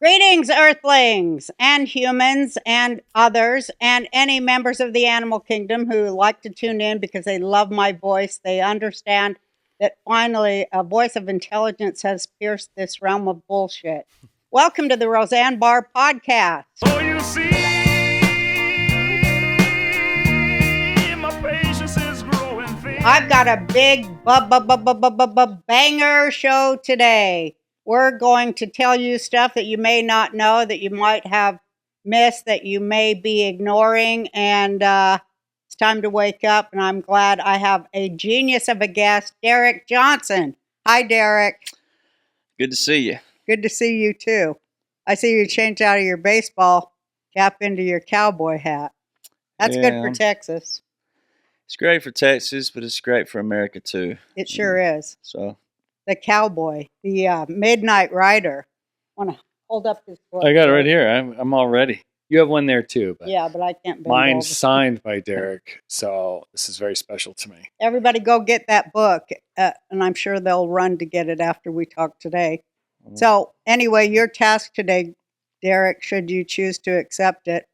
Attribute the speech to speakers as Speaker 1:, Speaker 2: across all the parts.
Speaker 1: Greetings, Earthlings and humans and others and any members of the animal kingdom who like to tune in because they love my voice. They understand that finally a voice of intelligence has pierced this realm of bullshit. Welcome to the Roseanne Barr Podcast.
Speaker 2: Oh, you see, my patience is growing thin.
Speaker 1: I've got a big banger show today. We're going to tell you stuff that you may not know, that you might have missed, that you may be ignoring, and it's time to wake up, and I'm glad I have a genius of a guest, Derek Johnson. Hi, Derek.
Speaker 3: Good to see you.
Speaker 1: Good to see you, too. I see you changed out of your baseball cap into your cowboy hat. That's good for Texas.
Speaker 3: It's great for Texas, but it's great for America, too.
Speaker 1: It sure is.
Speaker 3: So...
Speaker 1: The cowboy, the midnight rider. I want to hold up this book.
Speaker 4: I got it right here. I'm all ready. You have one there too. But
Speaker 1: yeah, but I can't.
Speaker 4: Mine's signed by Derek, so this is very special to me.
Speaker 1: Everybody go get that book, and I'm sure they'll run to get it after we talk today. So anyway, your task today, Derek, should you choose to accept it,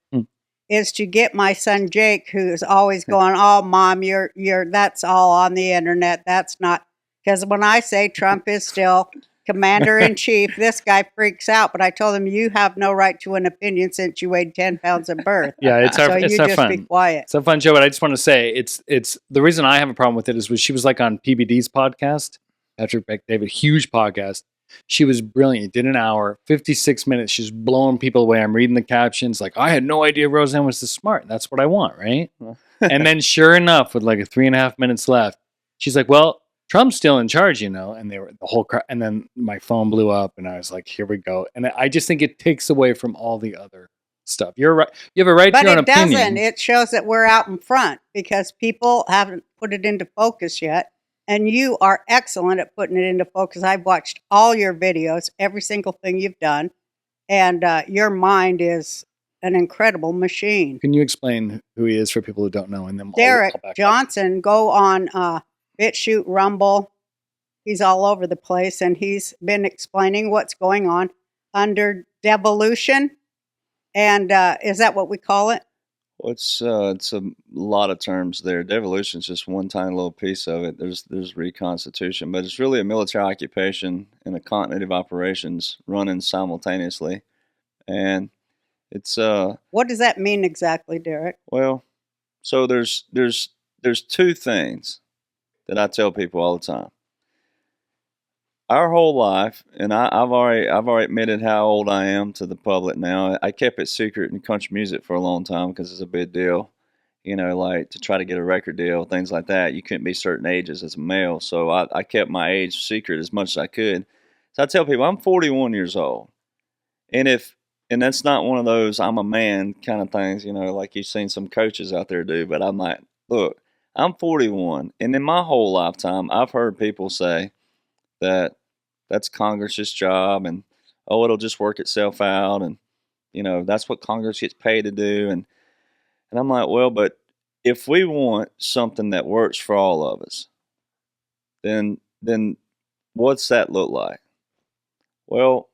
Speaker 1: is to get my son Jake, who's always going, "Oh, Mom, you're that's all on the internet. That's not." Because when I say Trump is still commander-in-chief, this guy freaks out. But I told him, you have no right to an opinion since you weighed 10 pounds at birth.
Speaker 4: Yeah, it's
Speaker 1: so you just
Speaker 4: fun.
Speaker 1: Be quiet.
Speaker 4: It's a fun show, but I just want to say it's the reason I have a problem with it is she was like on PBD's podcast, Patrick Bet-David, huge podcast. She was brilliant. Did an hour, 56 minutes. She's blowing people away. I'm reading the captions like, I had no idea Roseanne was this smart. That's what I want, right? And then sure enough, with like 3.5 minutes left, she's like, well, Trump's still in charge, and they were the whole crowd. And then my phone blew up, and I was like, "Here we go." And I just think it takes away from all the other stuff. You're right; you have a right to your own opinion. But it
Speaker 1: doesn't. It shows that we're out in front because people haven't put it into focus yet, and you are excellent at putting it into focus. I've watched all your videos, every single thing you've done, and your mind is an incredible machine.
Speaker 4: Can you explain who he is for people who don't know? And then
Speaker 1: Derek Johnson, go on. BitChute, Rumble, he's all over the place, and he's been explaining what's going on under devolution. And is that what we call it?
Speaker 3: Well, it's a lot of terms there. Devolution is just one tiny little piece of it. There's reconstitution, but it's really a military occupation and a continuity of operations running simultaneously. And it's
Speaker 1: what does that mean exactly, Derek?
Speaker 3: Well, so there's two things that I tell people all the time. Our whole life, and I've already admitted how old I am to the public now. I kept it secret in country music for a long time because it's a big deal. Like to try to get a record deal, things like that. You couldn't be certain ages as a male, so I kept my age secret as much as I could. So I tell people I'm 41 years old, and that's not one of those I'm a man kind of things, like you've seen some coaches out there do. But I'm like, look. I'm 41, and in my whole lifetime, I've heard people say that that's Congress's job, and it'll just work itself out, and that's what Congress gets paid to do, and I'm like, well, but if we want something that works for all of us, then what's that look like? Well,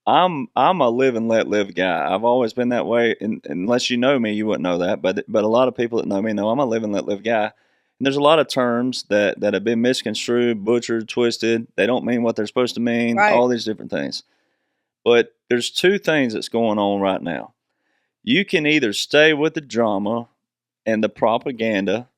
Speaker 3: I'm a live and let live guy. I've always been that way. And unless you know me, you wouldn't know that. But a lot of people that know me know I'm a live and let live guy. And there's a lot of terms that have been misconstrued, butchered, twisted. They don't mean what they're supposed to mean. Right. All these different things. But there's two things that's going on right now. You can either stay with the drama and the propaganda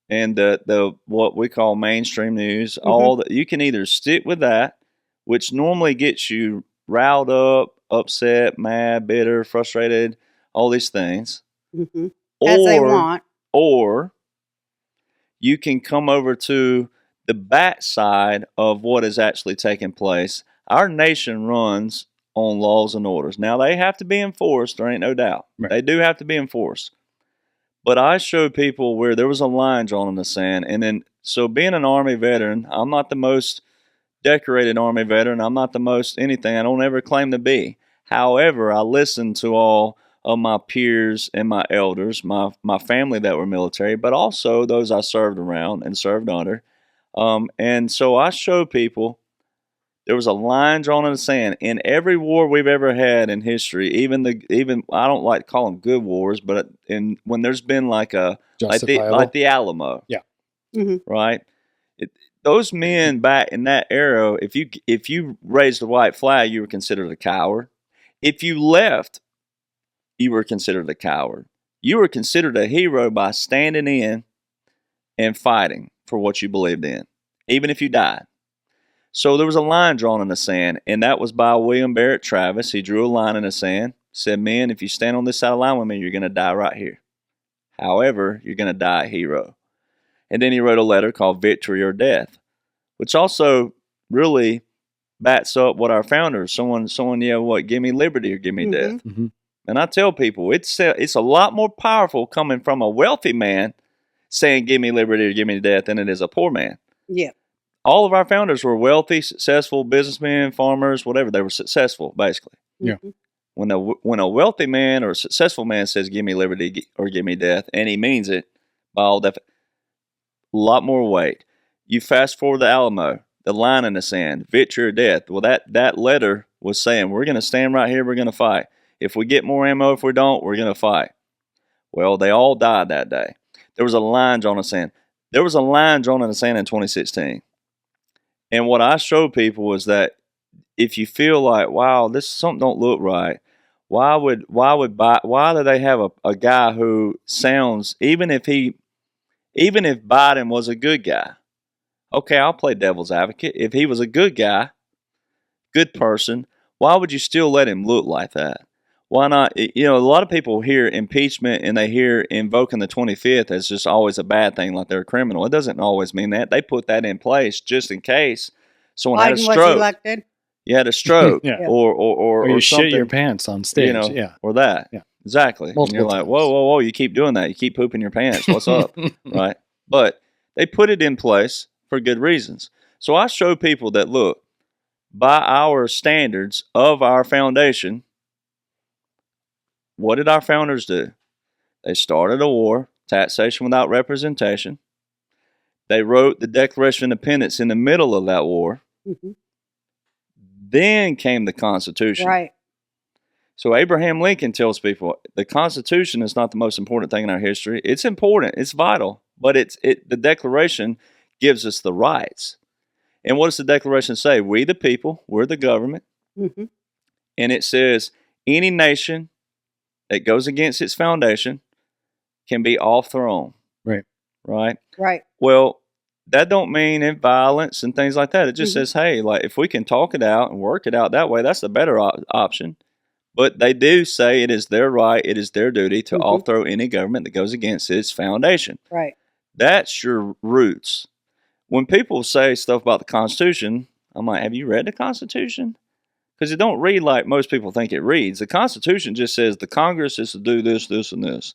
Speaker 3: and the what we call mainstream news. Mm-hmm. You can either stick with that, which normally gets you riled up, upset, mad, bitter, frustrated, all these things.
Speaker 1: Mm-hmm. As they want.
Speaker 3: Or you can come over to the back side of what is actually taking place. Our nation runs on laws and orders. Now, they have to be enforced, there ain't no doubt. Right. They do have to be enforced. But I showed people where there was a line drawn in the sand. And then, so being an Army veteran, I'm not the most decorated Army veteran. I'm not the most anything. I don't ever claim to be. However, I listened to all of my peers and my elders, my family that were military, but also those I served around and served under. And so I show people There was a line drawn in the sand. In every war we've ever had in history, even I don't like to call them good wars, but when there's been like the Alamo,
Speaker 4: Yeah.
Speaker 1: Mm-hmm.
Speaker 3: right? Those men back in that era, if you raised the white flag, you were considered a coward. If you left, you were considered a coward. You were considered a hero by standing in and fighting for what you believed in, even if you died. So there was a line drawn in the sand, and that was by William Barrett Travis. He drew a line in the sand, said, men, if you stand on this side of the line with me, you're going to die right here. However, you're going to die a hero. And then he wrote a letter called Victory or Death, which also really backs up what our founders, someone yelled, what, give me liberty or give me death.
Speaker 4: Mm-hmm.
Speaker 3: And I tell people, it's a lot more powerful coming from a wealthy man saying, give me liberty or give me death, than it is a poor man.
Speaker 1: Yeah.
Speaker 3: All of our founders were wealthy, successful businessmen, farmers, whatever. They were successful, basically.
Speaker 4: Yeah.
Speaker 1: Mm-hmm.
Speaker 3: When a wealthy man or a successful man says, give me liberty or give me death, and he means it by all definition, a lot more weight. You fast forward the Alamo, the line in the sand, victory or death. Well, that letter was saying, we're going to stand right here, we're going to fight. If we get more ammo, if we don't, we're going to fight. Well, they all died that day. There was a line drawn in the sand. There was a line drawn in the sand in 2016. And what I show people is that if you feel like, wow, this something don't look right, why do they have a guy who sounds, even if Biden was a good guy, okay, I'll play devil's advocate. If he was a good guy, good person, why would you still let him look like that? Why not? A lot of people hear impeachment and they hear invoking the 25th as just always a bad thing, like they're a criminal. It doesn't always mean that. They put that in place just in case someone had a stroke.
Speaker 1: Was elected.
Speaker 3: You had a stroke,
Speaker 4: Yeah.
Speaker 3: or
Speaker 4: you
Speaker 3: something,
Speaker 4: shit your pants on stage,
Speaker 3: or that.
Speaker 4: Yeah.
Speaker 3: Exactly.
Speaker 4: Multiple
Speaker 3: and you're like,
Speaker 4: times.
Speaker 3: whoa, you keep doing that. You keep pooping your pants. What's up? Right? But they put it in place for good reasons. So I show people that, look, by our standards of our foundation, what did our founders do? They started a war, taxation without representation. They wrote the Declaration of Independence in the middle of that war.
Speaker 1: Mm-hmm.
Speaker 3: Then came the Constitution.
Speaker 1: Right.
Speaker 3: So Abraham Lincoln tells people the Constitution is not the most important thing in our history. It's important. It's vital. But the Declaration gives us the rights. And what does the Declaration say? We the people, we're the government.
Speaker 1: Mm-hmm.
Speaker 3: And it says any nation that goes against its foundation can be overthrown.
Speaker 4: Right.
Speaker 3: Right?
Speaker 1: Right.
Speaker 3: Well, that don't mean in violence and things like that. It just says, hey, like if we can talk it out and work it out that way, that's the better option. But they do say it is their right, it is their duty to overthrow any government that goes against its foundation.
Speaker 1: Right.
Speaker 3: That's your roots. When people say stuff about the Constitution, I'm like, have you read the Constitution? Because it don't read like most people think it reads. The Constitution just says the Congress is to do this, this, and this.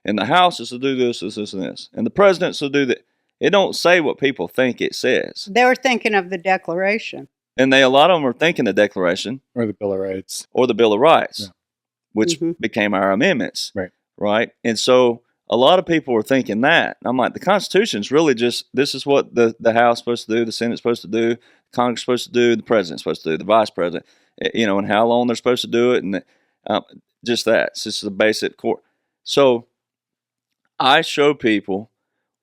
Speaker 3: And the House is to do this, this, this, and this. And the President's to do that. It don't say what people think it says.
Speaker 1: They were thinking of the Declaration.
Speaker 3: And a lot of them are thinking the Declaration.
Speaker 4: Or the Bill of Rights.
Speaker 3: Or the Bill of Rights,
Speaker 4: Yeah.
Speaker 3: which became our amendments.
Speaker 4: Right.
Speaker 3: Right? And so a lot of people are thinking that. I'm like, the Constitution's really just, this is what the House is supposed to do, the Senate's supposed to do, Congress is supposed to do, the President's supposed to do, the Vice President, and how long they're supposed to do it, and just that. So this is a basic core. So I show people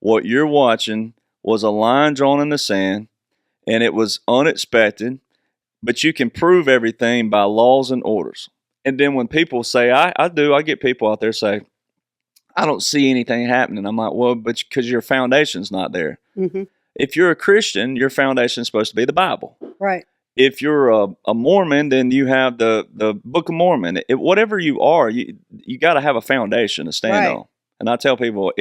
Speaker 3: what you're watching was a line drawn in the sand, and it was unexpected, but you can prove everything by laws and orders. And then when people say, I get people out there say, I don't see anything happening. I'm like, well, but because your foundation's not there.
Speaker 1: Mm-hmm.
Speaker 3: If you're a Christian, your foundation's supposed to be the Bible.
Speaker 1: Right.
Speaker 3: If you're a Mormon, then you have the Book of Mormon. Whatever you are, you got to have a foundation to stand on. And I tell people,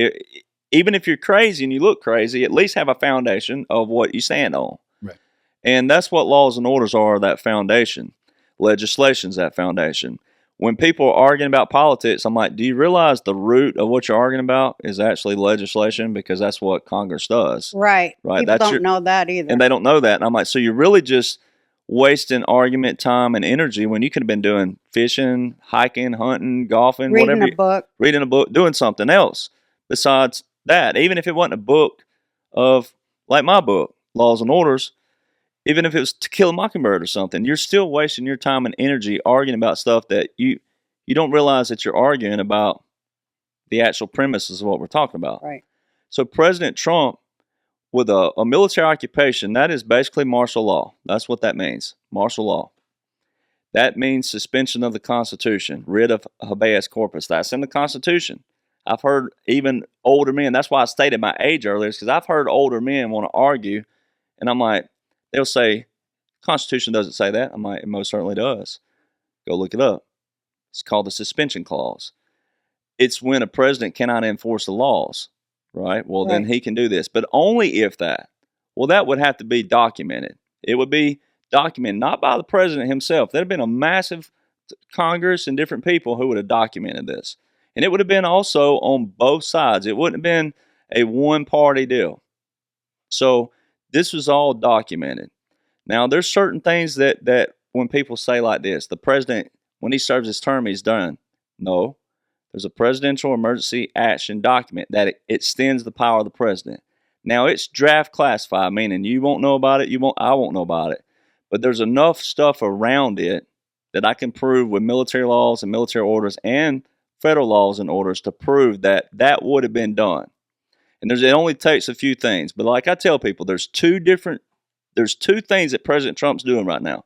Speaker 3: even if you're crazy and you look crazy, at least have a foundation of what you stand on.
Speaker 4: Right.
Speaker 3: And that's what laws and orders are, that foundation. Legislation's that foundation. When people are arguing about politics, I'm like, do you realize the root of what you're arguing about is actually legislation? Because that's what Congress does.
Speaker 1: Right. People
Speaker 3: That's
Speaker 1: don't know that either.
Speaker 3: And they don't know that. And I'm like, so you're really just wasting argument time and energy when you could have been doing fishing, hiking, hunting, golfing,
Speaker 1: reading
Speaker 3: whatever. Reading a book, doing something else besides that. Even if it wasn't a book of, like my book, Laws and Orders, even if it was To Kill a Mockingbird or something, you're still wasting your time and energy arguing about stuff that you don't realize that you're arguing about the actual premises of what we're talking about.
Speaker 1: Right.
Speaker 3: So President Trump, with a military occupation, that is basically martial law. That's what that means, martial law. That means suspension of the Constitution, writ of habeas corpus. That's in the Constitution. I've heard even older men, that's why I stated my age earlier, because I've heard older men want to argue, and I'm like, they'll say, Constitution doesn't say that. I'm like, it most certainly does. Go look it up. It's called the suspension clause. It's when a president cannot enforce the laws, right? Well, then he can do this, but only if that. Well, that would have to be documented. It would be documented, not by the president himself. There'd have been a massive Congress and different people who would have documented this. And it would have been also on both sides. It wouldn't have been a one-party deal. So this was all documented. Now, there's certain things that when people say like this, the president, when he serves his term, he's done. No. There's a presidential emergency action document that extends the power of the president. Now, it's draft classified, meaning you won't know about it, I won't know about it. But there's enough stuff around it that I can prove with military laws and military orders and federal laws and orders to prove that that would have been done. And it only takes a few things. But like I tell people, there's two things that President Trump's doing right now.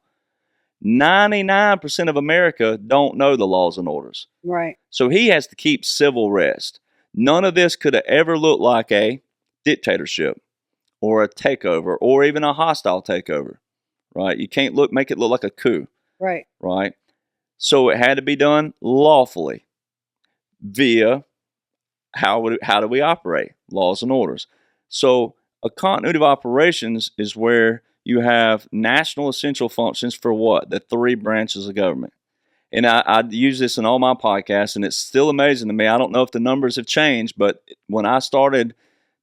Speaker 3: 99% of America don't know the laws and orders.
Speaker 1: Right.
Speaker 3: So he has to keep civil rest. None of this could have ever looked like a dictatorship or a takeover or even a hostile takeover. Right? You can't make it look like a coup.
Speaker 1: Right.
Speaker 3: Right? So it had to be done lawfully via how do we operate? Laws and orders. So a continuity of operations is where you have national essential functions for what? The three branches of government. And I use this in all my podcasts, and it's still amazing to me. I don't know if the numbers have changed, but when I started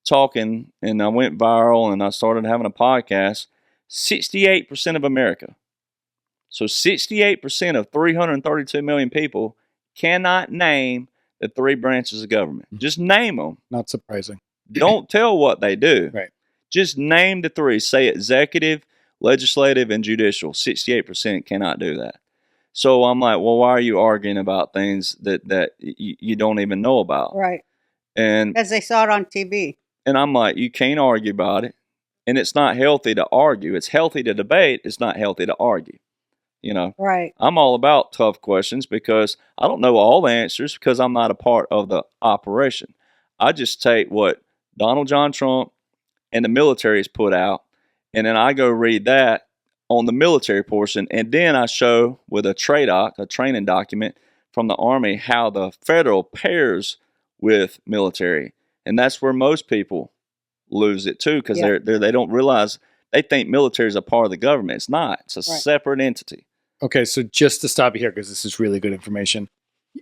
Speaker 3: talking and I went viral and I started having a podcast, 68% of America, so 68% of 332 million people cannot name the three branches of government. Just name them.
Speaker 4: Not surprising.
Speaker 3: Don't tell what they do.
Speaker 4: Right.
Speaker 3: Just name the three. Say executive, legislative, and judicial. 68% cannot do that. So I'm like, well, why are you arguing about things that you don't even know about?
Speaker 1: Right.
Speaker 3: And
Speaker 1: because they saw it on TV.
Speaker 3: And I'm like, you can't argue about it. And it's not healthy to argue. It's healthy to debate. It's not healthy to argue. You know,
Speaker 1: Right.
Speaker 3: I'm all about tough questions because I don't know all the answers because I'm not a part of the operation. I just take what Donald John Trump and the military has put out, and then I go read that on the military portion, and then I show with a TRADOC, a training document from the Army, how the federal pairs with military. And that's where most people lose it too because they don't realize, they think military is a part of the government. It's not. It's a separate entity.
Speaker 4: Okay, so just to stop you here, because this is really good information.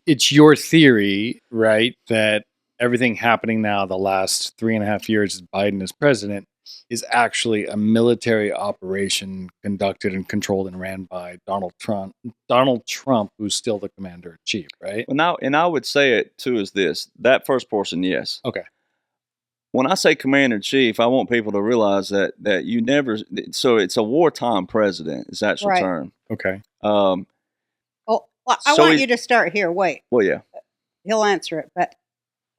Speaker 4: It's your theory, right, that everything happening now the last 3.5 years as Biden is president is actually a military operation conducted and controlled and ran by Donald Trump, who's still the commander-in-chief, right?
Speaker 3: Well, now, and I would say it too is this, that first portion, yes.
Speaker 4: Okay.
Speaker 3: When I say commander-in-chief, I want people to realize that you never, so it's a wartime president, is the actual term.
Speaker 4: Okay.
Speaker 1: Well, I want you to start here. Wait.
Speaker 3: Well, yeah.
Speaker 1: He'll answer it. But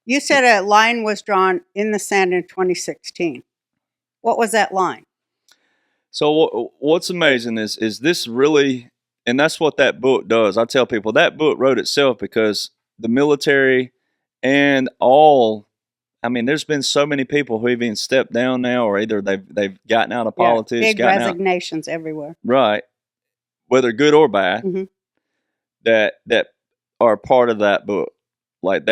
Speaker 1: you said a line was drawn in the sand in 2016. What was that line?
Speaker 3: So what's amazing is this really, and that's what that book does. I tell people that book wrote itself because the military and all, I mean, there's been so many people who have even stepped down now, or either they've gotten out of politics.
Speaker 1: Big resignations everywhere.
Speaker 3: Right. Whether good or bad, that are part of that book. Like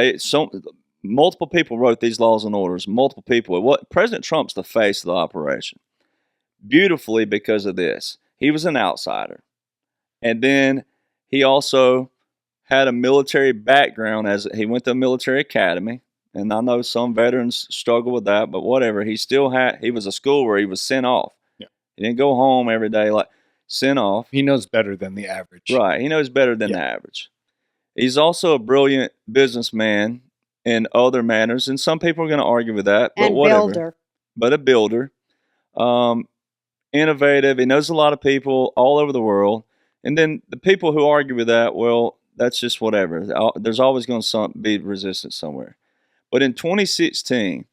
Speaker 3: multiple people wrote these laws and orders. Multiple people. President Trump's the face of the operation. Beautifully because of this. He was an outsider. And then he also had a military background as he went to a military academy. And I know some veterans struggle with that, but whatever. He was a school where he was sent off. Yeah. He didn't go home every day sent off.
Speaker 4: He knows better than the average.
Speaker 3: Right. He knows better than the average. He's also a brilliant businessman in other manners, and some people are going to argue with that, but
Speaker 1: and
Speaker 3: whatever.
Speaker 1: Builder.
Speaker 3: But a builder. innovative. He knows a lot of people all over the world. And then the people who argue with that, well, that's just whatever. There's always going to be resistance somewhere. But in 2016,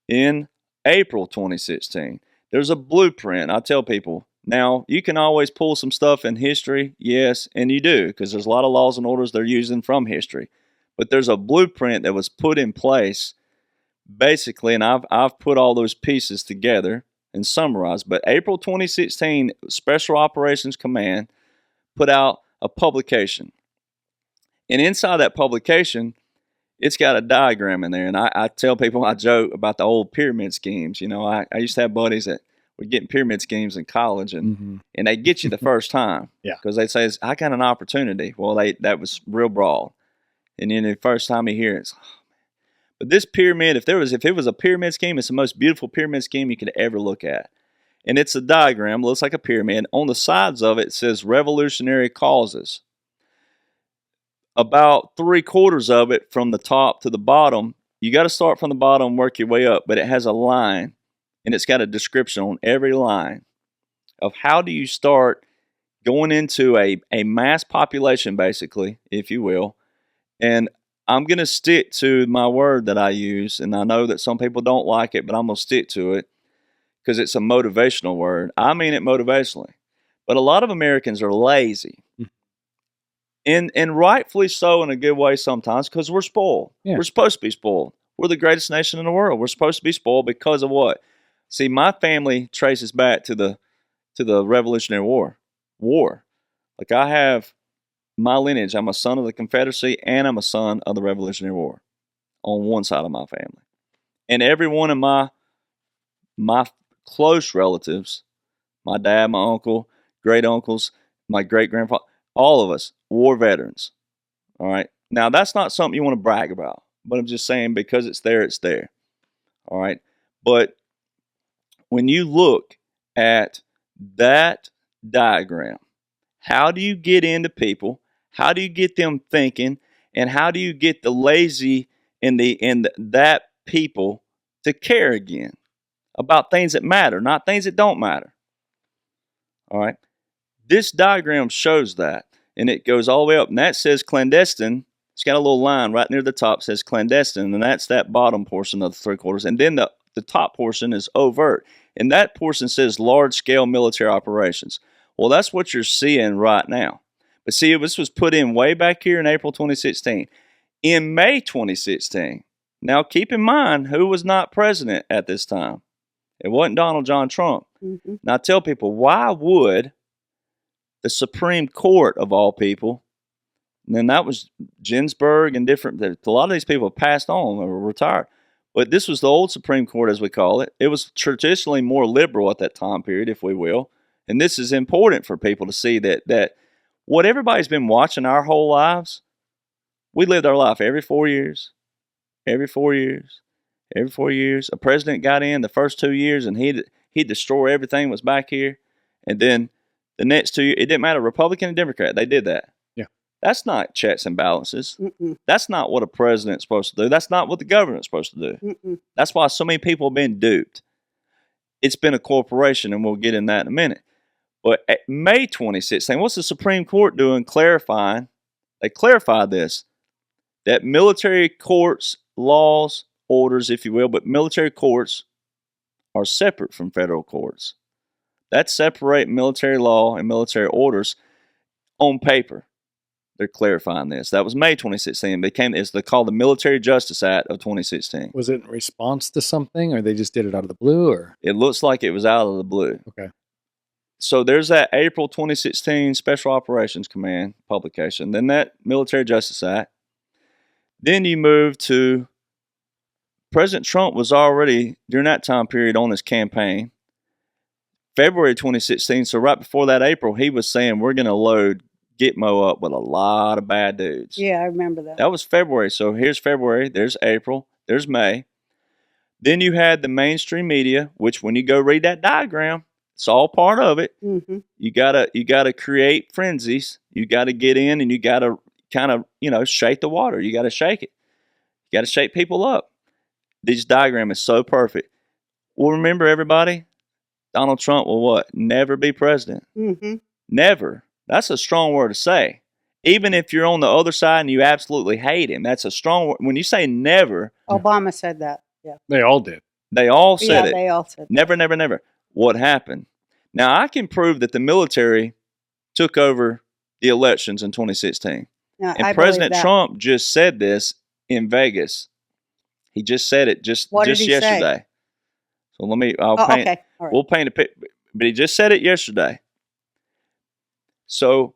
Speaker 3: in April 2016, there's a blueprint. I tell people, now you can always pull some stuff in history, yes, and you do, because there's a lot of laws and orders they're using from history. But there's a blueprint that was put in place, basically, and I've put all those pieces together and summarized. But April 2016, Special Operations Command put out a publication. And inside that publication, it's got a diagram in there. And I tell people, I joke about the old pyramid schemes. You know, I used to have buddies that were getting pyramid schemes in college, and they get you the first time.
Speaker 4: Yeah.
Speaker 3: Because they say, I got an opportunity. Well, that was real broad. And then the first time you hear it, it's, but this pyramid, if it was a pyramid scheme, it's the most beautiful pyramid scheme you could ever look at. And it's a diagram, looks like a pyramid. On the sides of it says revolutionary causes. About 3/4 of it from the top to the bottom, you got to start from the bottom and work your way up, but it has a line, and it's got a description on every line of how do you start going into a mass population, basically, if you will. And I'm going to stick to my word that I use, and I know that some people don't like it, but I'm going to stick to it because it's a motivational word. I mean it motivationally. But a lot of Americans are lazy. And rightfully so in a good way sometimes, because we're spoiled. Yeah. We're supposed to be spoiled. We're the greatest nation in the world. We're supposed to be spoiled because of what? See, my family traces back to the Revolutionary War. Like, I have my lineage. I'm a son of the Confederacy, and I'm a son of the Revolutionary War on one side of my family. And every one of my close relatives, my dad, my uncle, great uncles, my great grandfather, all of us, war veterans. All right. Now, that's not something you want to brag about, but I'm just saying because it's there, it's there. All right. But when you look at that diagram, how do you get into people? How do you get them thinking? And how do you get the lazy and that people to care again about things that matter, not things that don't matter? All right. This diagram shows that, and it goes all the way up, and that says clandestine. It's got a little line right near the top says clandestine, and that's that bottom portion of the 3/4. And then the top portion is overt, and that portion says large-scale military operations. Well, that's what you're seeing right now. But see, this was put in way back here in April 2016. In May 2016, now keep in mind who was not president at this time. It wasn't Donald John Trump. Mm-hmm. Now, I tell people, why would the Supreme Court of all people, and then that was Ginsburg and different, a lot of these people have passed on or retired, but this was the old Supreme Court, as we call it. It was traditionally more liberal at that time period, if we will. And this is important for people to see that what everybody's been watching our whole lives, we lived our life every 4 years, every 4 years, every 4 years. A president got in the first 2 years and he'd destroy everything that was back here. And then the next 2 years, it didn't matter, Republican and Democrat, they did that. Yeah. That's not checks and balances. Mm-mm. That's not what a president's supposed to do. That's not what the government's supposed to do. Mm-mm. That's why so many people have been duped. It's been a corporation, and we'll get in that in a minute. But at May 2016, what's the Supreme Court doing? Clarifying. They clarified this, that military courts, laws, orders, if you will, but military courts are separate from federal courts. That separate military law and military orders on paper. They're clarifying this. That was May 2016. It's called the Military Justice Act of 2016.
Speaker 4: Was it in response to something, or they just did it out of the blue? Or
Speaker 3: it looks like it was out of the blue.
Speaker 4: Okay.
Speaker 3: So there's that April 2016 Special Operations Command publication. Then that Military Justice Act. Then you move to President Trump was already, during that time period, on his campaign. February 2016, so right before that April, he was saying we're going to load Gitmo up with a lot of bad dudes.
Speaker 1: Yeah, I remember that.
Speaker 3: That was February. So here's February, there's April, there's May. Then you had the mainstream media, which when you go read that diagram, it's all part of it. Mm-hmm. You gotta create frenzies. You gotta get in and you gotta kind of, shake the water. You gotta shake it. You gotta shake people up. This diagram is so perfect. Well, remember everybody, Donald Trump will what? Never be president.
Speaker 1: Mm-hmm.
Speaker 3: Never. That's a strong word to say. Even if you're on the other side and you absolutely hate him, that's a strong word. When you say never,
Speaker 1: Obama said that. Yeah.
Speaker 4: They all did.
Speaker 3: they all said it.
Speaker 1: They all said that.
Speaker 3: Never, never, never. What happened? Now, I can prove that the military took over the elections in 2016.
Speaker 1: No,
Speaker 3: And
Speaker 1: I
Speaker 3: President
Speaker 1: believe that.
Speaker 3: Trump just said this in Vegas. He just said it just
Speaker 1: What did he say?
Speaker 3: yesterday. So I'll
Speaker 1: Oh,
Speaker 3: paint.
Speaker 1: okay. All right.
Speaker 3: We'll paint a picture. But he just said it yesterday. So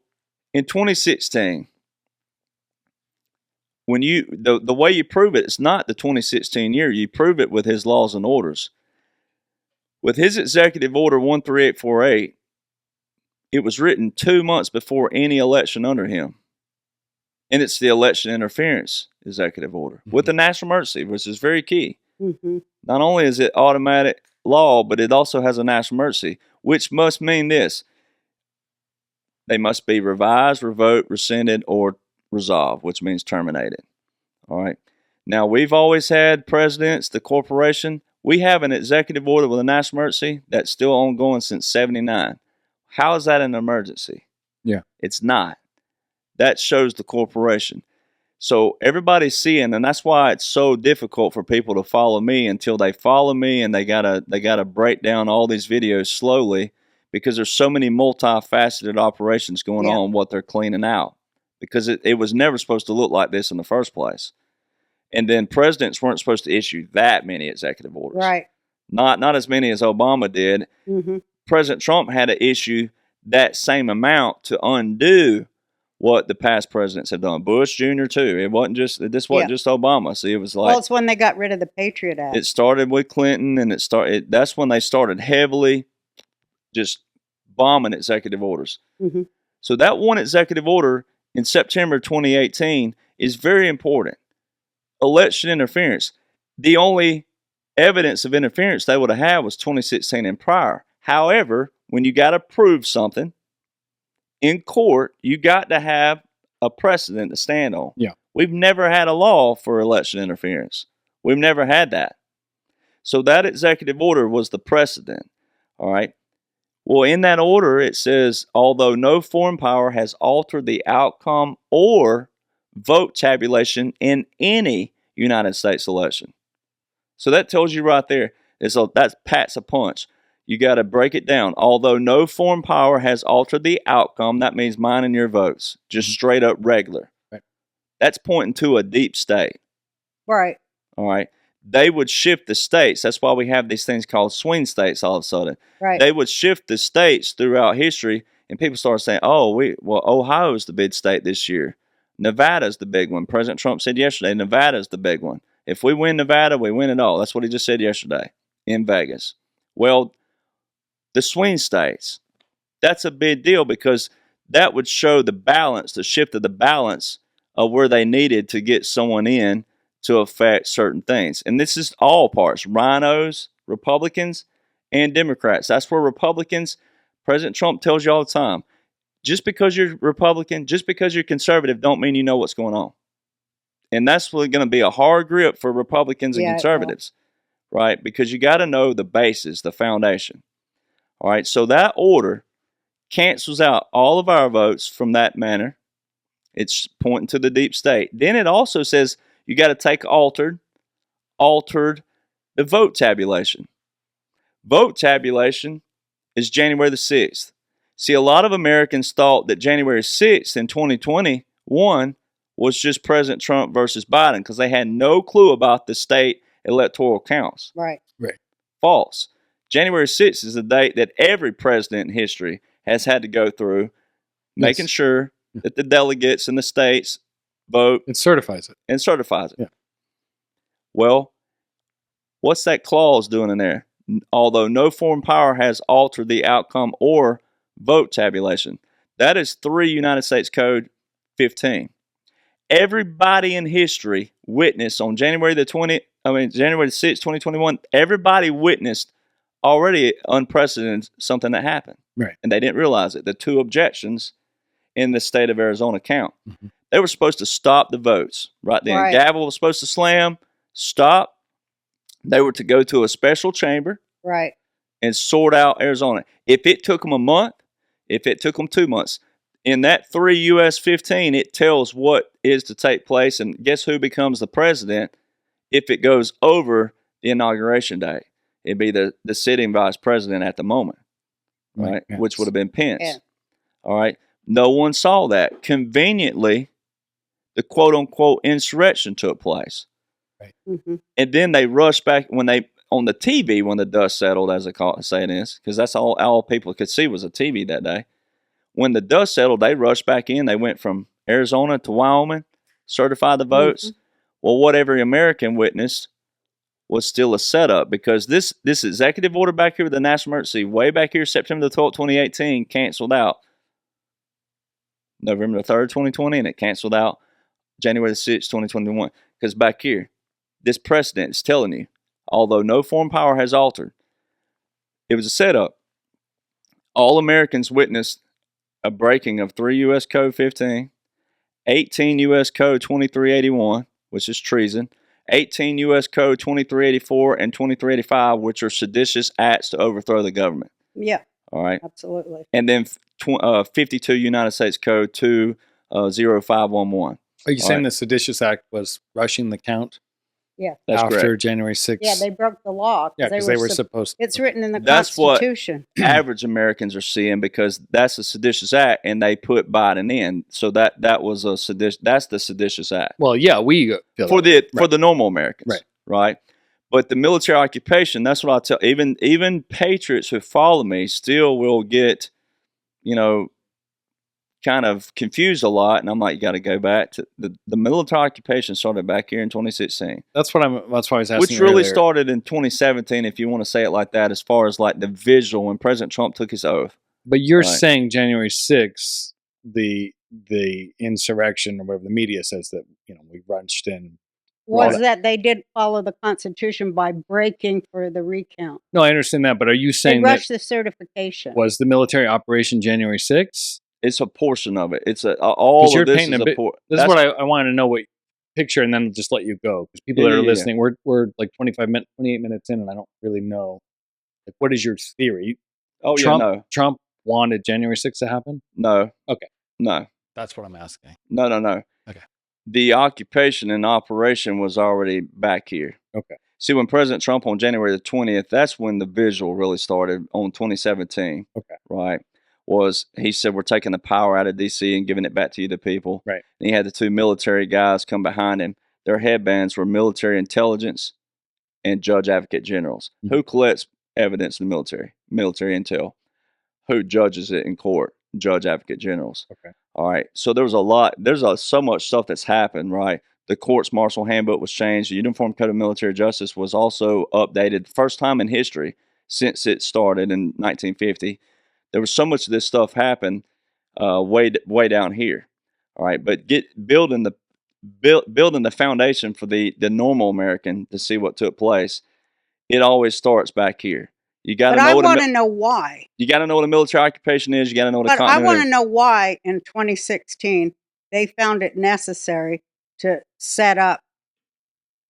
Speaker 3: in 2016, when the way you prove it's not the 2016 year, you prove it with his laws and orders. With his executive order 13848, it was written 2 months before any election under him. And it's the election interference executive order with the national emergency, which is very key.
Speaker 1: Mm-hmm.
Speaker 3: Not only is it automatic law, but it also has a national emergency, which must mean this. They must be revised, revoked, rescinded, or resolved, which means terminated. All right. Now, we've always had presidents, the corporation. We have an executive order with a national emergency that's still ongoing since 79. How is that an emergency?
Speaker 4: Yeah.
Speaker 3: It's not. That shows the corporation. So everybody's seeing, and that's why it's so difficult for people to follow me until they follow me, and they gotta break down all these videos slowly, because there's so many multifaceted operations going on, what they're cleaning out, because it was never supposed to look like this in the first place. And then presidents weren't supposed to issue that many executive orders.
Speaker 1: Right.
Speaker 3: Not as many as Obama did.
Speaker 1: Mm-hmm.
Speaker 3: President Trump had to issue that same amount to undo what the past presidents have done. Bush Jr. too. This wasn't just Obama. See, it was like,
Speaker 1: Well, it's when they got rid of the Patriot Act.
Speaker 3: it started with Clinton, and that's when they started heavily just bombing executive orders.
Speaker 1: Mm-hmm.
Speaker 3: So that one executive order in September 2018 is very important. Election interference. The only evidence of interference they would have had was 2016 and prior. However, when you got to prove something in court, you got to have a precedent to stand on.
Speaker 4: Yeah.
Speaker 3: We've never had a law for election interference. We've never had that. So that executive order was the precedent. All right. Well, in that order, it says, although no foreign power has altered the outcome or vote tabulation in any United States election. So that tells you right there, that packs a punch. You got to break it down. Although no foreign power has altered the outcome, that means mine and your votes, just straight up regular.
Speaker 4: Right.
Speaker 3: That's pointing to a deep state.
Speaker 1: Right.
Speaker 3: All right. They would shift the states. That's why we have these things called swing states all of a sudden.
Speaker 1: Right.
Speaker 3: They would shift the states throughout history, and people started saying, Ohio's the big state this year. Nevada's the big one. President Trump said yesterday, Nevada's the big one. If we win Nevada, we win it all. That's what he just said yesterday in Vegas. Well, the swing states, that's a big deal, because that would show the balance, the shift of the balance of where they needed to get someone in to affect certain things. And this is all parts, rhinos, Republicans, and Democrats. That's where Republicans, President Trump tells you all the time, just because you're Republican, just because you're conservative, don't mean you know what's going on. And that's really going to be a hard grip for Republicans and conservatives, right? Because you got to know the basis, the foundation. All right, so that order cancels out all of our votes from that manner. It's pointing to the deep state. Then it also says you got to take altered the vote tabulation. Vote tabulation is January the 6th. See, a lot of Americans thought that January 6th in 2021 was just President Trump versus Biden, because they had no clue about the state electoral counts.
Speaker 1: Right.
Speaker 3: False. January 6th is the date that every president in history has had to go through, making sure that the delegates in the states vote.
Speaker 4: It certifies it.
Speaker 3: And certifies it.
Speaker 4: Yeah.
Speaker 3: Well, what's that clause doing in there? Although no foreign power has altered the outcome or vote tabulation. That is 3 United States Code 15. Everybody in history witnessed on January the 6th, 2021, everybody witnessed already unprecedented something that happened.
Speaker 4: Right.
Speaker 3: And they didn't realize it. The 2 objections in the state of Arizona count. Mm-hmm. They were supposed to stop the votes right then.
Speaker 1: Right.
Speaker 3: Gavel was supposed to slam, stop. They were to go to a special chamber.
Speaker 1: Right.
Speaker 3: and sort out Arizona. If it took them a month, if it took them 2 months, in that 3 US 15, it tells what is to take place, and guess who becomes the president if it goes over the inauguration date? It'd be the sitting vice president at the moment, right?
Speaker 4: Yes.
Speaker 3: Which would have been Pence.
Speaker 1: Yeah.
Speaker 3: All right. No one saw that. Conveniently, the quote-unquote insurrection took place.
Speaker 1: Mhm.
Speaker 3: And then they rushed back on the TV when the dust settled, as they say it is, because that's all people could see was a TV that day. When the dust settled, they rushed back in. They went from Arizona to Wyoming, certified the votes. Well, what every American witnessed was still a setup, because this executive order back here with the national emergency, way back here, September the 12th, 2018, canceled out November the 3rd, 2020, and it canceled out January the 6th, 2021. Because back here, this precedent is telling you, although no foreign power has altered, it was a setup. All Americans witnessed a breaking of 3 U.S. Code 15, 18 U.S. Code 2381, which is treason, 18 U.S. Code 2384 and 2385, which are seditious acts to overthrow the government.
Speaker 1: Yeah,
Speaker 3: All right.
Speaker 1: absolutely.
Speaker 3: And then 52 United States Code 20511.
Speaker 4: Are you saying
Speaker 3: right.
Speaker 4: the seditious act was rushing the count
Speaker 1: Yeah.
Speaker 3: That's
Speaker 4: after
Speaker 3: correct.
Speaker 4: January 6th?
Speaker 1: Yeah, they broke the law.
Speaker 4: Yeah, because they were supposed to.
Speaker 1: It's written in the
Speaker 3: That's what-
Speaker 1: Constitution.
Speaker 3: Average Americans are seeing, because that's a seditious act, and they put Biden in. So that was that's the seditious act.
Speaker 4: Well, yeah, we feel
Speaker 3: For
Speaker 4: that.
Speaker 3: the for the normal Americans,
Speaker 4: Right.
Speaker 3: But the military occupation, that's what I tell even patriots who follow me still will get, kind of confused a lot, and I'm like, you got to go back to the military occupation started back here in 2016,
Speaker 4: That's why I was asking.
Speaker 3: which
Speaker 4: you
Speaker 3: really
Speaker 4: earlier.
Speaker 3: started in 2017, if you want to say it like that, as far as like the visual when President Trump took his oath.
Speaker 4: But you're
Speaker 3: Right.
Speaker 4: saying January 6th, the insurrection, or whatever the media says, that we runched in.
Speaker 1: Was
Speaker 4: Right.
Speaker 1: that they did follow the Constitution by breaking for the recount.
Speaker 4: No, I understand that, but are you
Speaker 1: They
Speaker 4: saying that
Speaker 1: rushed the certification.
Speaker 4: was the military operation January 6th?
Speaker 3: It's a portion of it. It's all
Speaker 4: 'Cause
Speaker 3: of
Speaker 4: you're
Speaker 3: this
Speaker 4: painting
Speaker 3: is
Speaker 4: a
Speaker 3: a
Speaker 4: bit-
Speaker 3: portion.
Speaker 4: This is what I want to know, what picture, and then just let you go, because people
Speaker 3: Yeah,
Speaker 4: that are
Speaker 3: yeah, yeah.
Speaker 4: listening, we're like 28 minutes in, and I don't really know. Like, what is your theory?
Speaker 3: Oh
Speaker 4: Trump,
Speaker 3: yeah,
Speaker 4: Trump wanted January 6th to happen.
Speaker 3: no.
Speaker 4: Okay.
Speaker 3: No.
Speaker 4: That's what I'm asking.
Speaker 3: No.
Speaker 4: Okay.
Speaker 3: The occupation and operation was already back here.
Speaker 4: Okay.
Speaker 3: See, when President Trump on January the 20th, that's when the visual really started on 2017.
Speaker 4: Okay.
Speaker 3: Right. He said, we're taking the power out of D.C. and giving it back to you, the people.
Speaker 4: Right.
Speaker 3: And he had the 2 military guys come behind him. Their headbands were military intelligence and judge advocate generals.
Speaker 4: Mm-hmm.
Speaker 3: Who collects evidence in the military? Military intel. Who judges it in court? Judge advocate generals.
Speaker 4: Okay.
Speaker 3: All right. So there's so much stuff that's happened, right? The courts martial handbook was changed. The Uniform Code of Military Justice was also updated. First time in history since it started in 1950. There was so much of this stuff happen way down here. All right. But building the foundation for the normal American to see what took place, it always starts back here. You got to
Speaker 1: But I
Speaker 3: know
Speaker 1: want to know why.
Speaker 3: you got to know what a military occupation is. You got to know what a
Speaker 1: But I
Speaker 3: continental
Speaker 1: want
Speaker 3: is.
Speaker 1: to know why in 2016 they found it necessary to set up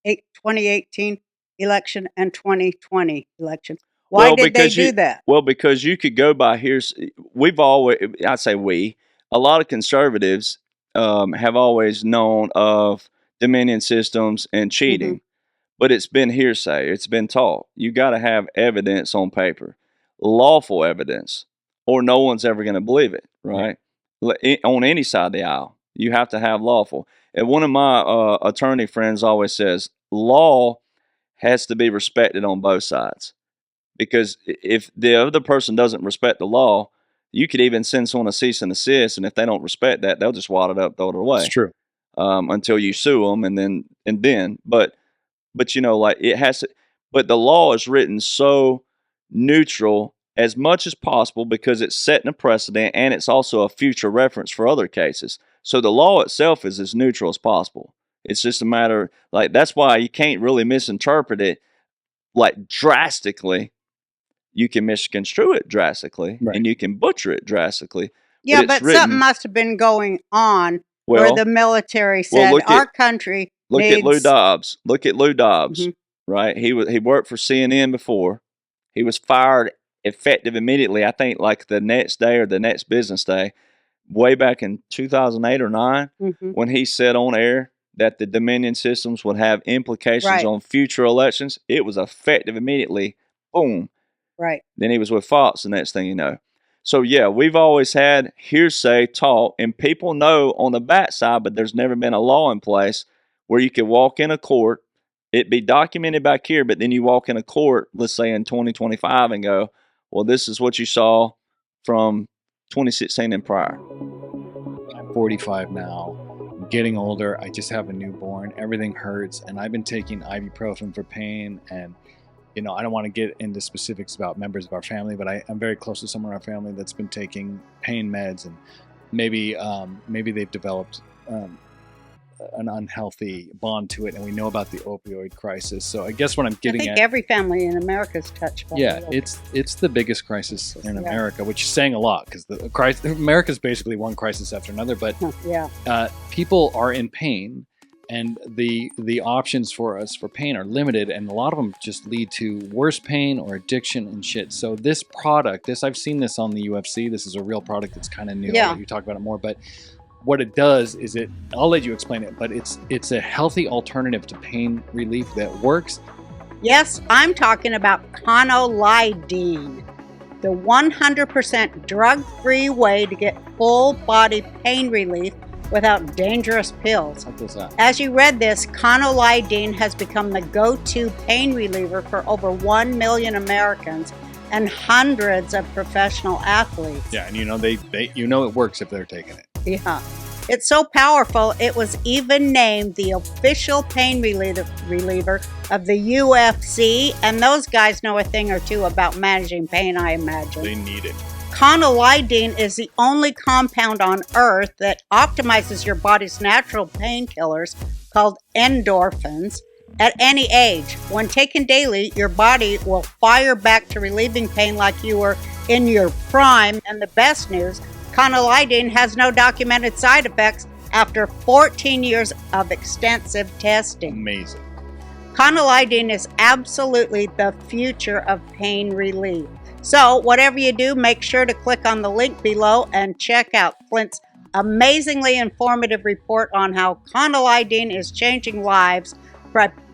Speaker 1: 2018 election and 2020 election. Why did they do that?
Speaker 3: Well, because you could go by a lot of conservatives have always known of Dominion systems and cheating, but it's been hearsay. It's been taught. You got to have evidence on paper, lawful evidence, or no one's ever going to believe it, right? On any side of the aisle, you have to have lawful. And one of my attorney friends always says, law has to be respected on both sides. Because if the other person doesn't respect the law, you could even send someone a cease and desist, and if they don't respect that, they'll just wad it up, throw it away.
Speaker 4: It's true.
Speaker 3: Until you sue them, and then, but like it has to. But the law is written so neutral as much as possible because it's setting a precedent, and it's also a future reference for other cases. So the law itself is as neutral as possible. It's just a matter, like, that's why you can't really misinterpret it like drastically. You can misconstrue it drastically,
Speaker 4: Right.
Speaker 3: and you can butcher it drastically.
Speaker 1: Yeah,
Speaker 3: it's
Speaker 1: but
Speaker 3: written-
Speaker 1: something must have been going on
Speaker 3: Well,
Speaker 1: where the military said
Speaker 3: look at-
Speaker 1: our country
Speaker 3: look
Speaker 1: needs...
Speaker 3: at Lou Dobbs. Look at Lou Dobbs,
Speaker 1: Mhm.
Speaker 3: right? He worked for CNN before. He was fired effective immediately. I think like the next day or the next business day, way back in 2008 or 9, when he said on air that the Dominion systems would have implications on future elections, it was effective immediately. Boom.
Speaker 1: Right.
Speaker 3: Then he was with Fox the next thing you know. So, yeah, we've always had hearsay taught, and people know on the bat side, but there's never been a law in place where you could walk in a court, it be documented back here, but then you walk in a court, let's say in 2025, and go, well, this is what you saw from 2016 and prior.
Speaker 4: I'm 45 now. I'm getting older. I just have a newborn. Everything hurts, and I've been taking ibuprofen for pain. And I don't want to get into specifics about members of our family, but I'm very close to someone in our family that's been taking pain meds, and maybe they've developed an unhealthy bond to it, and we know about the opioid crisis. So I guess what I'm getting
Speaker 1: I think
Speaker 4: at,
Speaker 1: every family in America is touched by it.
Speaker 4: it's the biggest crisis in America, which is saying a lot because the crisis, America's basically one crisis after another. But people are in pain, and the options for us for pain are limited, and a lot of them just lead to worse pain or addiction and shit. So this product, I've seen this on the UFC. This is a real product that's kind of new. I'll let you talk about it more, but what it does is I'll let you explain it, but it's a healthy alternative to pain relief that works.
Speaker 1: Yes, I'm talking about enlightening, the 100% drug-free way to get full body pain relief without dangerous pills. As you read this, enlightening has become the go-to pain reliever for over 1 million Americans and hundreds of professional athletes.
Speaker 4: Yeah, and they it works if they're taking it.
Speaker 1: Yeah. It's so powerful, it was even named the official pain reliever of the UFC, and those guys know a thing or two about managing pain, I imagine.
Speaker 4: They need it.
Speaker 1: Enlightening is the only compound on Earth that optimizes your body's natural painkillers called endorphins at any age. When taken daily, your body will fire back to relieving pain like you were in your prime, and the best news, enlightening has no documented side effects after 14 years of extensive testing.
Speaker 4: Amazing.
Speaker 1: Enlightening is absolutely the future of pain relief. So whatever you do, make sure to click on the link below and check out Clint's amazingly informative report on how enlightening is changing lives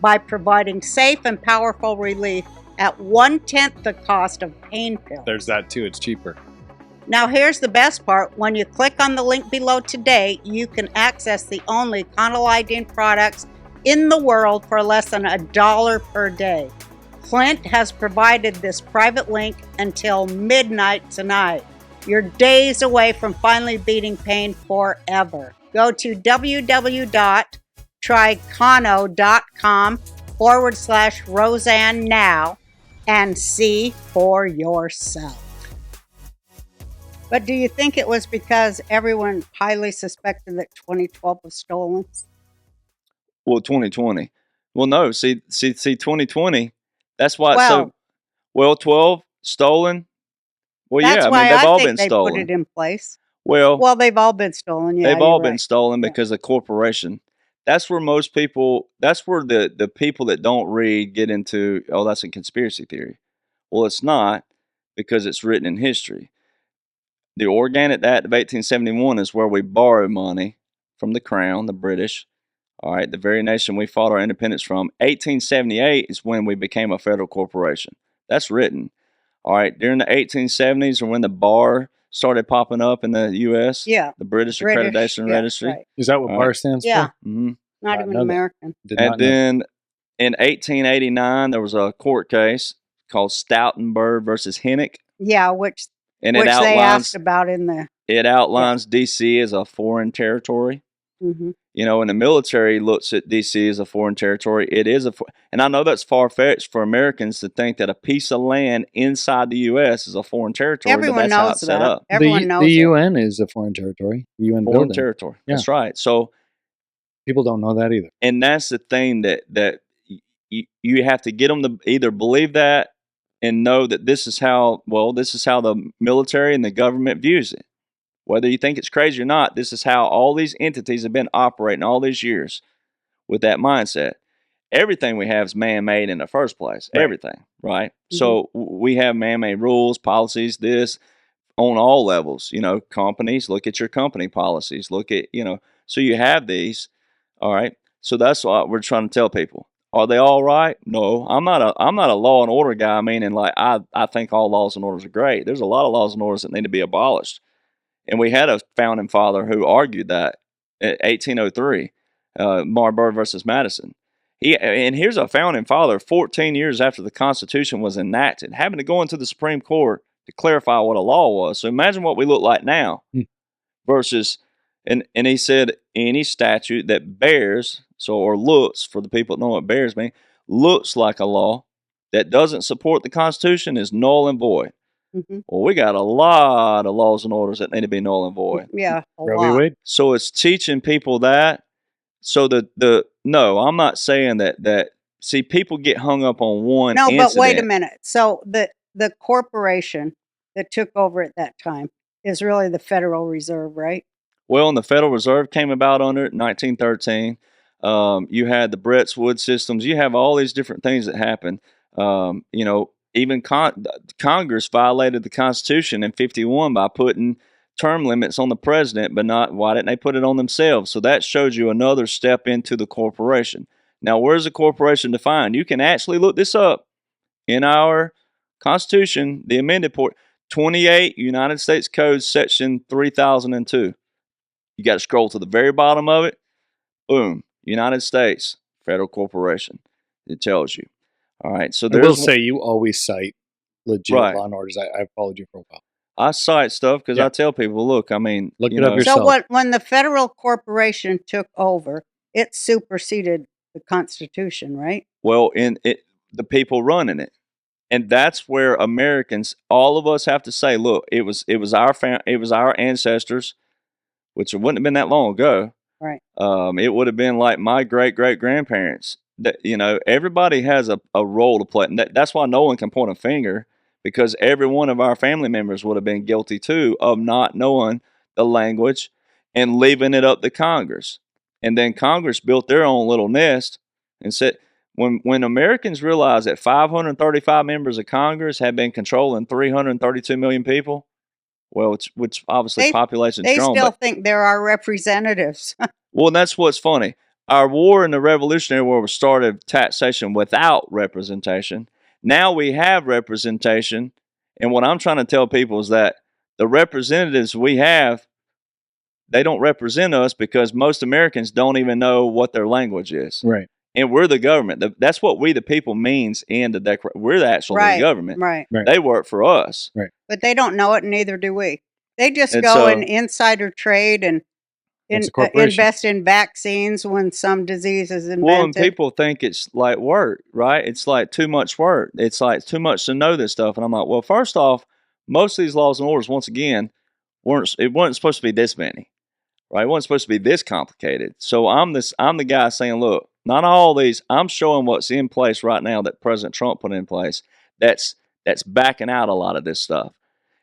Speaker 1: by providing safe and powerful relief at 1/10 the cost of pain pills.
Speaker 4: There's that too. It's cheaper.
Speaker 1: Now here's the best part. When you click on the link below today, you can access the only enlightening products in the world for less than $1 per day. Clint has provided this private link until midnight tonight. You're days away from finally beating pain forever. Go to www.trycono.com/Roseanne now and see for yourself. But do you think it was because everyone highly suspected that 2012 was stolen?
Speaker 3: Well, 2020. Well, no. See, 2020. That's why it's so. Well, 12 stolen. Well,
Speaker 1: that's
Speaker 3: yeah. I mean, they've all been
Speaker 1: they
Speaker 3: stolen.
Speaker 1: Put it in place.
Speaker 3: Well,
Speaker 1: they've all been stolen. Yeah,
Speaker 3: they've all been stolen because of corporation. That's where most people. That's where the people that don't read get into. Oh, that's a conspiracy theory. Well, it's not, because it's written in history. The Organic Act of 1871 is where we borrow money from the Crown, the British, all right, the very nation we fought our independence from. 1878 is when we became a federal corporation. That's written. All right, during the 1870s or when the bar started popping up in the U.S., the British Accreditation Registry.
Speaker 1: Right.
Speaker 4: Is that what bar stands for?
Speaker 3: Mm-hmm.
Speaker 1: Not even American.
Speaker 3: And then in 1889, there was a court case called Stoutenberg versus Hennick.
Speaker 1: Yeah, which
Speaker 3: And
Speaker 1: they asked about in the...
Speaker 3: It outlines D.C. as a foreign territory.
Speaker 1: Mm-hmm.
Speaker 3: And the military looks at D.C. as a foreign territory. It is and I know that's far-fetched for Americans to think that a piece of land inside the U.S. is a foreign territory.
Speaker 1: Everyone
Speaker 3: but that's
Speaker 1: knows
Speaker 3: how it's set up.
Speaker 1: Everyone knows
Speaker 4: the UN is a foreign territory. The UN
Speaker 3: foreign
Speaker 4: building.
Speaker 3: territory.
Speaker 4: Yeah.
Speaker 3: That's right. So
Speaker 4: people don't know that either.
Speaker 3: And that's the thing that you have to get them to either believe that and know that this is how the military and the government views it. Whether you think it's crazy or not, this is how all these entities have been operating all these years with that mindset. everything we have is man-made in the first place.
Speaker 4: Right.
Speaker 3: Everything, right? So we have man-made rules, policies, this on all levels. Companies, look at your company policies. Look at, so you have these. All right. So that's what we're trying to tell people. Are they all right? No, I'm not a law and order guy. Meaning, like, I think all laws and orders are great. There's a lot of laws and orders that need to be abolished. And we had a founding father who argued that in 1803, Marbury versus Madison. And here's a founding father 14 years after the Constitution was enacted, having to go into the Supreme Court to clarify what a law was. So imagine what we look like now versus, and he said any statute that bears, or looks, for the people that know what bears mean, looks like a law that doesn't support the Constitution is null and void. Well, we got a lot of laws and orders that need to be null and void.
Speaker 1: Yeah, a
Speaker 4: Roe v.
Speaker 1: lot.
Speaker 4: Wade.
Speaker 3: So it's teaching people that. So no, I'm not saying that. See, people get hung up on one.
Speaker 1: No,
Speaker 3: incident.
Speaker 1: but wait a minute. So the corporation that took over at that time is really the Federal Reserve, right?
Speaker 3: Well, and the Federal Reserve came about under it in 1913. You had the Bretton Woods systems. You have all these different things that happened. Even Congress violated the Constitution in 51 by putting term limits on the president, but why didn't they put it on themselves? So that shows you another step into the corporation. Now, where's the corporation defined? You can actually look this up in our Constitution, the amended part, 28 United States Code, Section 3002. You got to scroll to the very bottom of it. Boom, United States, Federal Corporation. It tells you. All right, so
Speaker 4: I will say you always cite legit
Speaker 3: Right.
Speaker 4: law and orders. I've followed you for a while.
Speaker 3: I cite stuff because I tell people, look, I mean,
Speaker 4: Look it up
Speaker 1: So
Speaker 4: yourself.
Speaker 1: when the Federal Corporation took over, it superseded the Constitution, right?
Speaker 3: well, the people running it, and that's where Americans, all of us, have to say, look, it was our ancestors, which it wouldn't have been that long ago.
Speaker 1: Right.
Speaker 3: It would have been like my great grandparents. That everybody has a role to play. And that's why no one can point a finger, because every one of our family members would have been guilty too of not knowing the language and leaving it up to Congress. And then Congress built their own little nest and said, when Americans realized that 535 members of Congress had been controlling 332 million people, well, which obviously population's
Speaker 1: They
Speaker 3: grown.
Speaker 1: still
Speaker 3: But,
Speaker 1: think they're our representatives.
Speaker 3: well, and that's what's funny. Our war in the Revolutionary War was started taxation without representation. Now we have representation. And what I'm trying to tell people is that the representatives we have, they don't represent us because most Americans don't even know what their language is.
Speaker 4: Right.
Speaker 3: And we're the government. That's what we the people means in the Declaration. We're the actual
Speaker 1: Right,
Speaker 3: government.
Speaker 1: right.
Speaker 3: They work for us.
Speaker 1: But they don't know it, and neither do we. They just
Speaker 3: And
Speaker 1: go
Speaker 3: so-
Speaker 1: and insider trade and
Speaker 4: It's a corporation.
Speaker 1: invest in vaccines when some disease is invented.
Speaker 3: Well, and people think it's like work, right? It's like too much work. It's like too much to know this stuff. And I'm like, well, first off, most of these laws and orders, once again, weren't supposed to be this many, right? It wasn't supposed to be this complicated. So I'm the guy saying, look, not all these. I'm showing what's in place right now that President Trump put in place. That's backing out a lot of this stuff,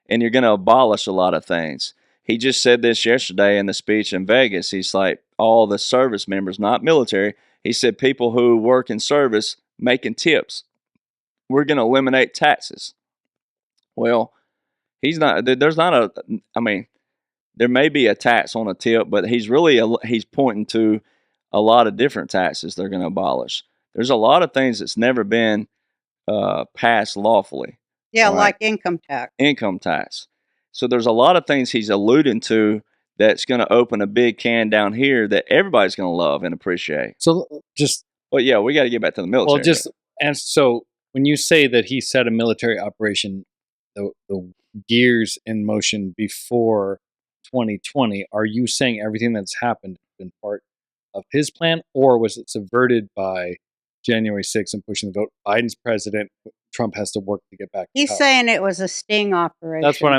Speaker 3: and you're going to abolish a lot of things. He just said this yesterday in the speech in Vegas. He's like, all the service members, not military. He said people who work in service making tips, we're going to eliminate taxes. Well, he's not. There's not a. I mean, there may be a tax on a tip, but he's pointing to a lot of different taxes they're going to abolish. There's a lot of things that's never been passed lawfully.
Speaker 1: yeah,
Speaker 3: all right.
Speaker 1: like income tax.
Speaker 3: Income tax. So there's a lot of things he's alluding to that's going to open a big can down here that everybody's going to love and appreciate.
Speaker 4: So just
Speaker 3: But yeah, we got to get back to the military.
Speaker 4: and so when you say that he set a military operation, the gears in motion before 2020, are you saying everything that's happened has been part of his plan, or was it subverted by January 6th and pushing the vote? Biden's president, Trump has to work to get back.
Speaker 1: He's
Speaker 4: to power.
Speaker 1: saying it was a sting operation.
Speaker 4: That's what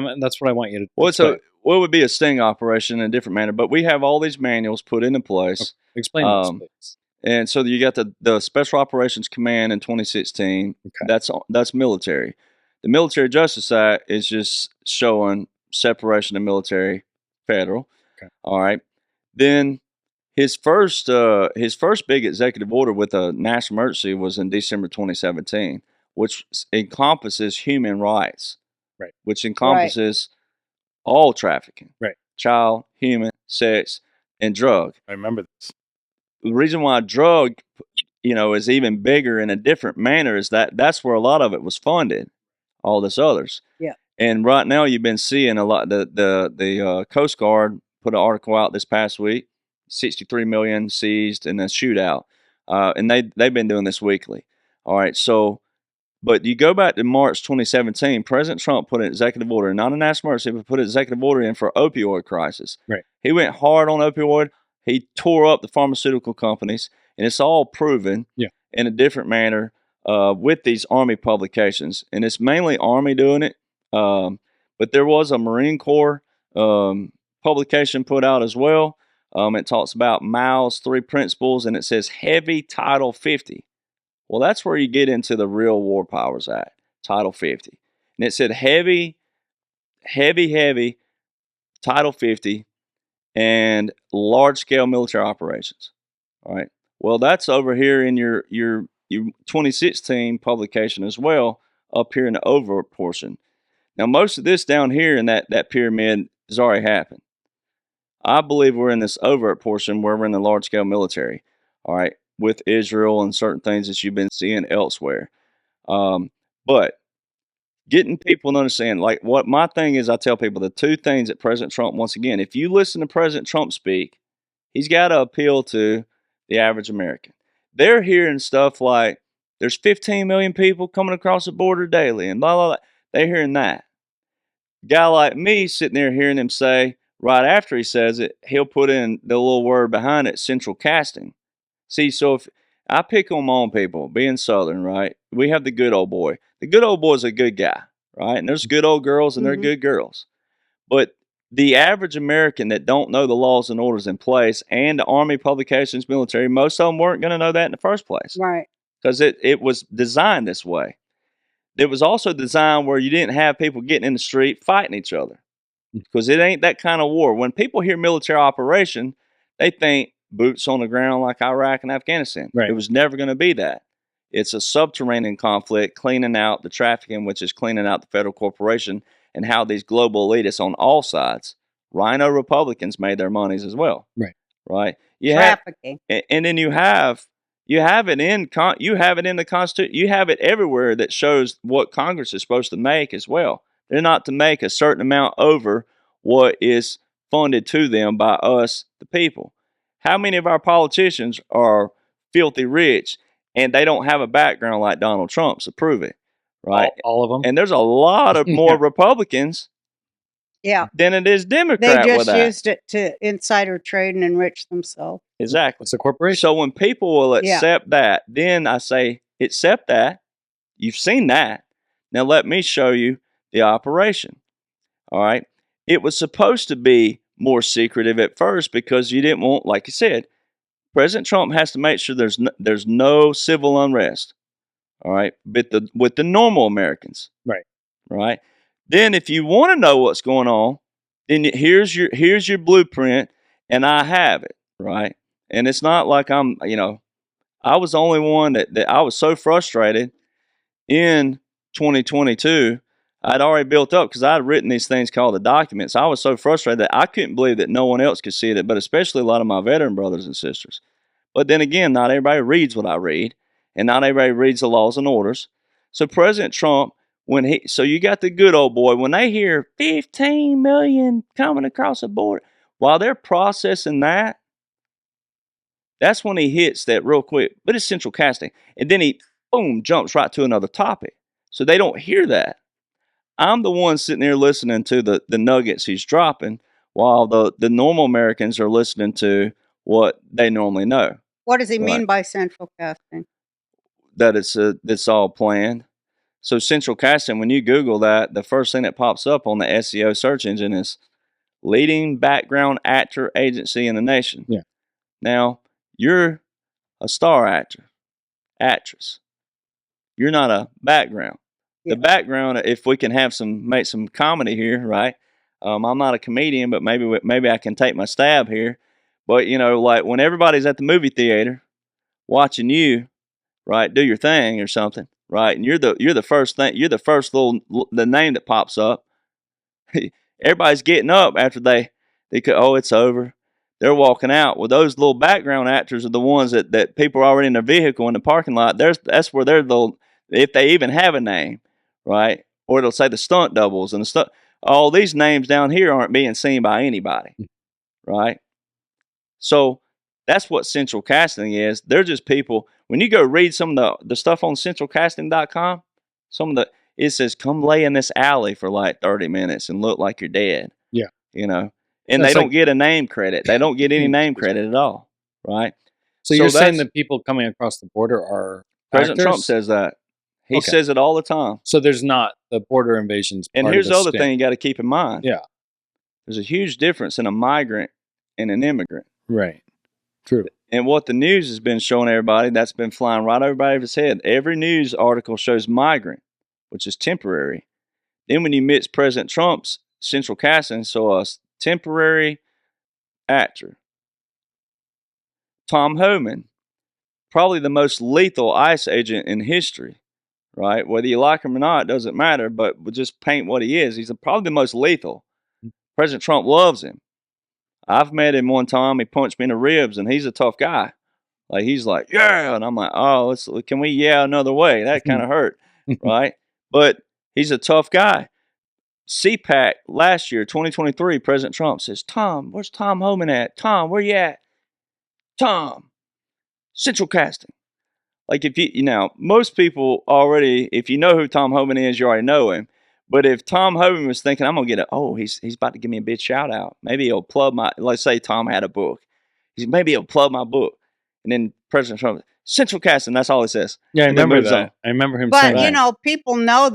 Speaker 4: I want you to.
Speaker 3: Well,
Speaker 4: explain.
Speaker 3: what would be a sting operation in a different manner? But we have all these manuals put into place.
Speaker 4: Explain this, please.
Speaker 3: And so you got the Special Operations Command in 2016.
Speaker 4: Okay.
Speaker 3: That's military. The Military Justice Act is just showing separation of military, federal.
Speaker 4: Okay.
Speaker 3: All right. Then his first big executive order with a national emergency was in December 2017, which encompasses human rights,
Speaker 4: Right.
Speaker 3: which encompasses all trafficking,
Speaker 4: Right.
Speaker 3: child, human, sex, and drug.
Speaker 4: I remember this.
Speaker 3: The reason why drug, is even bigger in a different manner is that's where a lot of it was funded. All this others.
Speaker 1: Yeah.
Speaker 3: And right now you've been seeing a lot. The Coast Guard put an article out this past week. 63 million seized in a shootout, and they've been doing this weekly. All right. So, but you go back to March 2017. President Trump put an executive order, not a national emergency, but put an executive order in for opioid crisis.
Speaker 4: Right.
Speaker 3: He went hard on opioid. He tore up the pharmaceutical companies, and it's all proven in a different manner with these Army publications. And it's mainly Army doing it. But there was a Marine Corps publication put out as well. It talks about Mao's 3 principles, and it says heavy Title 50. Well, that's where you get into the Real War Powers Act, Title 50. And it said heavy Title 50 and large-scale military operations. All right. Well, that's over here in your 2016 publication as well, up here in the over portion. Now, most of this down here in that pyramid has already happened. I believe we're in this overt portion where we're in the large-scale military, all right, with Israel and certain things that you've been seeing elsewhere. But getting people to understand, like what my thing is, I tell people the 2 things that President Trump, once again, if you listen to President Trump speak, he's got to appeal to the average American. They're hearing stuff like there's 15 million people coming across the border daily and blah, blah, blah. They're hearing that. Guy like me sitting there hearing him say, right after he says it, he'll put in the little word behind it, central casting. See, so if I pick on my own people, being Southern, right? We have the good old boy. The good old boy is a good guy, right? And there's good old girls and they're good girls. But the average American that don't know the laws and orders in place and the Army publications, military, most of them weren't going to know that in the first place.
Speaker 1: Right.
Speaker 3: Because it was designed this way. It was also designed where you didn't have people getting in the street fighting each other. Because it ain't that kind of war. When people hear military operation, they think boots on the ground like Iraq and Afghanistan.
Speaker 4: Right.
Speaker 3: It was never going to be that. It's a subterranean conflict, cleaning out the trafficking, which is cleaning out the federal corporation, and how these global elitists on all sides, Rhino Republicans, made their monies as well.
Speaker 4: Right.
Speaker 3: Right.
Speaker 1: Trafficking.
Speaker 3: And then you have it in the Constitution. You have it everywhere that shows what Congress is supposed to make as well. They're not to make a certain amount over what is funded to them by us, the people. How many of our politicians are filthy rich and they don't have a background like Donald Trump's to prove it, right?
Speaker 4: All of them.
Speaker 3: And there's a lot of more Republicans than it is Democrat
Speaker 1: They
Speaker 3: with
Speaker 1: just
Speaker 3: that.
Speaker 1: used it to insider trade and enrich themselves.
Speaker 3: Exactly.
Speaker 4: It's a corporation.
Speaker 3: So when people will accept that, then I say, accept that. You've seen that. Now let me show you the operation. All right. It was supposed to be more secretive at first because you didn't want, like you said, President Trump has to make sure there's no civil unrest. All right. But with the normal Americans.
Speaker 4: Right.
Speaker 3: Right. Then if you want to know what's going on, then here's your blueprint, and I have it. Right. And it's not like I was the only one that I was so frustrated in 2022. I'd already built up because I'd written these things called the documents. I was so frustrated that I couldn't believe that no one else could see it, but especially a lot of my veteran brothers and sisters. But then again, not everybody reads what I read, and not everybody reads the laws and orders. So President Trump, so you got the good old boy, when they hear 15 million coming across the border, while they're processing that, that's when he hits that real quick. But it's central casting. And then he, boom, jumps right to another topic. So they don't hear that. I'm the one sitting there listening to the nuggets he's dropping while the normal Americans are listening to what they normally know.
Speaker 1: What does he mean by central casting?
Speaker 3: That it's all planned. So central casting, when you Google that, the first thing that pops up on the SEO search engine is leading background actor agency in the nation.
Speaker 4: Yeah.
Speaker 3: Now, you're a star actress. You're not a background.
Speaker 1: Yeah.
Speaker 3: The background, if we can make some comedy here, right? I'm not a comedian, but maybe I can take my stab here. But, like when everybody's at the movie theater watching you, right, do your thing or something, right, and you're the first thing, you're the first the name that pops up. Everybody's getting up after they could, it's over. They're walking out. Well, those little background actors are the ones that people are already in their vehicle in the parking lot. That's where they're if they even have a name, right? Or it'll say the stunt doubles and the stunt. All these names down here aren't being seen by anybody, right? So that's what central casting is. They're just people. When you go read some of the stuff on centralcasting.com, it says, come lay in this alley for like 30 minutes and look like you're dead.
Speaker 4: Yeah.
Speaker 3: And they don't get a name credit. They don't get any name credit at all, right?
Speaker 4: So you're saying that people coming across the border are
Speaker 3: President
Speaker 4: actors?
Speaker 3: Trump says that. He says it all the time.
Speaker 4: So there's not the border invasions.
Speaker 3: And here's the other thing you got to keep in mind.
Speaker 4: Yeah.
Speaker 3: There's a huge difference in a migrant and an immigrant.
Speaker 4: Right. True.
Speaker 3: And what the news has been showing everybody, that's been flying right over everybody's head. Every news article shows migrant, which is temporary. Then when you mix President Trump's central casting, so a temporary actor, Tom Homan, probably the most lethal ICE agent in history, right? Whether you like him or not, it doesn't matter, but we'll just paint what he is. He's probably the most lethal. President Trump loves him. I've met him one time. He punched me in the ribs, and he's a tough guy. Like, he's like, yeah. And I'm like, oh, can we yeah another way? That kind of hurt, right? But he's a tough guy. CPAC last year, 2023, President Trump says, Tom, where's Tom Homan at? Tom, where you at? Tom, central casting. Like, most people already, if you know who Tom Homan is, you already know him. But if Tom Homan was thinking, I'm going to get he's about to give me a big shout out. Maybe he'll plug let's say Tom had a book. Maybe he'll plug my book. And then President Trump, central casting, that's all it says.
Speaker 4: Yeah, I remember that. I remember him saying that.
Speaker 1: But, people know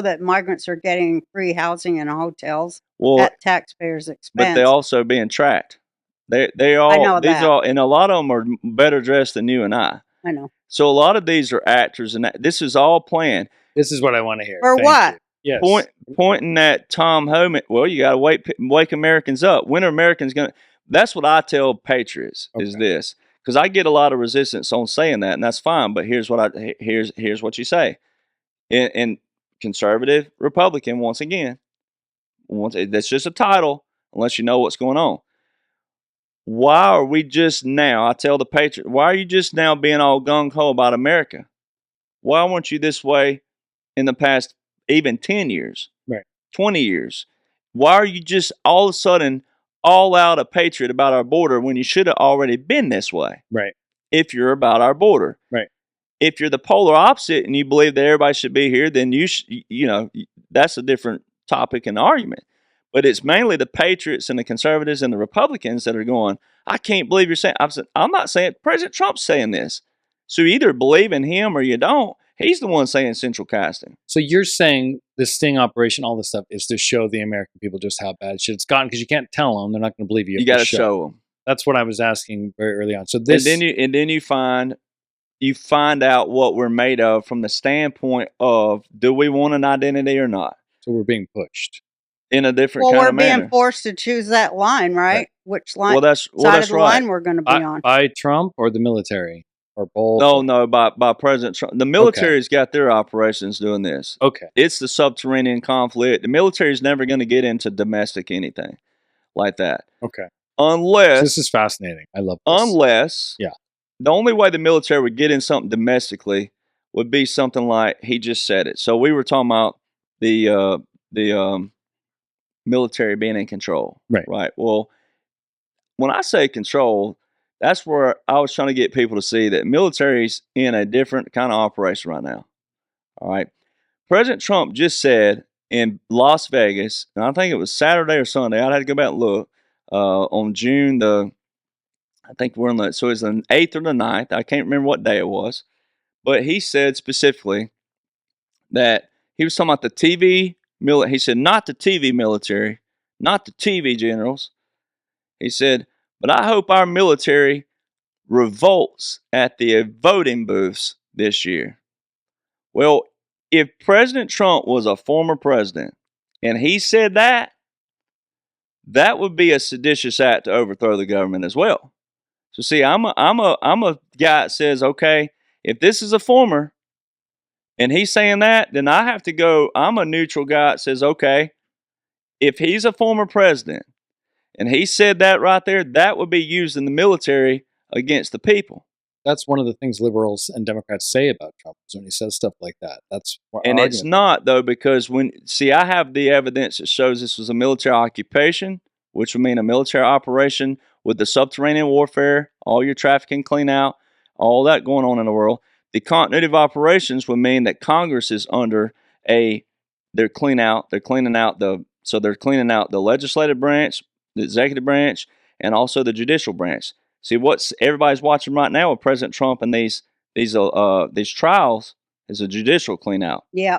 Speaker 1: that migrants are getting free housing in hotels at taxpayers' expense.
Speaker 3: But they're also being tracked. They all,
Speaker 1: I know
Speaker 3: these
Speaker 1: that.
Speaker 3: are all, and a lot of them are better dressed than you and I.
Speaker 1: I know.
Speaker 3: So a lot of these are actors, and this is all planned.
Speaker 4: This is what I want to hear.
Speaker 1: For what?
Speaker 4: Yes.
Speaker 3: Pointing at Tom Homan. Well, you got to wake Americans up. When are Americans going to? That's what I tell patriots is this, because I get a lot of resistance on saying that, and that's fine. But here's what what you say. In conservative Republican, once again, that's just a title, unless you know what's going on. Why are we just now? I tell the patriot, why are you just now being all gung ho about America? Why weren't you this way in the past even 10 years,
Speaker 4: right?
Speaker 3: 20 years? Why are you just all of a sudden all out a patriot about our border when you should have already been this way?
Speaker 4: Right.
Speaker 3: If you're about our border.
Speaker 4: Right.
Speaker 3: If you're the polar opposite and you believe that everybody should be here, then that's a different topic and argument. But it's mainly the patriots and the conservatives and the Republicans that are going, I can't believe you're saying, I'm not saying, President Trump's saying this. So you either believe in him or you don't. He's the one saying central casting.
Speaker 4: So you're saying the sting operation, all this stuff, is to show the American people just how bad shit it's gotten, because you can't tell them; they're not going to believe you.
Speaker 3: You got to show them.
Speaker 4: That's what I was asking very early on. So this,
Speaker 3: and then you find out what we're made of from the standpoint of, do we want an identity or not?
Speaker 4: So we're being pushed
Speaker 3: in a different kind of manner.
Speaker 1: We're being forced to choose that line, right? Which line?
Speaker 3: That's
Speaker 1: side of the
Speaker 3: right.
Speaker 1: line we're going to be on?
Speaker 4: By Trump or the military? Or both?
Speaker 3: No, by President Trump. The military's got their operations doing this.
Speaker 4: Okay.
Speaker 3: It's the subterranean conflict. The military's never going to get into domestic anything like that.
Speaker 4: Okay.
Speaker 3: Unless...
Speaker 4: So this is fascinating. I love this.
Speaker 3: Unless...
Speaker 4: Yeah.
Speaker 3: The only way the military would get in something domestically would be something like, he just said it. So we were talking about the military being in control.
Speaker 4: Right.
Speaker 3: Right. Well, when I say control... That's where I was trying to get people to see that military's in a different kind of operation right now. All right. President Trump just said in Las Vegas, and I think it was Saturday or Sunday, I'd have to go back and look, on June I think we're so it's the 8th or the 9th. I can't remember what day it was. But he said specifically that he was talking about the TV military. He said, not the TV military, not the TV generals. He said, but I hope our military revolts at the voting booths this year. Well, if President Trump was a former president and he said that, that would be a seditious act to overthrow the government as well. So see, I'm a guy that says, okay, if this is a former and he's saying that, then I have to go, I'm a neutral guy that says, okay, if he's a former president and he said that right there, that would be used in the military against the people.
Speaker 4: That's one of the things liberals and Democrats say about Trump is when he says stuff like that. That's what
Speaker 3: And it's not, though, because I have the evidence that shows this was a military occupation, which would mean a military operation with the subterranean warfare, all your trafficking clean out, all that going on in the world. The continuity of operations would mean that Congress is under they're cleaning out the legislative branch, the executive branch, and also the judicial branch. See, everybody's watching right now with President Trump and these trials is a judicial clean out.
Speaker 1: Yeah.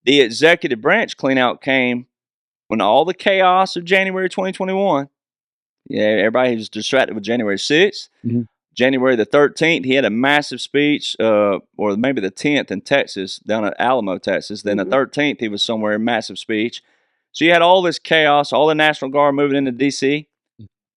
Speaker 3: The executive branch clean out came when all the chaos of January 2021. Yeah, everybody was distracted with January 6th.
Speaker 4: Mm-hmm.
Speaker 3: January the 13th, he had a massive speech, or maybe the 10th in Texas, down at Alamo, Texas. Then the 13th, he was somewhere, a massive speech. So you had all this chaos, all the National Guard moving into D.C.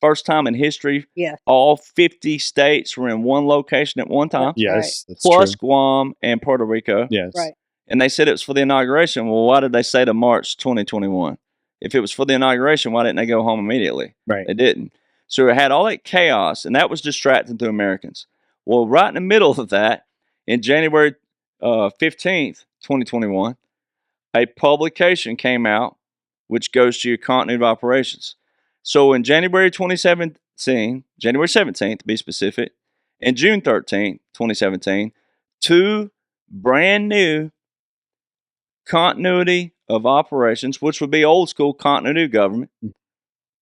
Speaker 3: First time in history, all 50 states were in one location at one time.
Speaker 4: Yes, that's
Speaker 3: plus
Speaker 4: true.
Speaker 3: Guam and Puerto Rico.
Speaker 4: Yes.
Speaker 1: Right.
Speaker 3: And they said it was for the inauguration. Well, why did they say to March 2021? If it was for the inauguration, why didn't they go home immediately?
Speaker 4: Right.
Speaker 3: They didn't. So it had all that chaos, and that was distracting to Americans. Well, right in the middle of that, in January 15th, 2021, a publication came out which goes to your continuity of operations. So in January 2017, January 17th to be specific, and June 13th, 2017, 2 brand new continuity of operations, which would be old school continuity of government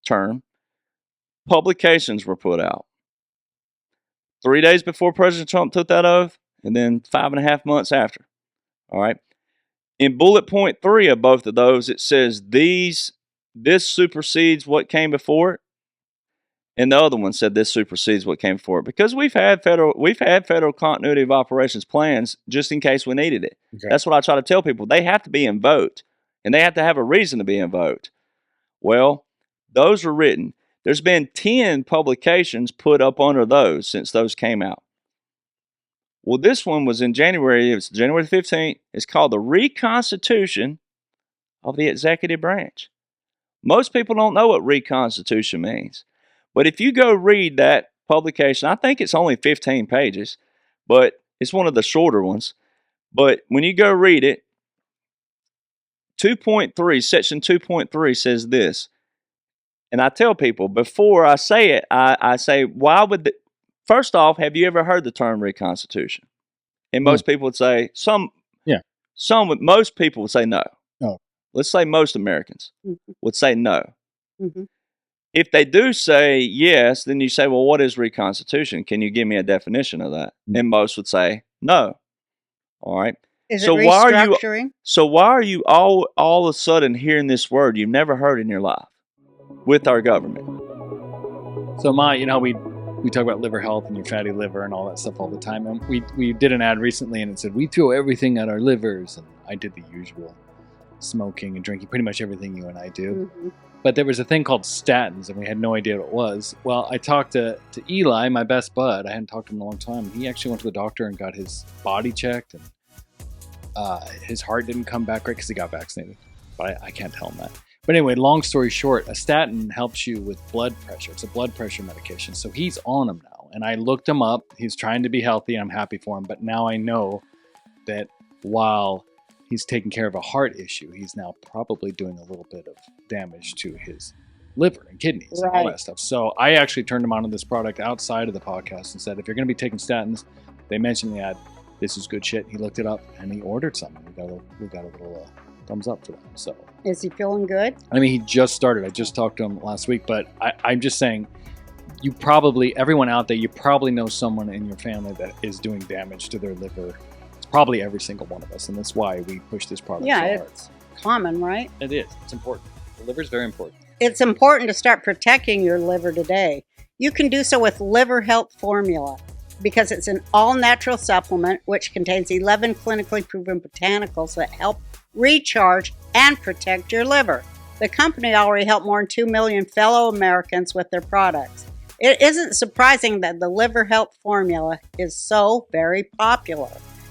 Speaker 3: term, publications were put out. 3 days before President Trump took that oath, and then 5.5 months after. All right. In bullet point 3 of both of those, it says this supersedes what came before it, and the other one said this supersedes what came before it, because we've had federal continuity of operations plans just in case we needed it. Okay. That's what I try to tell people. They have to be in vote, and they have to have a reason to be in vote. Well, those were written. There's been 10 publications put up under those since those came out. Well, this one was in January. It was January 15th. It's called the Reconstitution of the Executive Branch. Most people don't know what reconstitution means. But if you go read that publication, I think it's only 15 pages, but it's one of the shorter ones. But when you go read it, 2.3, section 2.3 says this. And I tell people, before I say it, I say, why would first off, have you ever heard the term reconstitution? And most people would say, most people would say no.
Speaker 4: Oh.
Speaker 3: Let's say most Americans would say no.
Speaker 1: Mm-hmm.
Speaker 3: If they do say yes, then you say, well, what is reconstitution? Can you give me a definition of that? Mm-hmm. And most would say no. All right.
Speaker 1: Is it restructuring?
Speaker 3: Why are you all of a sudden hearing this word you've never heard in your life with our government?
Speaker 4: So we talk about liver health and your fatty liver and all that stuff all the time. And we did an ad recently and it said, we throw everything at our livers. And I did the usual smoking and drinking, pretty much everything you and I do. Mm-hmm. But there was a thing called statins and we had no idea what it was. Well, I talked to Eli, my best bud. I hadn't talked to him in a long time. He actually went to the doctor and got his body checked and his heart didn't come back right because he got vaccinated. But I can't tell him that. But anyway, long story short, a statin helps you with blood pressure. It's a blood pressure medication. So he's on them now. And I looked him up. He's trying to be healthy. I'm happy for him. But now I know that while he's taking care of a heart issue, he's now probably doing a little bit of damage to his liver and kidneys and all that stuff. So I actually turned him on to this product outside of the podcast and said, if you're going to be taking statins, they mentioned the ad, this is good shit. He looked it up and he ordered some. We got a little thumbs up for that. So
Speaker 1: is he feeling good?
Speaker 4: I mean, he just started. I just talked to him last week, but I'm just saying, everyone out there, you probably know someone in your family that is doing damage to their liver. It's probably every single one of us, and that's why we push this product.
Speaker 1: Yeah, it's common, right?
Speaker 4: It is. It's important. The liver is very important.
Speaker 1: It's important to start protecting your liver today. You can do so with Liver Health Formula because it's an all-natural supplement which contains 11 clinically proven botanicals that help recharge and protect your liver. The company already helped more than 2 million fellow Americans with their products. It isn't surprising that the Liver Health Formula is so very popular.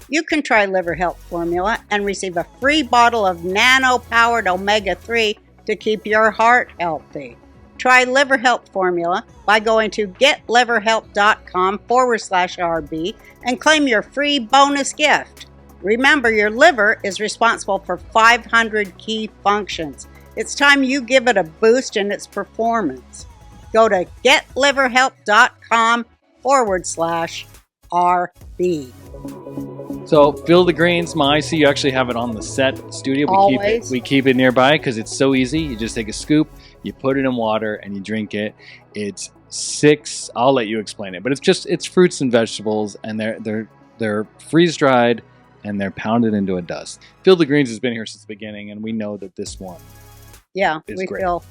Speaker 1: You can try Liver Health Formula and receive a free bottle of nano-powered omega-3 to keep your heart healthy. Try Liver Health Formula by going to getliverhelp.com/RB and claim your free bonus gift. Remember, your liver is responsible for 500 key functions. It's time you give it a boost in its performance. Go to getliverhelp.com/RB.
Speaker 4: So, Field of Greens, my icy, you actually have it on the set studio.
Speaker 1: Always.
Speaker 4: We keep it nearby because it's so easy. You just take a scoop, you put it in water, and you drink it. It's 6. I'll let you explain it, but it's fruits and vegetables, and they're freeze dried, and they're pounded into a dust. Field of Greens has been here since the beginning, and we know that this one.
Speaker 1: Yeah,
Speaker 4: is
Speaker 1: we
Speaker 4: great.
Speaker 1: feel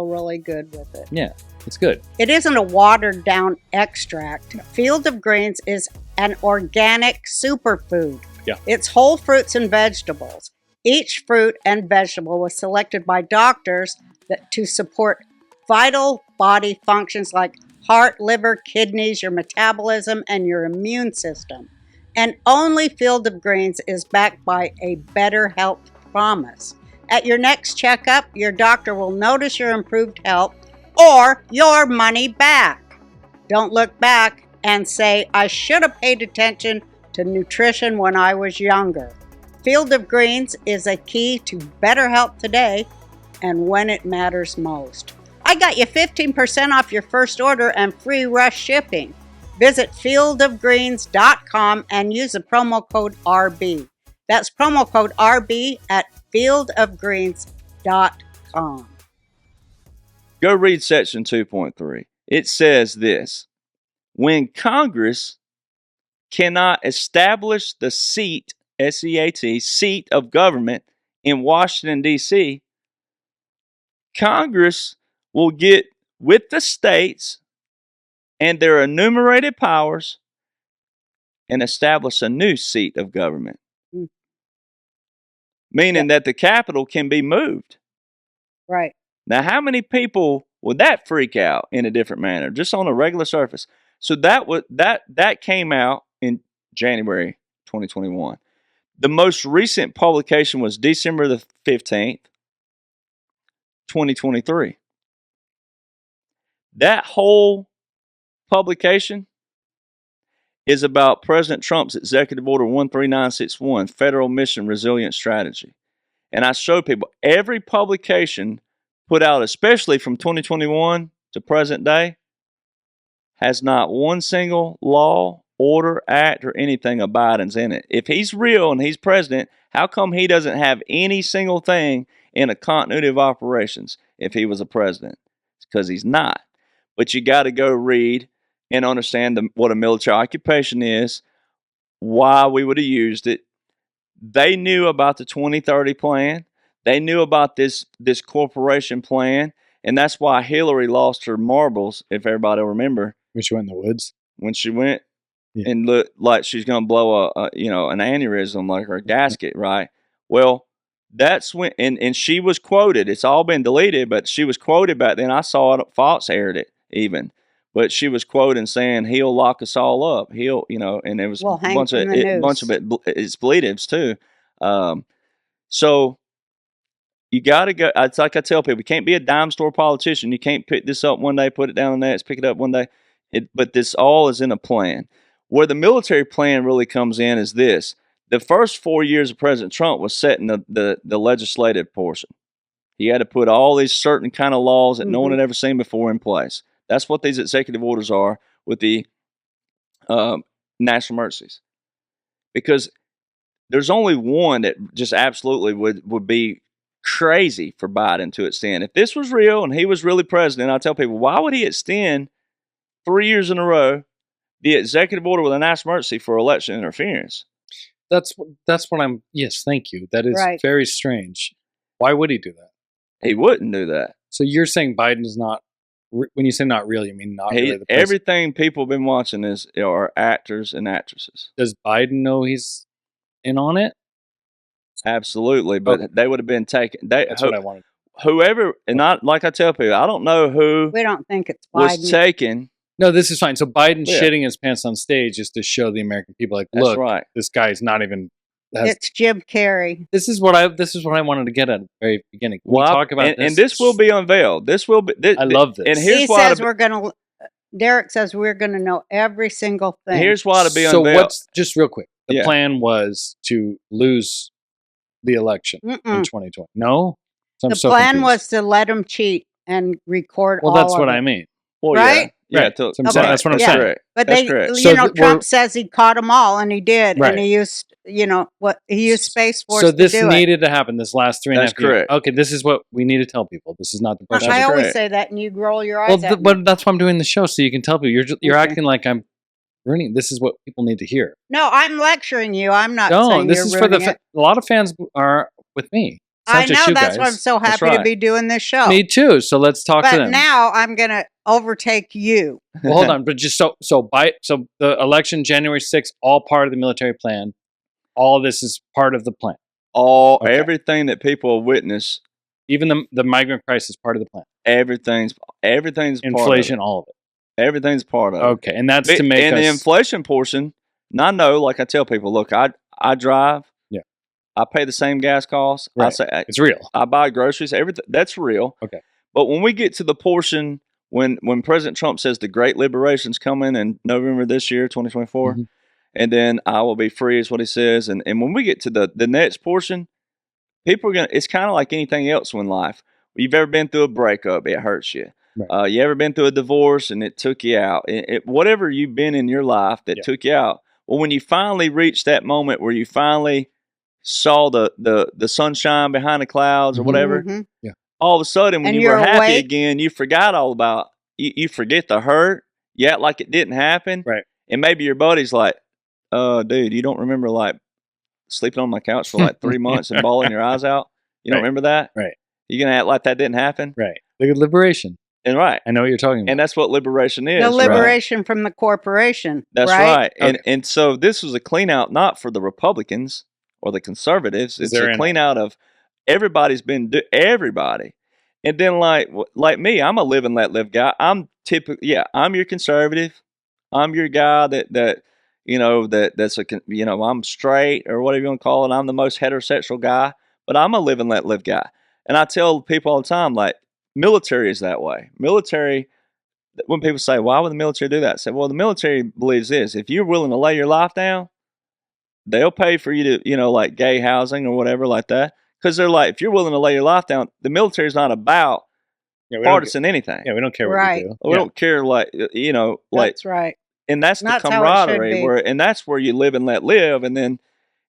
Speaker 1: really good with it.
Speaker 4: Yeah, it's good.
Speaker 1: It isn't a watered down extract. Field of Greens is an organic superfood.
Speaker 4: Yeah.
Speaker 1: It's whole fruits and vegetables. Each fruit and vegetable was selected by doctors to support vital body functions like heart, liver, kidneys, your metabolism, and your immune system. And only Field of Greens is backed by a better health promise. At your next checkup, your doctor will notice your improved health or your money back. Don't look back and say, I should have paid attention to nutrition when I was younger. Field of Greens is a key to better health today and when it matters most. I got you 15% off your first order and free rush shipping. Visit fieldofgreens.com and use the promo code RB. That's promo code RB at fieldofgreens.com.
Speaker 3: Go read section 2.3. It says this: when Congress cannot establish the seat, S-E-A-T, seat of government in Washington, D.C., Congress will get with the states and their enumerated powers and establish a new seat of government. Meaning that the capital can be moved.
Speaker 1: Right.
Speaker 3: Now, how many people would that freak out in a different manner, just on a regular surface? So that came out in January 2021. The most recent publication was December the 15th, 2023. That whole publication is about President Trump's Executive Order 13961, Federal Mission Resilience Strategy. And I show people every publication put out, especially from 2021 to present day, has not one single law, order, act, or anything of Biden's in it. If he's real and he's president, how come he doesn't have any single thing in a continuity of operations if he was a president? It's because he's not. But you got to go read and understand what a military occupation is, why we would have used it. They knew about the 2030 plan. They knew about this corporation plan, and that's why Hillary lost her marbles, if everybody will remember.
Speaker 4: When she went in the woods?
Speaker 3: When she went and looked like she's going to blow an aneurysm, like her gasket, right? Well, that's when, and she was quoted. It's all been deleted, but she was quoted back then. I saw it, Fox aired it even. But she was quoted saying, he'll lock us all up. He'll, and there was a bunch of expletives too. So you got to go. It's like I tell people, you can't be a dime store politician. You can't pick this up one day, put it down the next, pick it up one day. But this all is in a plan. Where the military plan really comes in is this. The first 4 years of President Trump was setting the legislative portion. He had to put all these certain kind of laws that no one had ever seen before in place. That's what these executive orders are with the national emergencies. Because there's only one that just absolutely would be crazy for Biden to extend. If this was real and he was really president, I tell people, why would he extend 3 years in a row the executive order with a national emergency for election interference?
Speaker 4: That's what I'm. Yes, thank you. That is very strange. Why would he do that?
Speaker 3: He wouldn't do that.
Speaker 4: So you're saying Biden is not. When you say not real, you mean not really the president?
Speaker 3: Everything people have been watching are actors and actresses.
Speaker 4: Does Biden know he's in on it?
Speaker 3: Absolutely, but they would have been taken.
Speaker 4: That's what I wanted.
Speaker 3: whoever, and I like I tell people, I don't know who
Speaker 1: We don't think it's
Speaker 3: was
Speaker 1: Biden.
Speaker 3: taken.
Speaker 4: No, this is fine. So Biden
Speaker 3: Yeah.
Speaker 4: shitting his pants on stage is to show the American people, like,
Speaker 3: That's
Speaker 4: look,
Speaker 3: right.
Speaker 4: this guy's not even.
Speaker 1: It's Jim Carrey.
Speaker 4: This is what I wanted to get at the very beginning. We
Speaker 3: Well,
Speaker 4: talk about
Speaker 3: and this will be unveiled. This will be.
Speaker 4: I love this.
Speaker 3: And here's
Speaker 1: He
Speaker 3: why.
Speaker 1: says we're going to. Derek says we're going to know every single thing.
Speaker 3: Here's why to be
Speaker 4: so
Speaker 3: unveiled.
Speaker 4: what's just real quick? The
Speaker 3: Yeah.
Speaker 4: plan was to lose the election in 2020. No, So I'm
Speaker 1: the
Speaker 4: so
Speaker 1: plan
Speaker 4: confused.
Speaker 1: was to let him cheat and record
Speaker 4: Well,
Speaker 1: all
Speaker 4: that's
Speaker 1: of
Speaker 4: what
Speaker 1: it.
Speaker 4: I mean.
Speaker 3: Well,
Speaker 1: right?
Speaker 3: Yeah.
Speaker 4: Right.
Speaker 3: To,
Speaker 4: So I'm saying- that's what I'm
Speaker 3: that's
Speaker 4: saying.
Speaker 3: Correct.
Speaker 1: But
Speaker 3: That's
Speaker 1: they,
Speaker 3: correct.
Speaker 4: So
Speaker 1: Trump says he caught them all, and he did,
Speaker 4: Right.
Speaker 1: and he used, he used Space Force
Speaker 4: So
Speaker 1: to
Speaker 4: this
Speaker 1: do it.
Speaker 4: needed to happen this last 3.5
Speaker 3: That's
Speaker 4: years.
Speaker 3: correct.
Speaker 4: Okay, this is what we need to tell people. This is not the
Speaker 3: That's
Speaker 1: I
Speaker 4: president.
Speaker 1: always
Speaker 3: correct.
Speaker 1: say that, and you roll your
Speaker 4: Well,
Speaker 1: eyes at me.
Speaker 4: but that's why I'm doing the show, so you can tell people. You're
Speaker 1: Okay.
Speaker 4: acting like I'm ruining. This is what people need to hear.
Speaker 1: No, I'm lecturing you. I'm not
Speaker 4: No,
Speaker 1: saying
Speaker 4: this
Speaker 1: you're
Speaker 4: is for the.
Speaker 1: ruining it.
Speaker 4: A lot of fans are with me. It's not
Speaker 1: I
Speaker 4: just
Speaker 1: know
Speaker 4: you
Speaker 1: that's why I'm
Speaker 4: guys.
Speaker 1: so
Speaker 3: That's
Speaker 1: happy to
Speaker 3: right.
Speaker 1: be doing this show.
Speaker 4: Me too. So let's talk to
Speaker 1: But
Speaker 4: them.
Speaker 1: now I'm going to overtake you.
Speaker 4: Well, hold on, but just so the election January 6th, all part of the military plan. All this is part of the plan. Okay.
Speaker 3: Everything that people witness,
Speaker 4: Even the migrant crisis part of the plan.
Speaker 3: everything's
Speaker 4: Inflation, all of it.
Speaker 3: part of it. Everything's part of it.
Speaker 4: Okay, and that's to make
Speaker 3: and
Speaker 4: us.
Speaker 3: the inflation portion. And I know, like I tell people, look, I drive.
Speaker 4: Yeah.
Speaker 3: I pay the same gas costs. I
Speaker 4: Right.
Speaker 3: say
Speaker 4: It's real.
Speaker 3: I buy groceries. Everything that's real.
Speaker 4: Okay.
Speaker 3: But when we get to the portion when President Trump says the Great Liberation's coming in November this year, 2024,
Speaker 4: Mhm.
Speaker 3: and then I will be free is what he says. And when we get to the next portion, people are gonna. It's kind of like anything else in life. You've ever been through a breakup, it hurts you.
Speaker 4: Right.
Speaker 3: You ever been through a divorce and it took you out? Whatever you've been in your life that
Speaker 4: Yeah.
Speaker 3: took you out. Well, when you finally reach that moment where you finally saw the sunshine behind the clouds or
Speaker 4: Mhm.
Speaker 3: whatever,
Speaker 1: Mhm.
Speaker 3: all of a sudden when
Speaker 1: And
Speaker 3: you were
Speaker 1: you're
Speaker 3: happy
Speaker 1: awake.
Speaker 3: again, you forgot all about you forget the hurt. You act like it didn't happen.
Speaker 4: Right.
Speaker 3: And maybe your buddy's like, dude, you don't remember like sleeping on my couch for like 3 months and bawling your eyes out? You don't
Speaker 4: Right.
Speaker 3: remember that?
Speaker 4: Right.
Speaker 3: You're gonna act like that didn't happen?
Speaker 4: Right. The liberation.
Speaker 3: And right.
Speaker 4: I know what you're talking about.
Speaker 3: And that's what liberation is.
Speaker 1: The
Speaker 3: right?
Speaker 1: liberation from the corporation.
Speaker 3: That's
Speaker 1: right.
Speaker 3: right. And so this was a clean out not for the Republicans or the conservatives. It's
Speaker 4: They're
Speaker 3: a
Speaker 4: in
Speaker 3: clean out of everybody's been everybody. And then like me, I'm a live and let live guy. I'm I'm your conservative. I'm your guy that's I'm straight or whatever you want to call it. I'm the most heterosexual guy, but I'm a live and let live guy. And I tell people all the time, like, military is that way. Military, when people say, why would the military do that? I say, well, the military believes this. If you're willing to lay your life down, they'll pay for you to, like gay housing or whatever like that. Because they're like, if you're willing to lay your life down, the military is not about
Speaker 4: Yeah, we don't
Speaker 3: partisan anything.
Speaker 4: Yeah, we don't care what
Speaker 1: Right.
Speaker 4: you do.
Speaker 3: We don't care, like, like,
Speaker 1: That's right.
Speaker 3: and that's the
Speaker 1: That's how it should
Speaker 3: camaraderie
Speaker 1: be.
Speaker 3: that's where you live and let live.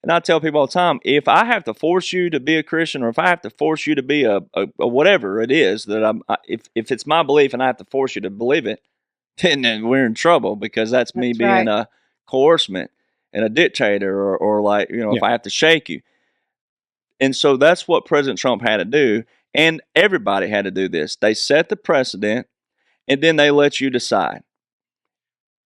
Speaker 3: And I tell people all the time, if I have to force you to be a Christian, or if I have to force you to be a whatever it is that if it's my belief and I have to force you to believe it, then we're in trouble, because that's me
Speaker 1: That's
Speaker 3: being
Speaker 1: right.
Speaker 3: a coercement and a dictator, or like, if I have to shake you. And so that's what President Trump had to do. And everybody had to do this. They set the precedent, and then they let you decide.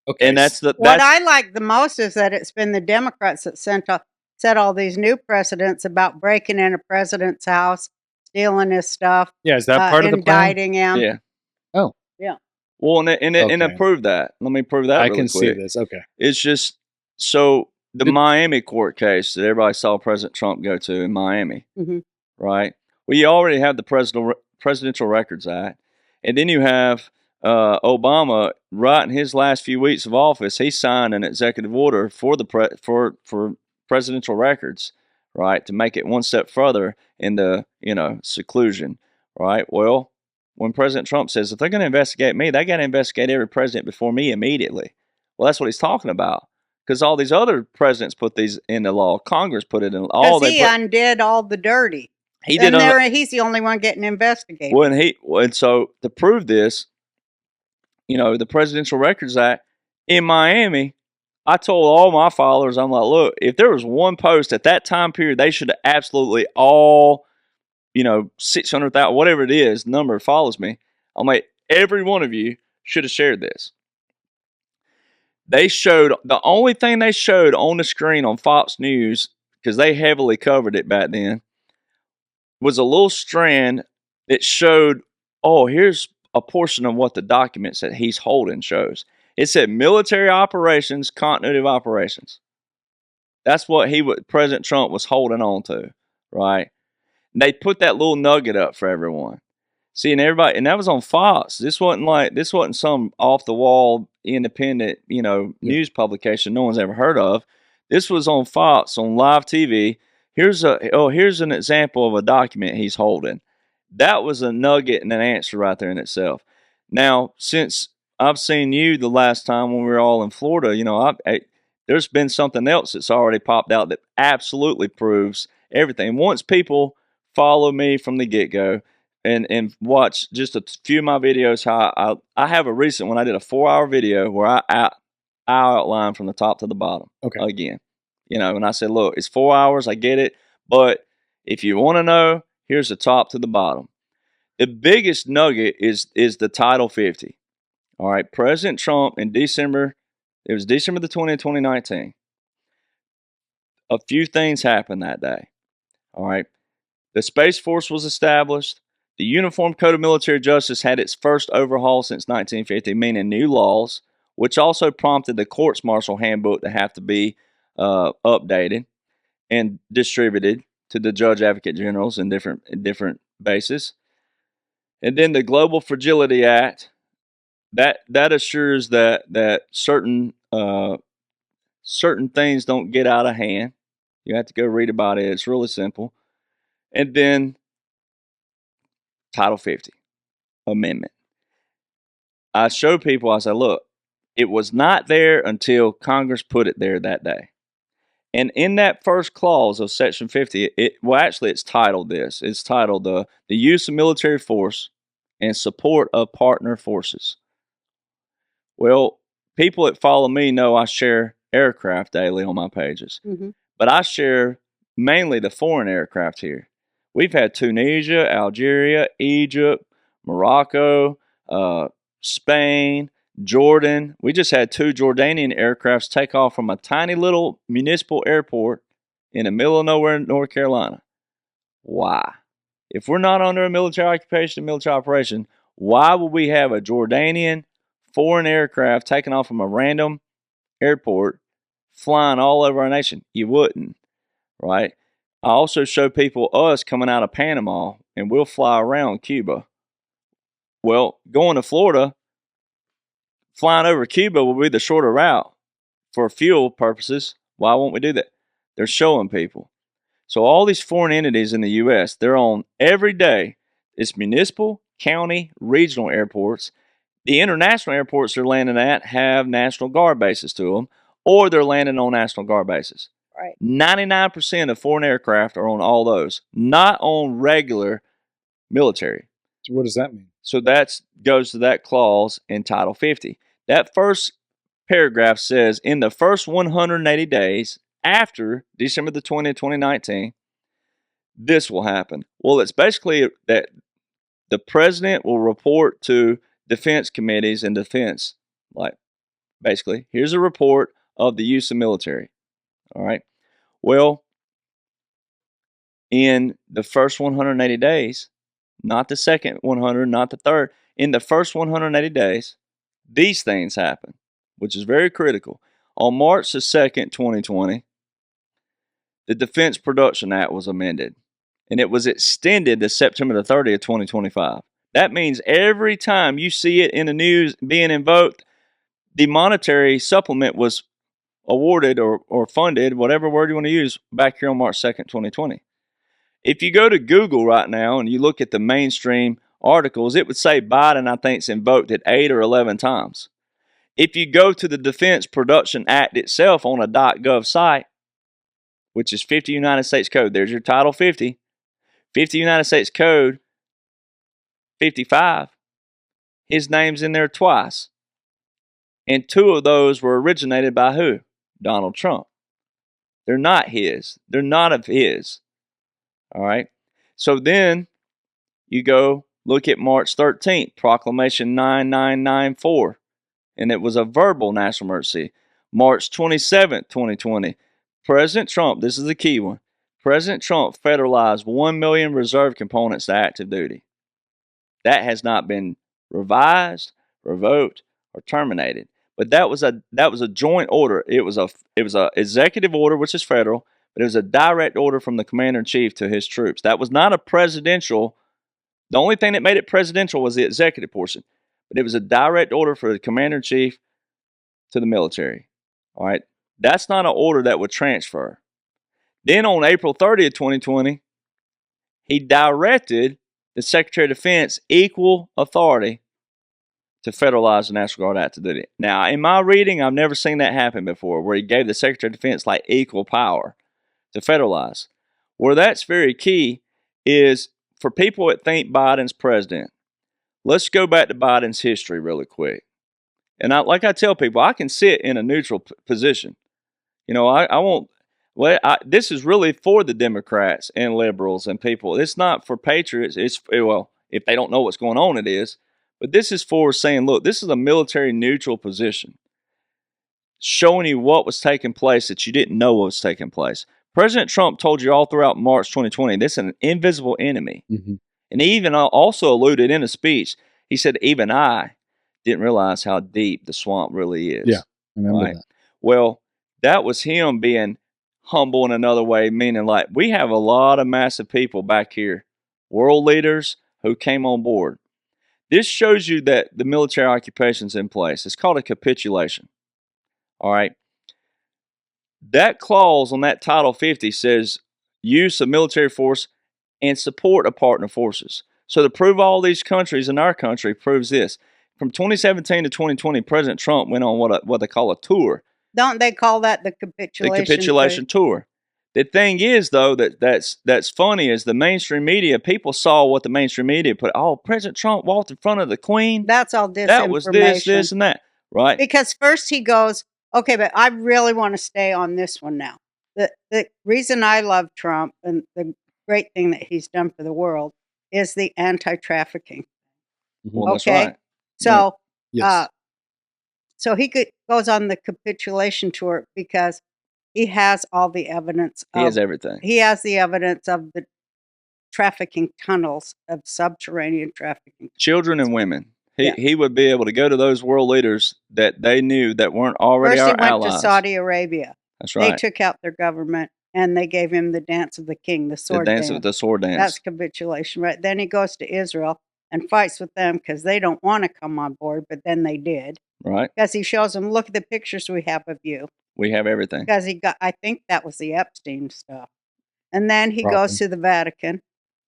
Speaker 4: Okay.
Speaker 3: And that's
Speaker 1: What I like the most is that it's been the Democrats that set all these new precedents about breaking in a president's house, stealing his stuff,
Speaker 4: yeah, is that part of the plan?
Speaker 1: indicting him.
Speaker 3: Yeah.
Speaker 4: Oh.
Speaker 1: Yeah.
Speaker 3: Well, and
Speaker 4: Okay.
Speaker 3: prove that. Let me prove that
Speaker 4: I
Speaker 3: really
Speaker 4: can see
Speaker 3: quick.
Speaker 4: this. Okay.
Speaker 3: It's just, so the Miami court case that everybody saw President Trump go to in Miami,
Speaker 1: Mhm.
Speaker 3: right? Well, you already have the Presidential Records Act. And then you have Obama, right in his last few weeks of office, he signed an executive order for the for presidential records, right, to make it one step further into seclusion, right? Well, when President Trump says if they're going to investigate me, they got to investigate every president before me immediately. Well, that's what he's talking about, because all these other presidents put these into law. Congress put it in all.
Speaker 1: Because he undid all the dirty.
Speaker 3: He did.
Speaker 1: He's the only one getting investigated.
Speaker 3: And so to prove this, the Presidential Records Act in Miami, I told all my followers, I'm like, look, if there was one post at that time period, they should have absolutely all, 600,000, whatever it is, number follows me. I'm like, every one of you should have shared this. They showed, the only thing they showed on the screen on Fox News, because they heavily covered it back then, was a little strand that showed, oh, here's a portion of what the documents that he's holding shows. It said military operations, continuity of operations. That's what President Trump was holding on to, right? And they put that little nugget up for everyone. See, and everybody, and that was on Fox. This wasn't some off the wall independent, news publication no one's ever heard of. This was on Fox on live TV. Here's an example of a document he's holding. That was a nugget and an answer right there in itself. Now, since I've seen you the last time when we were all in Florida, there's been something else that's already popped out that absolutely proves everything. Once people follow me from the get-go and watch just a few of my videos, how I have a recent one. I did a 4-hour video where I outline from the top to the bottom.
Speaker 4: Okay.
Speaker 3: Again, and I said, look, it's 4 hours. I get it. But if you want to know, here's the top to the bottom. The biggest nugget is the Title 50. All right. President Trump in December, it was December the 20th, 2019. A few things happened that day. All right. The Space Force was established. The Uniform Code of Military Justice had its first overhaul since 1950, meaning new laws, which also prompted the Courts Martial Handbook to have to be updated and distributed to the Judge Advocate Generals in different bases. And then the Global Fragility Act, that assures that certain things don't get out of hand. You have to go read about it. It's really simple. And then Title 50 Amendment. I show people, I say, look, it was not there until Congress put it there that day. And in that first clause of Section 50, it's titled this. It's titled the use of military force and support of partner forces. Well, people that follow me know I share aircraft daily on my pages. Mm-hmm. But I share mainly the foreign aircraft here. We've had Tunisia, Algeria, Egypt, Morocco, Spain, Jordan. We just had 2 Jordanian aircrafts take off from a tiny little municipal airport in the middle of nowhere in North Carolina. Why? If we're not under a military occupation, military operation, why would we have a Jordanian foreign aircraft taking off from a random airport flying all over our nation? You wouldn't, right? I also show people us coming out of Panama, and we'll fly around Cuba. Well, going to Florida, flying over Cuba will be the shorter route for fuel purposes. Why won't we do that? They're showing people. So all these foreign entities in the U.S., they're on every day. It's municipal, county, regional airports. The international airports they're landing at have National Guard bases to them, or they're landing on National Guard bases.
Speaker 1: Right.
Speaker 3: 99% of foreign aircraft are on all those, not on regular military.
Speaker 4: So what does that mean?
Speaker 3: So that goes to that clause in Title 50. That first paragraph says, in the first 180 days after December the 20th, 2019, this will happen. Well, it's basically that the president will report to defense committees and defense, like, basically, here's a report of the use of military. All right. Well, in the first 180 days, not the second 100, not the third, in the first 180 days, these things happen, which is very critical. On March the 2nd, 2020, the Defense Production Act was amended, and it was extended to September the 30th, 2025. That means every time you see it in the news being invoked, the monetary supplement was awarded or funded, whatever word you want to use, back here on March 2nd, 2020. If you go to Google right now and you look at the mainstream articles, it would say Biden, I think, is invoked at 8 or 11 times. If you go to the Defense Production Act itself on a .gov site, which is 50 United States Code, there's your Title 50, 50 United States Code 55, his name's in there twice. And 2 of those were originated by who? Donald Trump. They're not his. They're not of his. All right. So then you go look at March 13th, Proclamation 9994. And it was a verbal national emergency. March 27th, 2020, President Trump, this is the key one, President Trump federalized 1 million reserve components to active duty. That has not been revised, revoked, or terminated. But that was a joint order. It was a executive order, which is federal, but it was a direct order from the commander in chief to his troops. That was not a presidential. The only thing that made it presidential was the executive portion, but it was a direct order for the commander in chief to the military. All right, that's not an order that would transfer. Then on April 30th, 2020, he directed the Secretary of Defense equal authority to federalize the National Guard Act to do it. Now, in my reading, I've never seen that happen before, where he gave the Secretary of Defense like equal power to federalize. Where that's very key is for people that think Biden's president. Let's go back to Biden's history really quick. And like I tell people, I can sit in a neutral position. You know, I won't. Well, this is really for the Democrats and liberals and people. It's not for patriots. Well, if they don't know what's going on, it is. But this is for saying, look, this is a military neutral position, showing you what was taking place that you didn't know what was taking place. President Trump told you all throughout March 2020, this is an invisible enemy. Mm-hmm. And he even also alluded in a speech, he said, even I didn't realize how deep the swamp really is.
Speaker 4: Yeah, I remember that.
Speaker 3: Well, that was him being humble in another way, meaning like we have a lot of massive people back here, world leaders who came on board. This shows you that the military occupation's in place. It's called a capitulation. All right. That clause on that Title 50 says use of military force and support of partner forces. So to prove all these countries in our country proves this. From 2017 to 2020, President Trump went on what they call a tour.
Speaker 1: Don't they call that the capitulation?
Speaker 3: The capitulation tour. The thing is, though, that's funny is the mainstream media, people saw what the mainstream media put. Oh, President Trump walked in front of the Queen.
Speaker 1: That's all disinformation.
Speaker 3: That was this, and that, right?
Speaker 1: Because first he goes, okay, but I really want to stay on this one now. The reason I love Trump and the great thing that he's done for the world is the anti-trafficking.
Speaker 3: Well,
Speaker 1: okay,
Speaker 3: that's right.
Speaker 1: So,
Speaker 4: yes.
Speaker 1: So he goes on the capitulation tour because he has all the evidence.
Speaker 3: He has everything.
Speaker 1: He has the evidence of the trafficking tunnels, of subterranean trafficking.
Speaker 3: Children and women. He would be able to go to those world leaders that they knew that weren't already our allies.
Speaker 1: First he went to Saudi Arabia.
Speaker 3: That's right.
Speaker 1: They took out their government and they gave him the dance of the king, the sword dance.
Speaker 3: The sword dance.
Speaker 1: That's capitulation, right? Then he goes to Israel and fights with them because they don't want to come on board, but then they did.
Speaker 3: Right.
Speaker 1: Because he shows them, look at the pictures we have of you.
Speaker 3: We have everything.
Speaker 1: Because I think that was the Epstein stuff. And then he goes to the Vatican,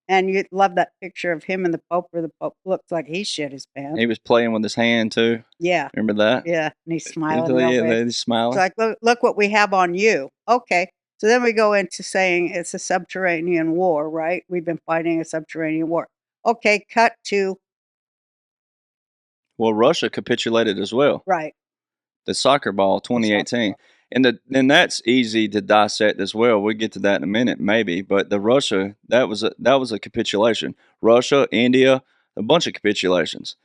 Speaker 1: and you love that picture of him and the Pope, where the Pope looks like he shit his pants.
Speaker 3: He was playing with his hand too.
Speaker 1: Yeah.
Speaker 3: Remember that?
Speaker 1: Yeah, and he's smiling.
Speaker 3: He's smiling.
Speaker 1: It's like, look what we have on you. Okay. So then we go into saying it's a subterranean war, right? We've been fighting a subterranean war. Okay, cut to.
Speaker 3: Well, Russia capitulated as well.
Speaker 1: Right.
Speaker 3: The soccer ball 2018. And that's easy to dissect as well. We'll get to that in a minute, maybe. But the Russia, that was a capitulation. Russia, India, a bunch of capitulations,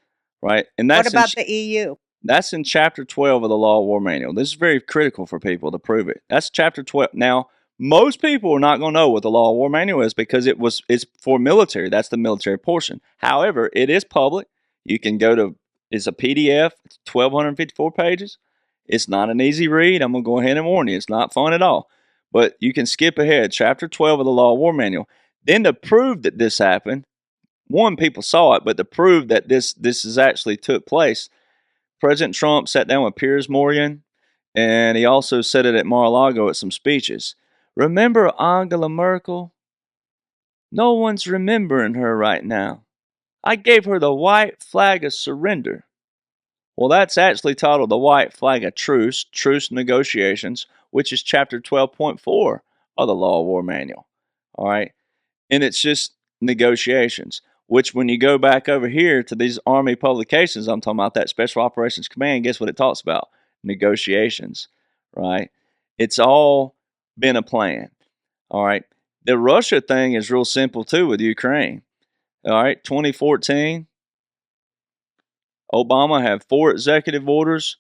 Speaker 3: right? And that's
Speaker 1: what about the EU?
Speaker 3: That's in Chapter 12 of the Law of War Manual. This is very critical for people to prove it. That's Chapter 12. Now, most people are not going to know what the Law of War Manual is because it's for military. That's the military portion. However, it is public. You can go to, it's a PDF. It's 1,254 pages. It's not an easy read. I'm going to go ahead and warn you. It's not fun at all. But you can skip ahead. Chapter 12 of the Law of War Manual. Then to prove that this happened, one, people saw it, but to prove that this is actually took place, President Trump sat down with Piers Morgan, and he also said it at Mar-a-Lago at some speeches. Remember Angela Merkel? No one's remembering her right now. I gave her the white flag of surrender. Well, that's actually titled the White Flag of Truce Negotiations, which is Chapter 12.4 of the Law of War Manual. All right? And it's just negotiations, which when you go back over here to these Army publications, I'm talking about that Special Operations Command, guess what it talks about? Negotiations, right? It's all been a plan. All right? The Russia thing is real simple, too, with Ukraine. All right? 2014. Obama had 4 executive orders,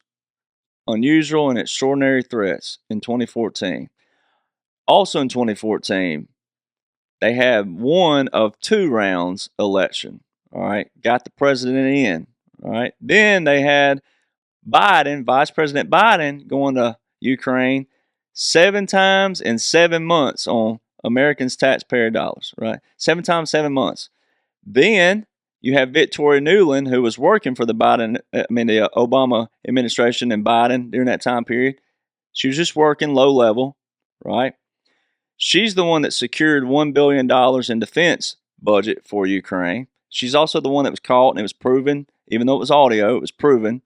Speaker 3: unusual and extraordinary threats in 2014. Also in 2014, they had one of 2 rounds election. All right, got the president in. All right, then they had Biden, Vice President Biden, going to Ukraine 7 times in 7 months on Americans' taxpayer dollars. Right, 7 times 7 months. Then you have Victoria Nuland, who was working for the Obama administration and Biden during that time period. She was just working low level, right? She's the one that secured $1 billion in defense budget for Ukraine. She's also the one that was caught, and it was proven, even though it was audio, it was proven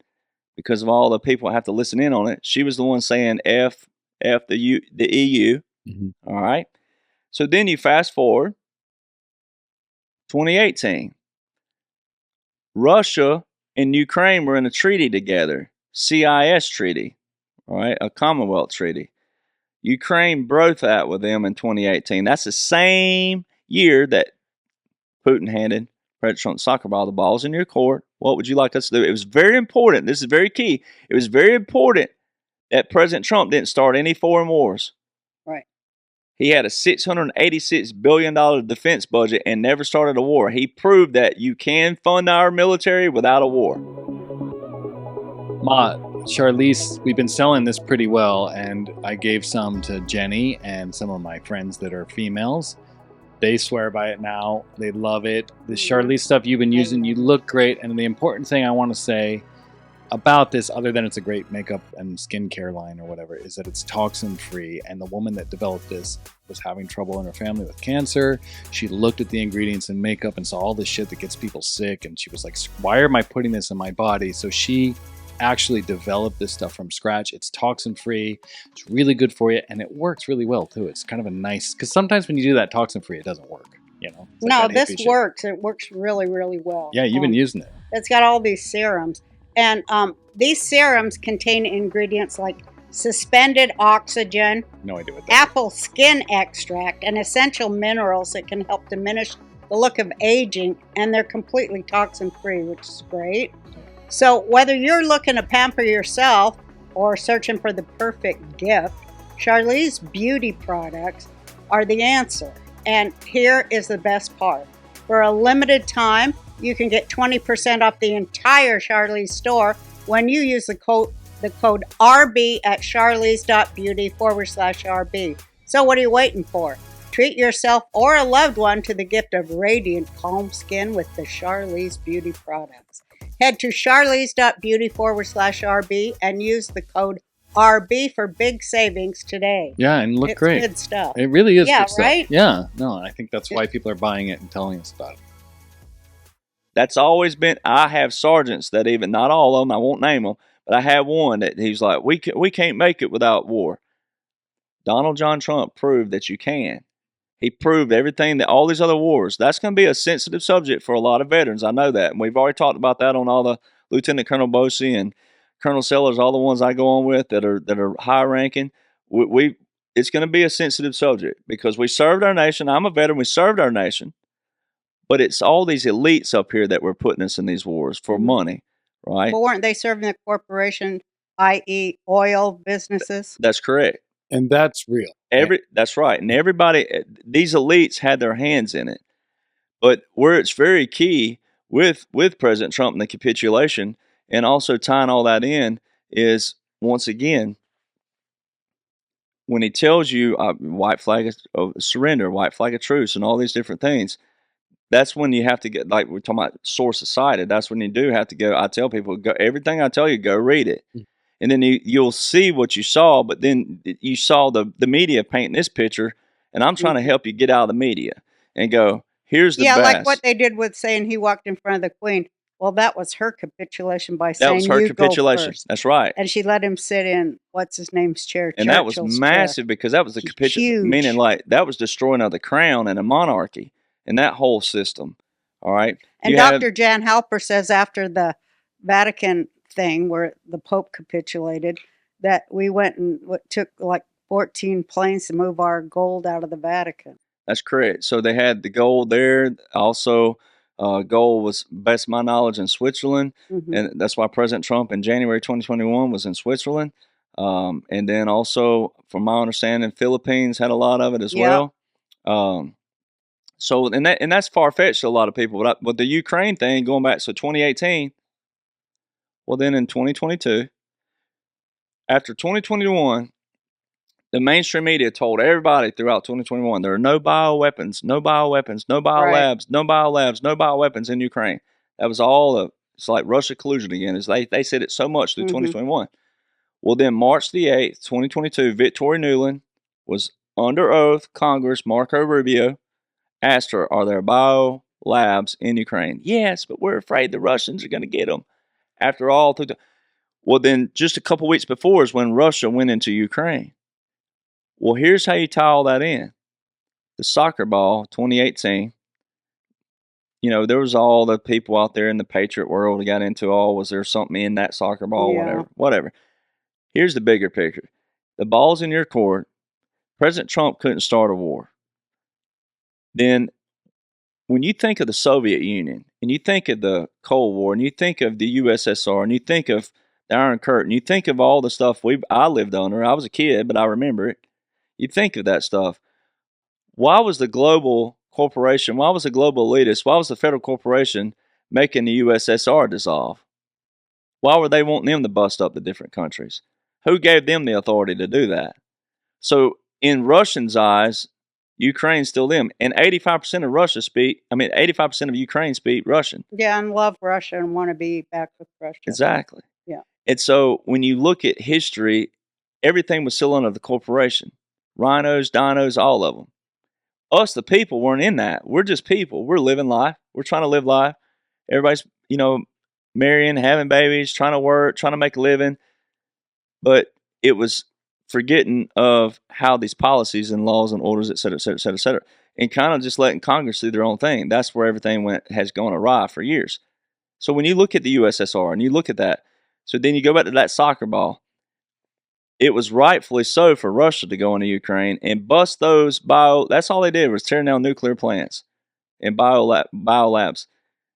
Speaker 3: because of all the people that have to listen in on it. She was the one saying F the EU.
Speaker 4: Mm-hmm.
Speaker 3: All right. So then you fast forward 2018. Russia and Ukraine were in a treaty together, CIS treaty, all right, a Commonwealth treaty. Ukraine broke that with them in 2018. That's the same year that Putin handed President Trump soccer ball. The ball's in your court. What would you like us to do? It was very important. This is very key. It was very important that President Trump didn't start any foreign wars.
Speaker 1: Right.
Speaker 3: He had a $686 billion defense budget and never started a war. He proved that you can fund our military without a war.
Speaker 4: Ma, Charlize, we've been selling this pretty well, and I gave some to Jenny and some of my friends that are females. They swear by it now. They love it. The Charlize stuff you've been using, you look great. And the important thing I want to say about this, other than it's a great makeup and skincare line or whatever, is that it's toxin free. And the woman that developed this was having trouble in her family with cancer. She looked at the ingredients in makeup and saw all this shit that gets people sick, and she was like, why am I putting this in my body? So she actually developed this stuff from scratch. It's toxin free, it's really good for you, and it works really well too. It's kind of a nice, because sometimes when you do that toxin free, it doesn't work, you know. It's
Speaker 1: No,
Speaker 4: like that
Speaker 1: this
Speaker 4: hippie shit.
Speaker 1: works. It works really, really well.
Speaker 4: Yeah, you've been using it.
Speaker 1: It's got all these serums. And these serums contain ingredients like suspended oxygen,
Speaker 4: No idea what that is.
Speaker 1: apple skin extract, and essential minerals that can help diminish the look of aging, and they're completely toxin free, which is great. So whether you're looking to pamper yourself or searching for the perfect gift, Charlize beauty products are the answer. And here is the best part. For a limited time, you can get 20% off the entire Charlize store when you use the code RB at charlize.beauty/RB. So what are you waiting for? Treat yourself or a loved one to the gift of radiant, calm skin with the Charlize beauty products. Head to charlize.beauty/RB and use the code RB for big savings today.
Speaker 4: Yeah, and look
Speaker 1: It's
Speaker 4: great.
Speaker 1: good stuff.
Speaker 4: It really is
Speaker 1: Yeah,
Speaker 4: good stuff.
Speaker 1: right?
Speaker 4: Yeah, no, I think that's why people are buying it and telling us about it.
Speaker 3: That's always been. I have sergeants that even, not all of them, I won't name them, but I have one that he's like, we can't make it without war. Donald John Trump proved that you can. He proved everything that all these other wars. That's going to be a sensitive subject for a lot of veterans. I know that, and we've already talked about that on all the Lieutenant Colonel Bosey and Colonel Sellers, all the ones I go on with that are high ranking. It's going to be a sensitive subject because we served our nation. I'm a veteran. We served our nation. But it's all these elites up here that were putting us in these wars for money, right?
Speaker 1: But weren't they serving the corporation, i.e. oil businesses?
Speaker 3: That's correct.
Speaker 4: And that's real.
Speaker 3: That's right. And everybody, these elites had their hands in it. But where it's very key with President Trump and the capitulation and also tying all that in is, once again, when he tells you white flag of surrender, white flag of truce, and all these different things, that's when you have to get, like we're talking about sources cited, that's when you do have to go. I tell people, go, everything I tell you, go read it. And then you'll see what you saw, but then you saw the media painting this picture, and I'm trying to help you get out of the media and go, here's the best.
Speaker 1: Like what they did with saying he walked in front of the Queen. Well, that was her capitulation by saying
Speaker 3: that was her
Speaker 1: you
Speaker 3: capitulation.
Speaker 1: Go first.
Speaker 3: That's right.
Speaker 1: And she let him sit in what's his name's chair.
Speaker 3: And that was
Speaker 1: Churchill's
Speaker 3: massive
Speaker 1: chair.
Speaker 3: because that was the capitulation, meaning like that was destroying of the crown and a monarchy and that whole system. All right.
Speaker 1: And Dr. Jan Halper says after the Vatican thing where the Pope capitulated that we went and took like 14 planes to move our gold out of the Vatican.
Speaker 3: That's correct. So they had the gold there. Also, gold was, best of my knowledge, in Switzerland. And that's why President Trump in January 2021 was in Switzerland. And then also, from my understanding, Philippines had a lot of it as well. So, and that's far-fetched to a lot of people. But the Ukraine thing, going back to 2018, well, then in 2022, after 2021, the mainstream media told everybody throughout 2021 there are no bioweapons, no biolabs, no biolabs, no bioweapons in Ukraine. That was all it's like Russia collusion again. They said it so much through 2021. Well, then March the 8th, 2022, Victoria Nuland was under oath. Congress, Marco Rubio, asked her, are there biolabs in Ukraine? Yes, but we're afraid the Russians are going to get them. After all, well, then just a couple weeks before is when Russia went into Ukraine. Well, here's how you tie all that in. The soccer ball, 2018, there was all the people out there in the Patriot world that got into, was there something in that soccer ball, whatever. Here's the bigger picture. The ball's in your court. President Trump couldn't start a war. Then when you think of the Soviet Union, and you think of the Cold War, and you think of the USSR, and you think of the Iron Curtain, you think of all the stuff I lived under. I was a kid, but I remember it. You think of that stuff. Why was the global corporation, why was the global elitist, why was the federal corporation making the USSR dissolve? Why were they wanting them to bust up the different countries? Who gave them the authority to do that? So in Russians' eyes, Ukraine's still them. And 85% of 85% of Ukraine speak Russian.
Speaker 1: Yeah, and love Russia and want to be back with Russia.
Speaker 3: Exactly.
Speaker 1: Yeah.
Speaker 3: And so when you look at history, everything was still under the corporation. Rhinos, dinos, all of them. Us, the people, weren't in that. We're just people. We're living life. We're trying to live life. Everybody's, marrying, having babies, trying to work, trying to make a living. But it was forgetting of how these policies and laws and orders, et cetera, et cetera, et cetera, et cetera, and kind of just letting Congress do their own thing. That's where everything has gone awry for years. So when you look at the USSR and you look at that, so then you go back to that soccer ball, it was rightfully so for Russia to go into Ukraine and bust those that's all they did was tearing down nuclear plants and biolabs.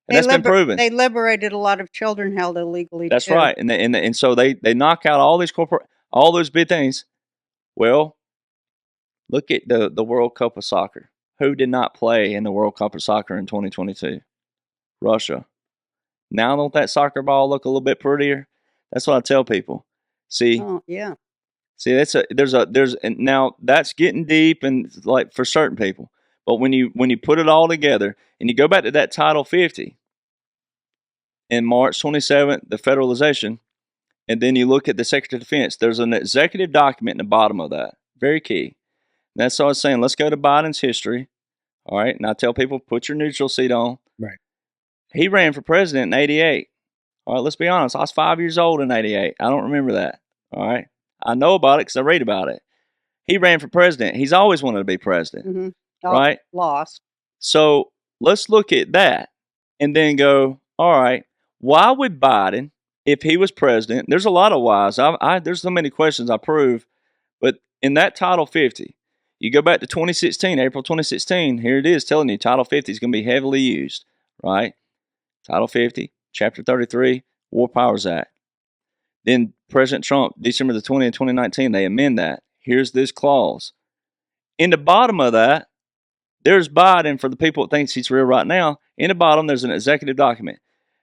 Speaker 3: And that's been proven.
Speaker 1: They liberated a lot of children held illegally.
Speaker 3: That's
Speaker 1: too.
Speaker 3: right. And so they knock out all these all those big things. Well, look at the World Cup of Soccer. Who did not play in the World Cup of Soccer in 2022? Russia. Now don't that soccer ball look a little bit prettier? That's what I tell people. See?
Speaker 1: Oh, yeah.
Speaker 3: See, and now that's getting deep and like for certain people. But when you put it all together and you go back to that Title 50 in March 27th, the federalization, and then you look at the Secretary of Defense, there's an executive document in the bottom of that. Very key. And that's what I was saying. Let's go to Biden's history. All right. And I tell people, put your neutral seat on.
Speaker 4: Right.
Speaker 3: He ran for president in 88. All right. Let's be honest. I was 5 years old in 88. I don't remember that. All right. I know about it because I read about it. He ran for president. He's always wanted to be president.
Speaker 1: Mm-hmm.
Speaker 3: Right?
Speaker 1: Lost.
Speaker 3: So let's look at that and then go, all right, why would Biden, if he was president, there's a lot of whys. There's so many questions I prove, but in that Title 50, you go back to 2016, April 2016, here it is telling you Title 50 is going to be heavily used, right? Title 50, Chapter 33, War Powers Act. Then President Trump, December the 20th, 2019, they amend that. Here's this clause. In the bottom of that, there's Biden, for the people that thinks he's real right now. In the bottom, there's an executive document.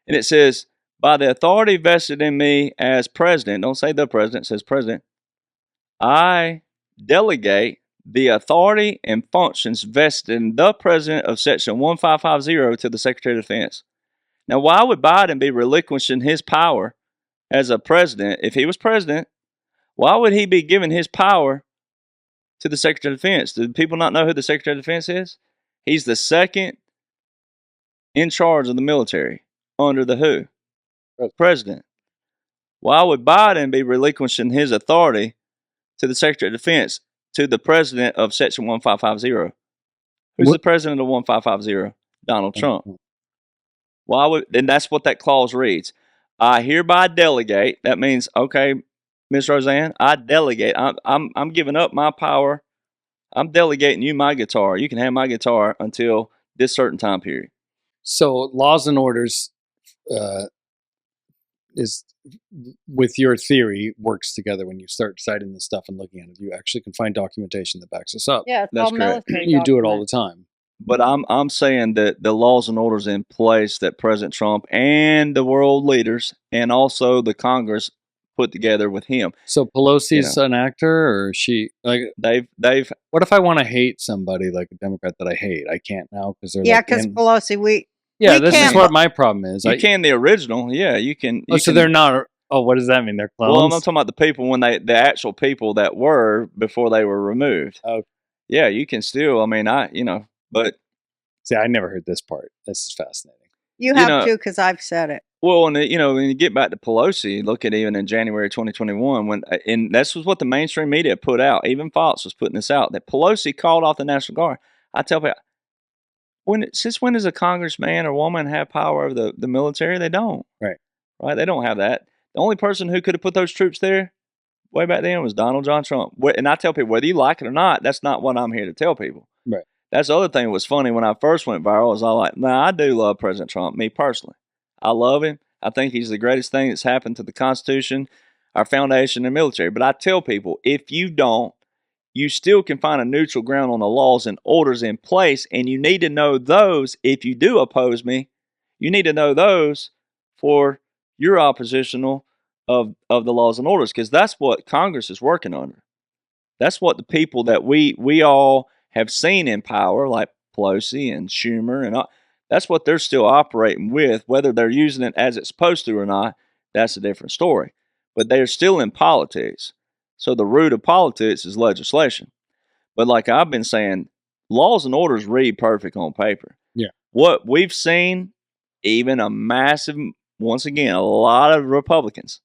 Speaker 3: And it says, by the authority vested in me as president, don't say the president, it says president, I delegate the authority and functions vested in the president of Section 1550 to the Secretary of Defense. Now, why would Biden be relinquishing his power as a president? If he was president, why would he be giving his power to the Secretary of Defense? Do people not know who the Secretary of Defense is? He's the second in charge of the military under the who? President. Why would Biden be relinquishing his authority to the Secretary of Defense to the president of Section 1550? Who's the president of 1550? Donald Trump. Why would? And that's what that clause reads. I hereby delegate. That means, okay, Miss Roseanne, I delegate. I'm giving up my power. I'm delegating you my guitar. You can have my guitar until this certain time period.
Speaker 4: So laws and orders is, with your theory, works together when you start citing this stuff and looking at it. You actually can find documentation that backs us up.
Speaker 1: Yeah, it's
Speaker 3: That's
Speaker 1: all
Speaker 3: correct.
Speaker 1: military.
Speaker 4: You do it all the time.
Speaker 3: But I'm saying that the laws and orders in place that President Trump and the world leaders and also the Congress put together with him,
Speaker 4: So Pelosi's an actor, or is she like?
Speaker 3: they've
Speaker 4: What if I want to hate somebody like a Democrat that I hate? I can't now because they're
Speaker 1: Yeah,
Speaker 4: like
Speaker 1: because
Speaker 4: in-
Speaker 1: Pelosi, we
Speaker 4: this is
Speaker 1: can't-
Speaker 4: what my problem is.
Speaker 3: you can the original, yeah, you can.
Speaker 4: Oh, so they're not. Oh, what does that mean? They're clones.
Speaker 3: Well, I'm not talking about the people when the actual people that were before they were removed.
Speaker 4: Oh.
Speaker 3: Yeah, you can still. I mean, but
Speaker 4: See, I never heard this part. This is fascinating.
Speaker 1: you have to because I've said it.
Speaker 3: well, and when you get back to Pelosi, look at even in January 2021 and this was what the mainstream media put out. Even Fox was putting this out that Pelosi called off the National Guard. I tell people, since when does a congressman or woman have power over the military? They don't.
Speaker 4: Right.
Speaker 3: They don't have that. The only person who could have put those troops there way back then was Donald John Trump. And I tell people, whether you like it or not, that's not what I'm here to tell people.
Speaker 4: Right.
Speaker 3: That's the other thing that was funny when I first went viral. Was I like, I do love President Trump, me personally. I love him. I think he's the greatest thing that's happened to the Constitution, our foundation, and military. But I tell people, if you don't, you still can find a neutral ground on the laws and orders in place, and you need to know those. If you do oppose me, you need to know those for your oppositional of the laws and orders, because that's what Congress is working under. That's what the people that we all have seen in power, like Pelosi and Schumer, and all, that's what they're still operating with. Whether they're using it as it's supposed to or not, that's a different story. But they're still in politics. So the root of politics is legislation. But like I've been saying, laws and orders read perfect on paper.
Speaker 4: Yeah.
Speaker 3: What we've seen, even once again, a lot of Republicans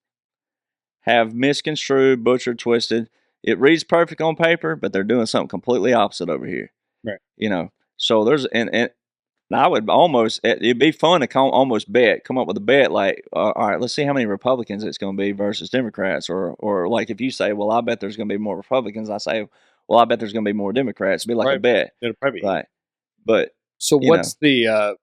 Speaker 3: have misconstrued, butchered, twisted. It reads perfect on paper, but they're doing something completely opposite over here.
Speaker 4: Right.
Speaker 3: So there's, and I would almost, it'd be fun to come up with a bet like, all right, let's see how many Republicans it's going to be versus Democrats. Or like if you say, well, I bet there's going to be more Republicans, I say, well, I bet there's going to be more Democrats. It'd be like a bet.
Speaker 4: It'll probably be.
Speaker 3: Right. But
Speaker 4: so what's the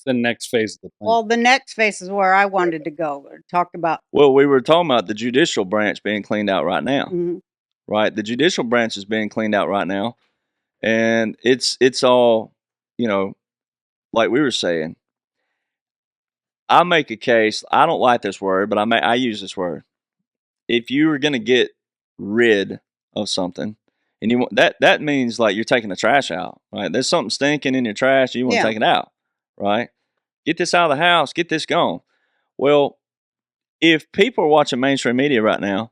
Speaker 4: next phase of the plan?
Speaker 1: Well, the next phase is where I wanted to go. We talked about.
Speaker 3: Well, we were talking about the judicial branch being cleaned out right now.
Speaker 1: Mm-hmm.
Speaker 3: Right. The judicial branch is being cleaned out right now. And it's all, like we were saying, I make a case. I don't like this word, but I use this word. If you were going to get rid of something, and you want that means like you're taking the trash out, right? There's something stinking in your trash, you want to take it out, right? Get this out of the house, get this gone. Well, if people are watching mainstream media right now,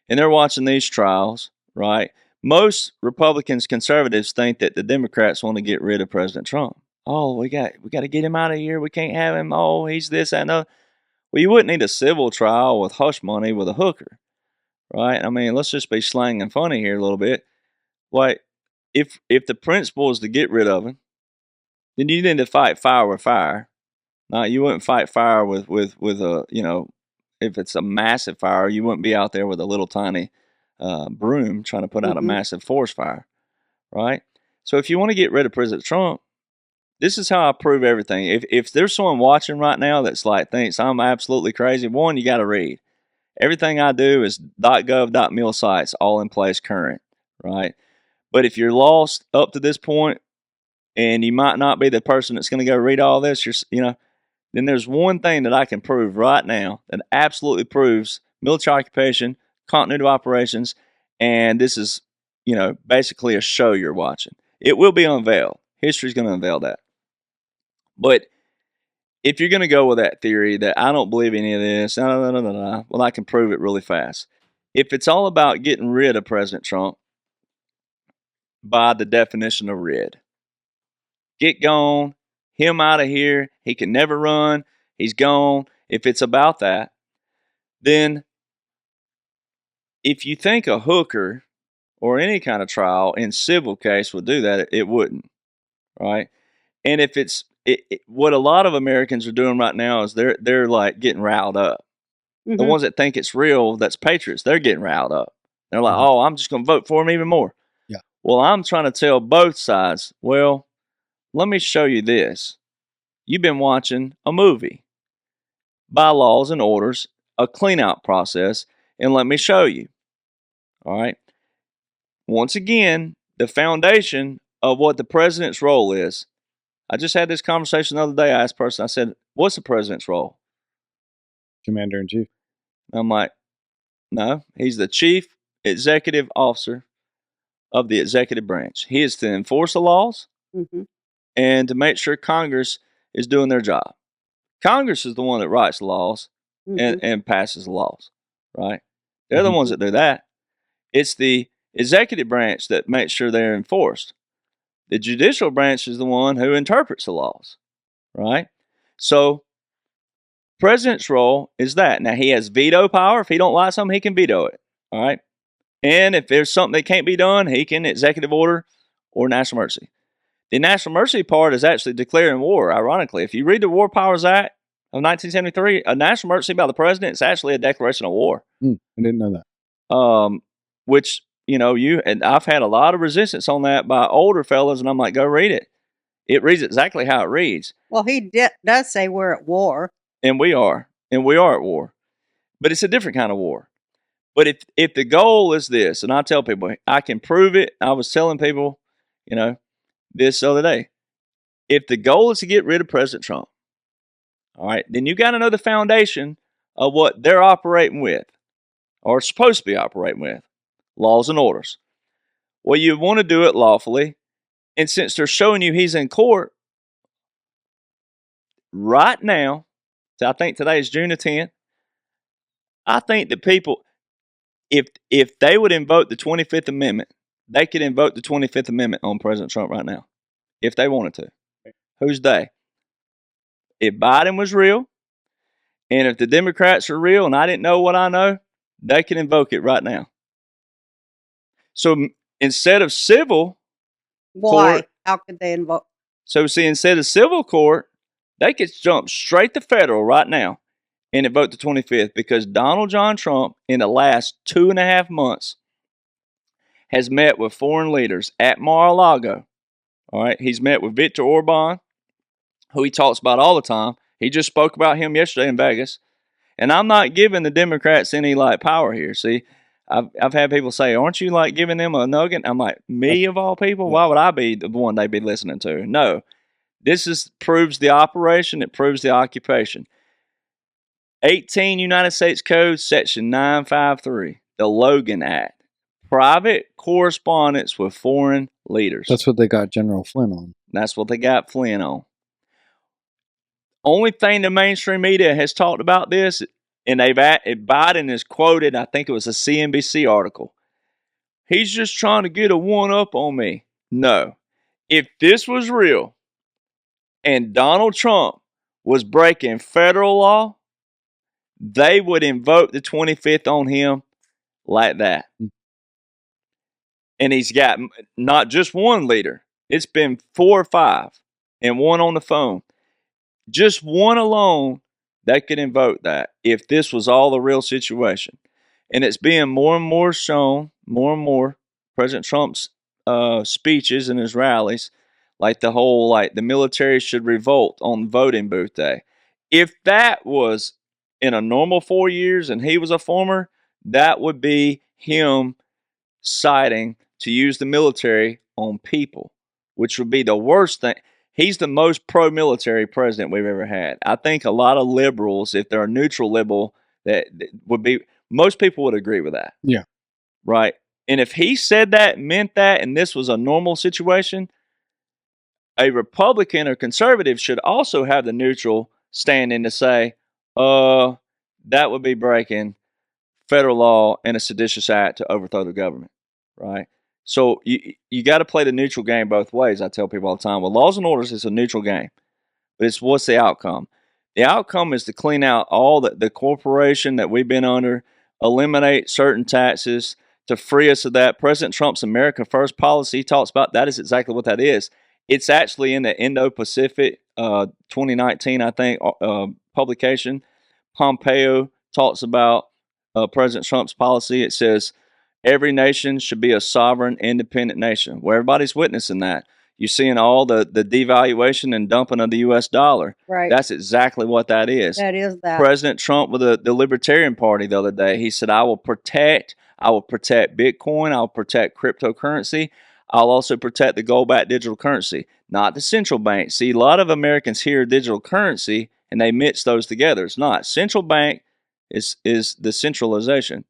Speaker 3: and they're watching these trials, right? Most Republicans, conservatives think that the Democrats want to get rid of President Trump. Oh, we got to get him out of here. We can't have him. Oh, he's this, that, and that. Well, you wouldn't need a civil trial with hush money with a hooker, right? I mean, let's just be slang and funny here a little bit. Like, if the principle is to get rid of him, then you need to fight fire with fire. Now, you wouldn't fight fire with a, if it's a massive fire, you wouldn't be out there with a little tiny broom trying to put out a massive forest fire, right? So if you want to get rid of President Trump, this is how I prove everything. If there's someone watching right now that's like thinks I'm absolutely crazy, one, you got to read. Everything I do is .gov.mil sites, all in place current, right? But if you're lost up to this point, and you might not be the person that's going to go read all this, then there's one thing that I can prove right now that absolutely proves military occupation, continuity of operations, and this is, basically a show you're watching. It will be unveiled. History's going to unveil that. But if you're going to go with that theory that I don't believe any of this, well, I can prove it really fast. If it's all about getting rid of President Trump, by the definition of rid, get gone, him out of here, he can never run, he's gone. If it's about that, then if you think a hooker or any kind of trial in civil case would do that, it wouldn't, right? And if it's what a lot of Americans are doing right now is they're like getting riled up. Mm-hmm. The ones that think it's real, that's patriots, they're getting riled up. They're like, oh, I'm just going to vote for him even more.
Speaker 4: Yeah.
Speaker 3: Well, I'm trying to tell both sides, well, let me show you this. You've been watching a movie, bylaws and orders, a clean-out process, and let me show you. All right. Once again, the foundation of what the president's role is. I just had this conversation the other day. I asked a person, I said, what's the president's role?
Speaker 4: Commander-in-chief.
Speaker 3: I'm like, no, he's the chief executive officer of the executive branch. He is to enforce the laws and to make sure Congress is doing their job. Congress is the one that writes the laws and passes the laws, right? They're the ones that do that. It's the executive branch that makes sure they're enforced. The judicial branch is the one who interprets the laws, right? So, president's role is that. Now, he has veto power. If he don't like something, he can veto it, all right? And if there's something that can't be done, he can executive order or national emergency. The national emergency part is actually declaring war, ironically. If you read the War Powers Act of 1973, a national emergency by the president is actually a declaration of war.
Speaker 4: I didn't know that.
Speaker 3: Which, and I've had a lot of resistance on that by older fellas, and I'm like, go read it. It reads exactly how it reads.
Speaker 1: Well, he does say we're at war.
Speaker 3: And we are at war. But it's a different kind of war. But if the goal is this, and I tell people, I can prove it. I was telling people, this other day. If the goal is to get rid of President Trump, all right, then you got to know the foundation of what they're operating with, or supposed to be operating with, laws and orders. Well, you want to do it lawfully, and since they're showing you he's in court right now, so I think today is June the 10th, I think that people, if they would invoke the 25th Amendment, they could invoke the 25th Amendment on President Trump right now, if they wanted to. Who's they? If Biden was real, and if the Democrats are real, and I didn't know what I know, they can invoke it right now. So instead of civil court,
Speaker 1: How could they invoke?
Speaker 3: So see, instead of civil court, they could jump straight to federal right now and invoke the 25th, because Donald John Trump, in the last 2.5 months, has met with foreign leaders at Mar-a-Lago. All right, he's met with Viktor Orban, who he talks about all the time. He just spoke about him yesterday in Vegas. And I'm not giving the Democrats any power here. See, I've had people say, aren't you giving them a nugget? I'm like, me of all people? Why would I be the one they'd be listening to? No, this proves the operation. It proves the occupation. 18 United States Code, Section 953, the Logan Act. Private correspondence with foreign leaders.
Speaker 4: That's what they got General Flynn on.
Speaker 3: That's what they got Flynn on. Only thing the mainstream media has talked about this, and Biden is quoted, I think it was a CNBC article. He's just trying to get a one-up on me. No. If this was real, and Donald Trump was breaking federal law, they would invoke the 25th on him like that. And he's got not just one leader. It's been 4 or 5, and one on the phone. Just one alone, they could invoke that if this was all the real situation. And it's being more and more shown, more and more, President Trump's speeches and his rallies, like the whole, the military should revolt on voting booth day. If that was in a normal 4 years and he was a former, that would be him citing to use the military on people, which would be the worst thing. He's the most pro-military president we've ever had. I think a lot of liberals, if they're a neutral liberal, that would be, most people would agree with that.
Speaker 4: Yeah.
Speaker 3: Right? And if he said that, meant that, and this was a normal situation, a Republican or conservative should also have the neutral standing to say, that would be breaking federal law and a seditious act to overthrow the government. Right? So you got to play the neutral game both ways. I tell people all the time, well, laws and orders is a neutral game, but it's what's the outcome? The outcome is to clean out all the corporation that we've been under, eliminate certain taxes to free us of that. President Trump's America First policy talks about that is exactly what that is. It's actually in the Indo-Pacific 2019, I think, publication. Pompeo talks about President Trump's policy. It says, every nation should be a sovereign, independent nation. Well, everybody's witnessing that. You're seeing all the devaluation and dumping of the U.S. dollar.
Speaker 1: Right.
Speaker 3: That's exactly what that is.
Speaker 1: That is that.
Speaker 3: President Trump with the Libertarian Party the other day, he said, I will protect Bitcoin. I will protect cryptocurrency. I'll also protect the gold-backed digital currency, not the central bank. See, a lot of Americans hear digital currency and they mix those together. It's not. Central bank is the centralization.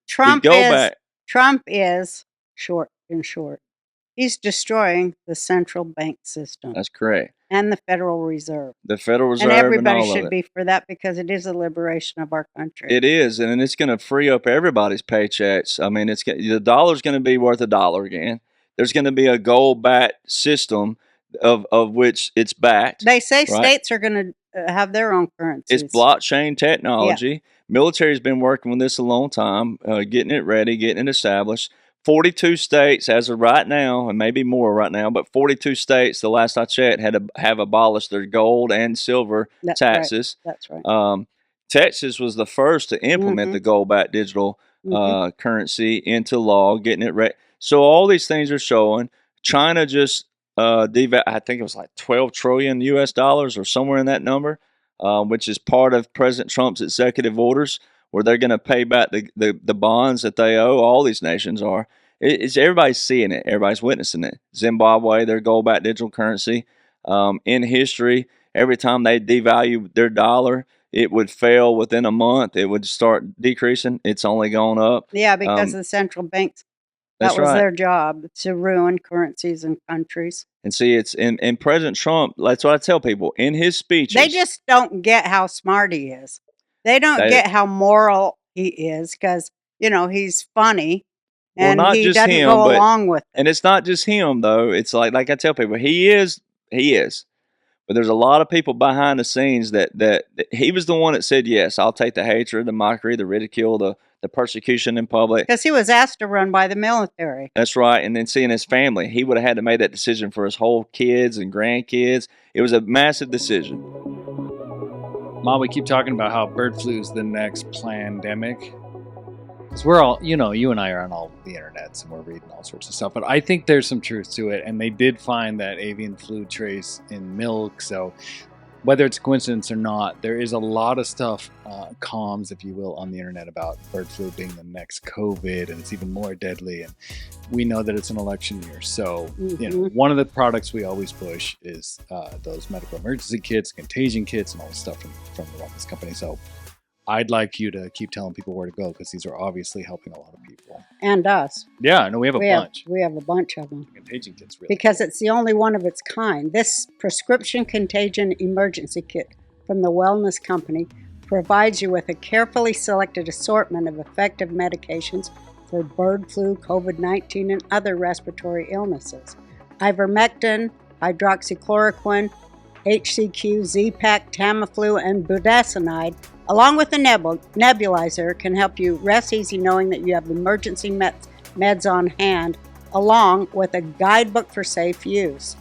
Speaker 1: Trump
Speaker 3: the gold-back,
Speaker 1: is short. He's destroying the central bank system
Speaker 3: that's correct.
Speaker 1: and the Federal Reserve.
Speaker 3: The Federal Reserve
Speaker 1: And everybody
Speaker 3: all of
Speaker 1: should
Speaker 3: it.
Speaker 1: be for that because it is a liberation of our country.
Speaker 3: It is, and it's going to free up everybody's paychecks. I mean, the dollar's going to be worth $1 again. There's going to be a gold-backed system of which it's backed.
Speaker 1: They say
Speaker 3: right?
Speaker 1: states are going to have their own currencies.
Speaker 3: It's blockchain technology. Military's been working with this a long time, getting it ready, getting it established. 42 states as of right now, and maybe more right now, but 42 states, the last I checked, have abolished their gold and silver taxes.
Speaker 1: Right. That's right.
Speaker 3: Texas was the first to implement the gold-backed digital currency into law, getting it ready. So all these things are showing. China just I think it was like 12 trillion US dollars or somewhere in that number, which is part of President Trump's executive orders, where they're going to pay back the bonds that they owe. All these nations are. Everybody's seeing it. Everybody's witnessing it. Zimbabwe, their gold-backed digital currency. In history, every time they devalue their dollar, it would fail within a month. It would start decreasing. It's only gone up.
Speaker 1: Yeah, because the central banks, that was their job, to ruin currencies and countries.
Speaker 3: And see, it's in President Trump, that's what I tell people, in his speeches.
Speaker 1: They just don't get how smart he is. They don't get how moral he is because, he's funny and
Speaker 3: not
Speaker 1: he
Speaker 3: just
Speaker 1: doesn't
Speaker 3: him,
Speaker 1: go along with it.
Speaker 3: And it's not just him, though. It's like I tell people, he is. But there's a lot of people behind the scenes that he was the one that said, yes, I'll take the hatred, the mockery, the ridicule, the persecution in public.
Speaker 1: Because he was asked to run by the military.
Speaker 3: That's right. And then seeing his family, he would have had to make that decision for his whole kids and grandkids. It was a massive decision.
Speaker 4: Mom, we keep talking about how bird flu is the next plandemic. Because we're all, you and I are on all the internets and we're reading all sorts of stuff. But I think there's some truth to it. And they did find that avian flu trace in milk. So whether it's a coincidence or not, there is a lot of stuff, comms, if you will, on the internet about bird flu being the next COVID, and it's even more deadly. And we know that it's an election year. So, one of the products we always push is those medical emergency kits, contagion kits, and all the stuff from the wellness company. So I'd like you to keep telling people where to go because these are obviously helping a lot of people.
Speaker 1: And us.
Speaker 4: Yeah, no, we have a bunch.
Speaker 1: We have a bunch of them.
Speaker 4: Contagion kits, really.
Speaker 1: Because it's the only one of its kind. This prescription contagion emergency kit from the Wellness Company provides you with a carefully selected assortment of effective medications for bird flu, COVID-19, and other respiratory illnesses. Ivermectin, hydroxychloroquine, HCQ, Z-Pak, Tamiflu, and budesonide, along with the nebulizer, can help you rest easy knowing that you have emergency meds on hand, along with a guidebook for safe use.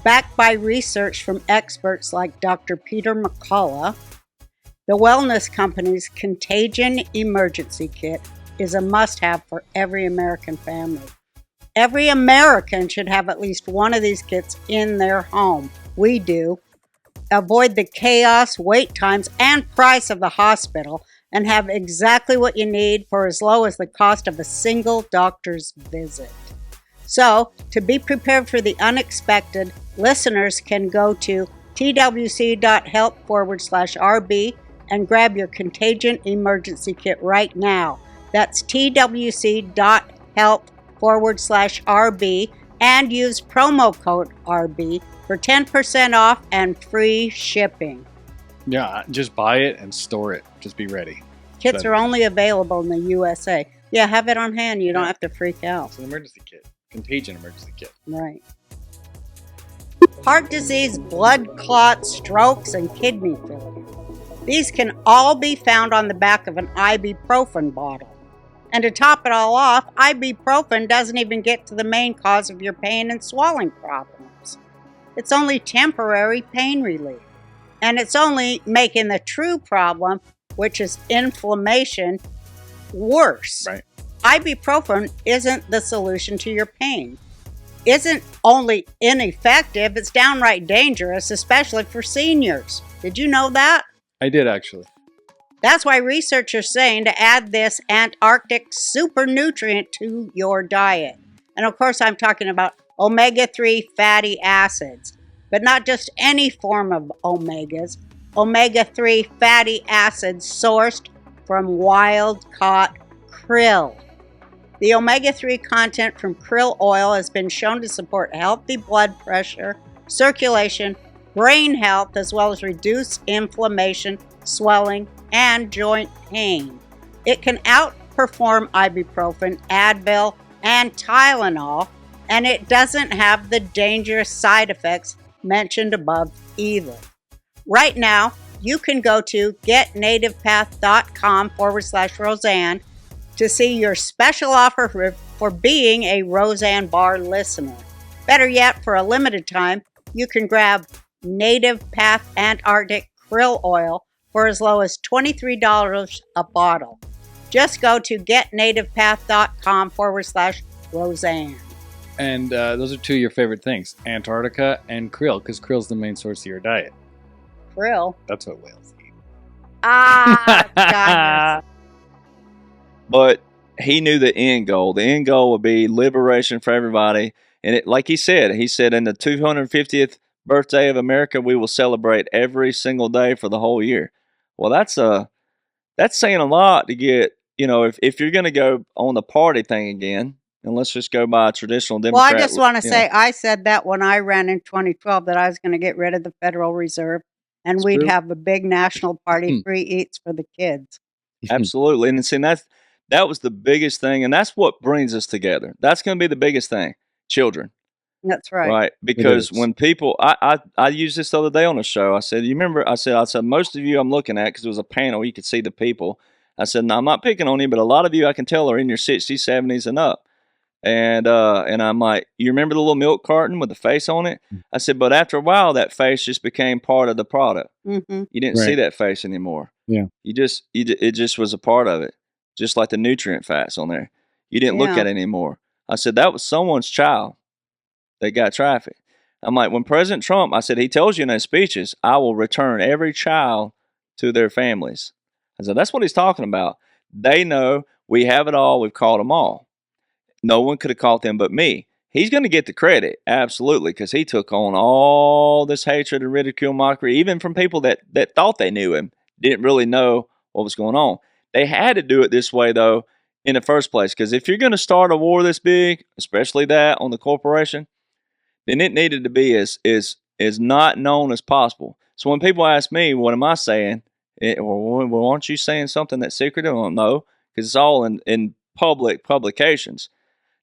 Speaker 1: Backed by research from experts like Dr. Peter McCullough, the Wellness Company's Contagion Emergency Kit is a must-have for every American family. Every American should have at least one of these kits in their home. We do. Avoid the chaos, wait times, and price of the hospital, and have exactly what you need for as low as the cost of a single doctor's visit. So, to be prepared for the unexpected, listeners can go to twc.help/RB and grab your Contagion Emergency Kit right now. That's twc.help/RB and use promo code RB for 10% off and free shipping.
Speaker 4: Yeah, just buy it and store it. Just be ready.
Speaker 1: Kits are only available in the USA. Yeah, have it on hand. You don't have to freak out.
Speaker 4: It's an emergency kit. Contagion emergency kit.
Speaker 1: Right. Heart disease, blood clots, strokes, and kidney failure. These can all be found on the back of an ibuprofen bottle. And to top it all off, ibuprofen doesn't even get to the main cause of your pain and swelling problems. It's only temporary pain relief. And it's only making the true problem, which is inflammation, worse.
Speaker 4: Right.
Speaker 1: Ibuprofen isn't the solution to your pain. Isn't only ineffective, it's downright dangerous, especially for seniors. Did you know that?
Speaker 4: I did, actually.
Speaker 1: That's why researchers are saying to add this Antarctic super nutrient to your diet. And of course, I'm talking about omega-3 fatty acids, but not just any form of omegas. Omega-3 fatty acids sourced from wild-caught krill. The omega-3 content from krill oil has been shown to support healthy blood pressure, circulation, brain health, as well as reduce inflammation, swelling, and joint pain. It can outperform ibuprofen, Advil, and Tylenol, and it doesn't have the dangerous side effects mentioned above either. Right now, you can go to getnativepath.com/Roseanne to see your special offer for being a Roseanne Barr listener. Better yet, for a limited time, you can grab Native Path Antarctic krill oil for as low as $23 a bottle. Just go to getnativepath.com/Roseanne.
Speaker 4: And those are two of your favorite things, Antarctica and krill, because krill's the main source of your diet.
Speaker 1: Krill?
Speaker 4: That's what whales eat.
Speaker 1: Ah,
Speaker 3: But he knew the end goal. The end goal would be liberation for everybody. And it, like he said in the 250th birthday of America, we will celebrate every single day for the whole year. Well, that's saying a lot to get, if you're going to go on the party thing again, and let's just go by a traditional Democrat.
Speaker 1: Well, I just want to say, I said that when I ran in 2012 that I was going to get rid of the Federal Reserve and
Speaker 4: That's
Speaker 1: we'd
Speaker 4: true.
Speaker 1: have a big national party, free eats for the kids.
Speaker 3: Absolutely. And see, that was the biggest thing. And that's what brings us together. That's going to be the biggest thing. Children.
Speaker 1: That's right.
Speaker 3: Right. Because when people, I used this the other day on the show. I said, you remember, I said, most of you I'm looking at, because it was a panel, you could see the people. I said, no, I'm not picking on you, but a lot of you I can tell are in your 60s, 70s and up. And I'm like, you remember the little milk carton with the face on it? I said, but after a while, that face just became part of the product.
Speaker 1: Mm-hmm.
Speaker 3: You didn't see that face anymore.
Speaker 4: Yeah.
Speaker 3: It just was a part of it. Just like the nutrient fats on there. You didn't look at it anymore. I said, that was someone's child that got trafficked. I'm like, when President Trump, I said, he tells you in his speeches, I will return every child to their families. I said, that's what he's talking about. They know we have it all. We've caught them all. No one could have caught them but me. He's going to get the credit, absolutely, because he took on all this hatred and ridicule, mockery, even from people that thought they knew him, didn't really know what was going on. They had to do it this way, though, in the first place, because if you're going to start a war this big, especially that on the corporation, then it needed to be as not known as possible. So when people ask me, what am I saying? Well, aren't you saying something that's secretive? Well, no, because it's all in public publications.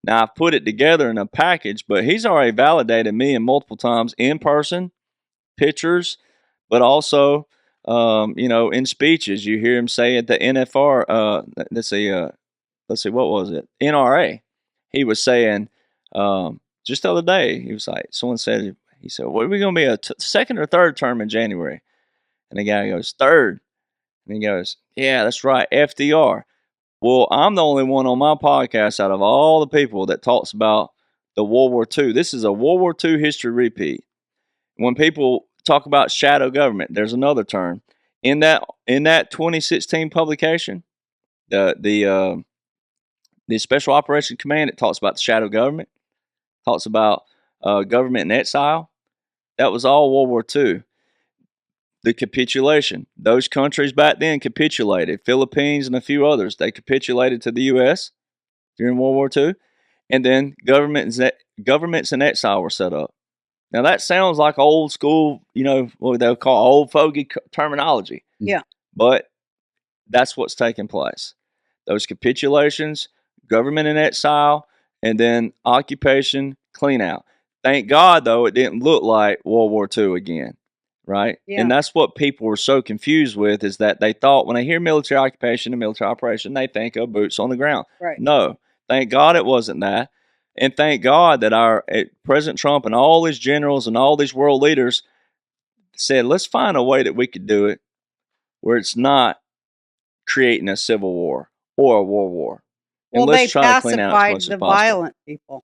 Speaker 3: Now, I've put it together in a package, but he's already validated me in multiple times in person, pictures, but also, in speeches. You hear him say at the NFR, let's see, what was it? NRA. He was saying, just the other day, he was like, he said, what are we going to be, a second or third term in January? And the guy goes, third. And he goes, yeah, that's right, FDR. Well, I'm the only one on my podcast out of all the people that talks about the World War II. This is a World War II history repeat. When people talk about shadow government, there's another term. In that 2016 publication, the Special Operation Command, it talks about the shadow government, talks about government in exile. That was all World War II. The capitulation. Those countries back then capitulated. Philippines and a few others. They capitulated to the U.S. during World War II. And then governments in exile were set up. Now, that sounds like old school, what they'll call old fogey terminology.
Speaker 1: Yeah.
Speaker 3: But that's what's taking place. Those capitulations, government in exile, and then occupation, clean out. Thank God, though, it didn't look like World War II again. Right?
Speaker 1: Yeah.
Speaker 3: And that's what people were so confused with, is that they thought when they hear military occupation and military operation, they think of boots on the ground.
Speaker 1: Right.
Speaker 3: No, thank God it wasn't that. And thank God that our President Trump and all these generals and all these world leaders said, let's find a way that we could do it where it's not creating a civil war or a world war. And
Speaker 1: Well, they
Speaker 3: let's try to clean out as
Speaker 1: pacified
Speaker 3: much
Speaker 1: the
Speaker 3: as possible.
Speaker 1: violent people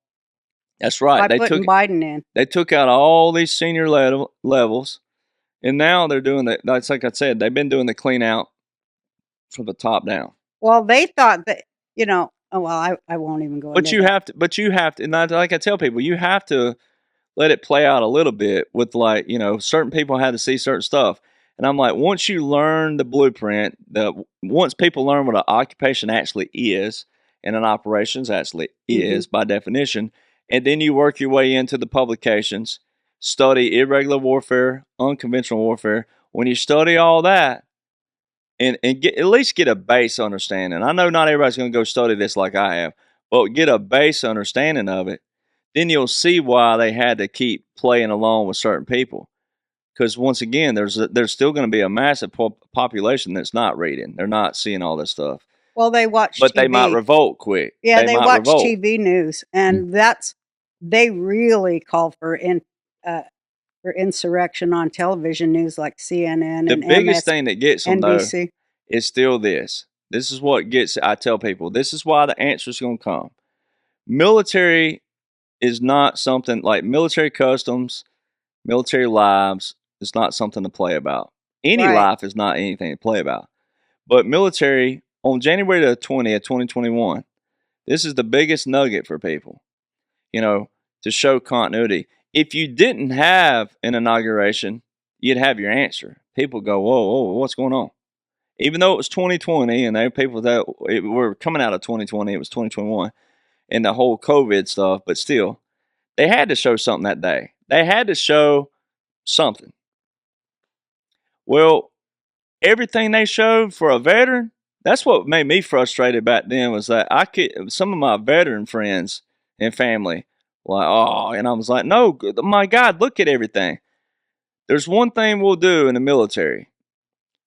Speaker 3: That's right.
Speaker 1: by putting Biden in.
Speaker 3: They took out all these senior levels. And now they're doing that. That's like I said, they've been doing the clean out from the top down.
Speaker 1: Well, they thought that, Oh, well, I won't even go
Speaker 3: But
Speaker 1: into
Speaker 3: you
Speaker 1: that.
Speaker 3: have to, and like I tell people, you have to let it play out a little bit with, like, certain people had to see certain stuff. And I'm like, once you learn the blueprint, once people learn what an occupation actually is and an operations actually is by definition, and then you work your way into the publications, study irregular warfare, unconventional warfare. When you study all that and at least get a base understanding. I know not everybody's going to go study this like I have, but get a base understanding of it. Then you'll see why they had to keep playing along with certain people. Because once again, there's still going to be a massive population that's not reading. They're not seeing all this stuff.
Speaker 1: Well, they watch
Speaker 3: But
Speaker 1: TV.
Speaker 3: they might revolt quick.
Speaker 1: Yeah, they
Speaker 3: might
Speaker 1: watch
Speaker 3: revolt.
Speaker 1: TV news, and they really call for insurrection on television news like CNN and
Speaker 3: The biggest thing that gets them, though,
Speaker 1: NBC.
Speaker 3: is still this. This is what gets, I tell people, this is why the answer is going to come. Military is not something like military customs, military lives is not something to play about. Any life is not anything to play about. But military, on January the 20th, 2021, this is the biggest nugget for people, to show continuity. If you didn't have an inauguration, you'd have your answer. People go, whoa, what's going on? Even though it was 2020 and there were people that were coming out of 2020, it was 2021, and the whole COVID stuff, but still, they had to show something that day. They had to show something. Well, everything they showed for a veteran, that's what made me frustrated back then, was that some of my veteran friends and family were like, oh, and I was like, no, my God, look at everything. There's one thing we'll do in the military.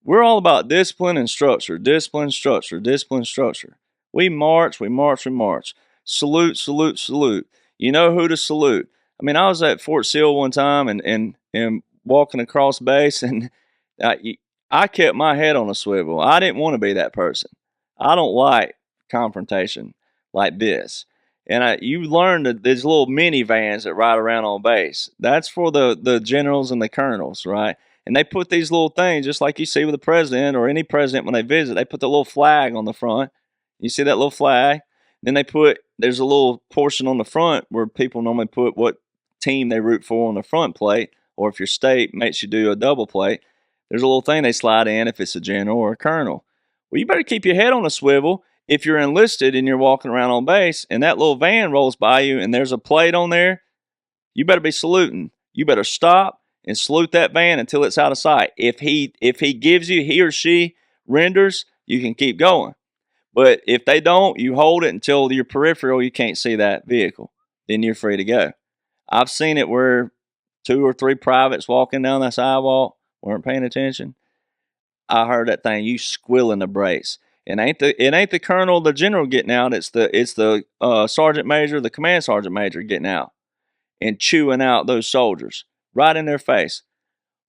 Speaker 3: We're all about discipline and structure, discipline, structure, discipline, structure. We march, we march, we march. Salute, salute, salute. You know who to salute. I mean, I was at Fort Sill one time and walking across base, and I kept my head on a swivel. I didn't want to be that person. I don't like confrontation like this. And you learn that there's little minivans that ride around on base. That's for the generals and the colonels, right? And they put these little things, just like you see with the president or any president when they visit. They put the little flag on the front. You see that little flag? Then there's a little portion on the front where people normally put what team they root for on the front plate, or if your state makes you do a double plate, there's a little thing they slide in if it's a general or a colonel. Well, you better keep your head on a swivel if you're enlisted and you're walking around on base and that little van rolls by you and there's a plate on there. You better be saluting. You better stop and salute that van until it's out of sight. If he gives you, he or she renders, you can keep going. But if they don't, you hold it until your peripheral, you can't see that vehicle. Then you're free to go. I've seen it where 2 or 3 privates walking down that sidewalk weren't paying attention. I heard that thing, you squealing the brakes. It ain't the colonel, the general getting out. It's the sergeant major, the command sergeant major getting out and chewing out those soldiers right in their face.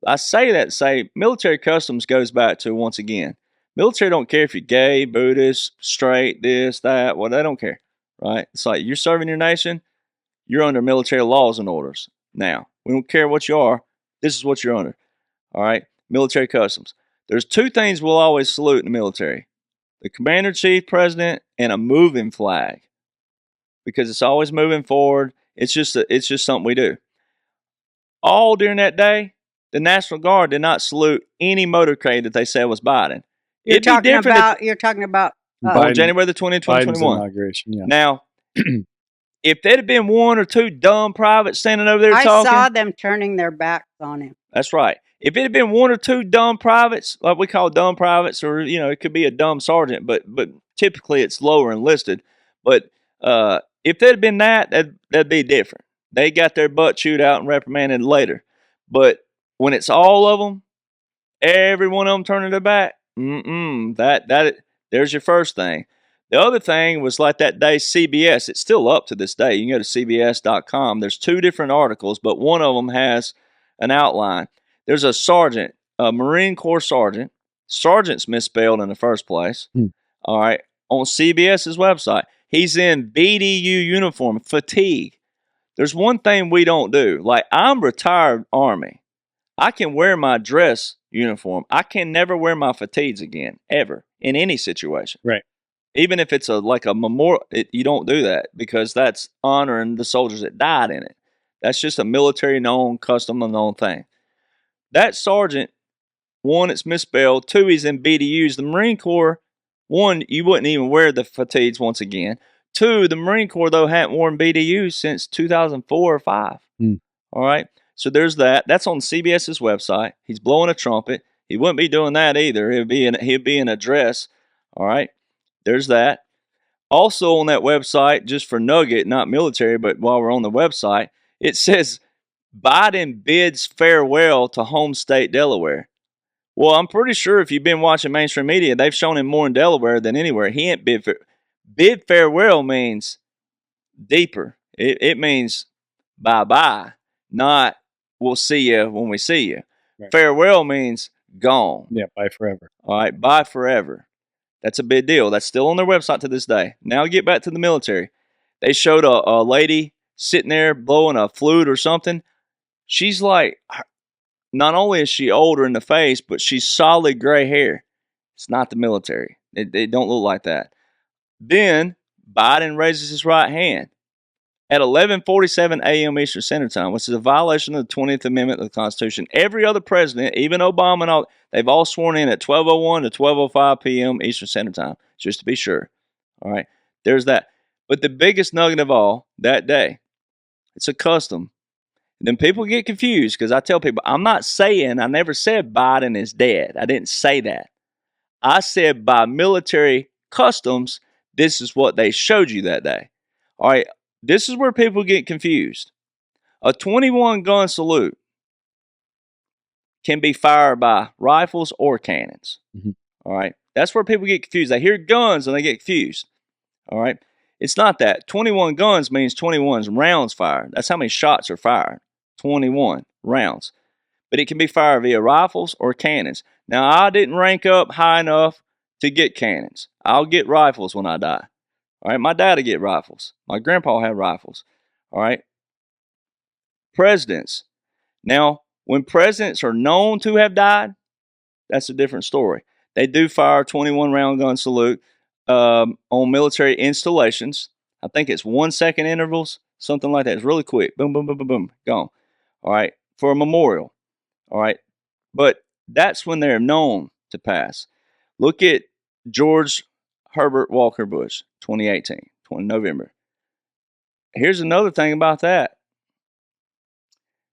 Speaker 3: I say that to say military customs goes back to, once again, military don't care if you're gay, Buddhist, straight, this, that, well, they don't care, right? It's like you're serving your nation, you're under military laws and orders. Now, we don't care what you are, this is what you're under, all right? Military customs. There's 2 things we'll always salute in the military: the commander-in-chief, president, and a moving flag, because it's always moving forward. It's just something we do. All during that day, the National Guard did not salute any motorcade that they said was Biden.
Speaker 1: You're talking about
Speaker 3: on January the 20th, 2021.
Speaker 4: Biden's inauguration, yeah.
Speaker 3: Now, if there'd have been 1 or 2 dumb privates standing over there talking,
Speaker 1: I saw them turning their backs on him.
Speaker 3: That's right. If it had been 1 or 2 dumb privates, like we call dumb privates, or it could be a dumb sergeant, but typically it's lower enlisted. But if there'd been that'd be different. They got their butt chewed out and reprimanded later. But when it's all of them, every one of them turning their back, there's your first thing. The other thing was like that day CBS. It's still up to this day. You can go to CBS.com. There's 2 different articles, but one of them has an outline. There's a sergeant, a Marine Corps sergeant. Sergeant's misspelled in the first place. All right. On CBS's website, he's in BDU uniform, fatigue. There's one thing we don't do. Like, I'm retired Army. I can wear my dress uniform. I can never wear my fatigues again, ever, in any situation.
Speaker 4: Right.
Speaker 3: Even if it's like a memorial, you don't do that because that's honoring the soldiers that died in it. That's just a military known, custom known thing. That sergeant, one, it's misspelled. Two, he's in BDUs. The Marine Corps, one, you wouldn't even wear the fatigues once again. Two, the Marine Corps, though, hadn't worn BDUs since 2004 or 5. All right? So there's that. That's on CBS's website. He's blowing a trumpet. He wouldn't be doing that either. He'd be in a dress. All right? There's that. Also on that website, just for nugget, not military, but while we're on the website, it says Biden bids farewell to home state Delaware. Well, I'm pretty sure if you've been watching mainstream media, they've shown him more in Delaware than anywhere. He ain't bid farewell means deeper. It means bye-bye, not we'll see you when we see you. Right. Farewell means gone.
Speaker 4: Yeah, bye forever.
Speaker 3: All right, bye forever. That's a big deal. That's still on their website to this day. Now get back to the military. They showed a lady sitting there blowing a flute or something. She's like, not only is she older in the face, but she's solid gray hair. It's not the military. They don't look like that. Then Biden raises his right hand at 11:47 a.m. Eastern Standard Time, which is a violation of the 20th Amendment of the Constitution. Every other president, even Obama and all, they've all sworn in at 12:01 to 12:05 p.m. Eastern Standard Time, just to be sure. All right, there's that. But the biggest nugget of all, that day, it's a custom. And then people get confused because I tell people, I never said Biden is dead. I didn't say that. I said by military customs, this is what they showed you that day. All right, this is where people get confused. A 21 gun salute can be fired by rifles or cannons. Mm-hmm. All right, that's where people get confused. They hear guns and they get confused. All right, it's not that. 21 guns means 21 rounds fired. That's how many shots are fired. 21 rounds. But it can be fired via rifles or cannons. Now, I didn't rank up high enough to get cannons. I'll get rifles when I die. All right, my dad will get rifles. My grandpa had rifles. All right. Presidents. Now, when presidents are known to have died, that's a different story. They do fire a 21 round gun salute on military installations. I think it's 1 second intervals, something like that. It's really quick. Boom, boom, boom, boom, boom, gone. All right, for a memorial. All right, but that's when they're known to pass. Look at George Herbert Walker Bush, 2018, November. Here's another thing about that.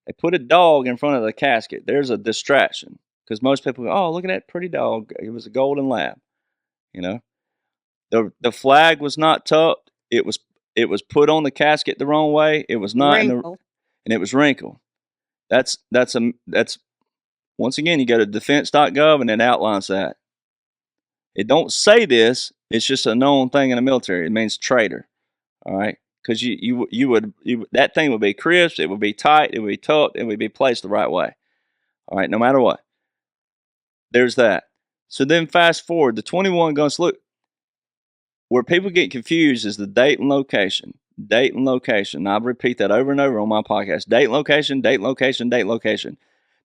Speaker 3: They put a dog in front of the casket. There's a distraction because most people go, oh, look at that pretty dog. It was a golden lab. You know, the flag was not tucked. It was put on the casket the wrong way. It was not and it was wrinkled. That's once again, you go to defense.gov and it outlines that. It don't say this. It's just a known thing in the military. It means traitor. All right, because you would that thing would be crisp. It would be tight. It would be tucked. It would be placed the right way. All right, no matter what. There's that. So then fast forward, the 21 gun salute. Where people get confused is the date and location. Date and location. I repeat that over and over on my podcast. Date and location, date and location, date and location.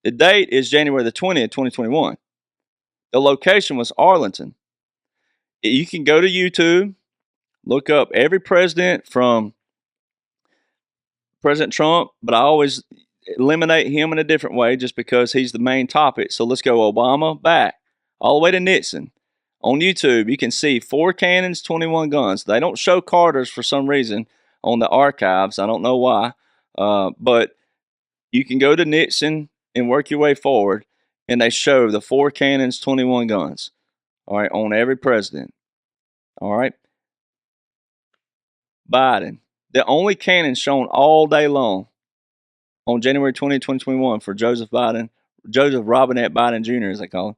Speaker 3: The date is January the 20th, 2021. The location was Arlington. You can go to YouTube, look up every president from President Trump, but I always eliminate him in a different way just because he's the main topic. So let's go Obama back, all the way to Nixon. On YouTube, you can see 4 cannons, 21 guns. They don't show Carter's for some reason on the archives. I don't know why. But you can go to Nixon and work your way forward, and they show the 4 cannons, 21 guns. All right, on every president. All right. Biden. The only cannon shown all day long on January 20, 2021 for Joseph Robinette Biden Jr., as they call him,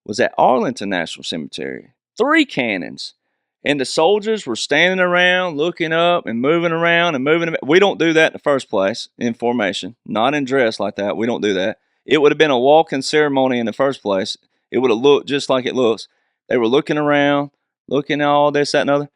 Speaker 3: was at Arlington National Cemetery. 3 cannons. And the soldiers were standing around, looking up and moving around and moving. We don't do that in the first place in formation. Not in dress like that. We don't do that. It would have been a walk-in ceremony in the first place. It would have looked just like it looks. They were looking around, looking at all this, that, and other.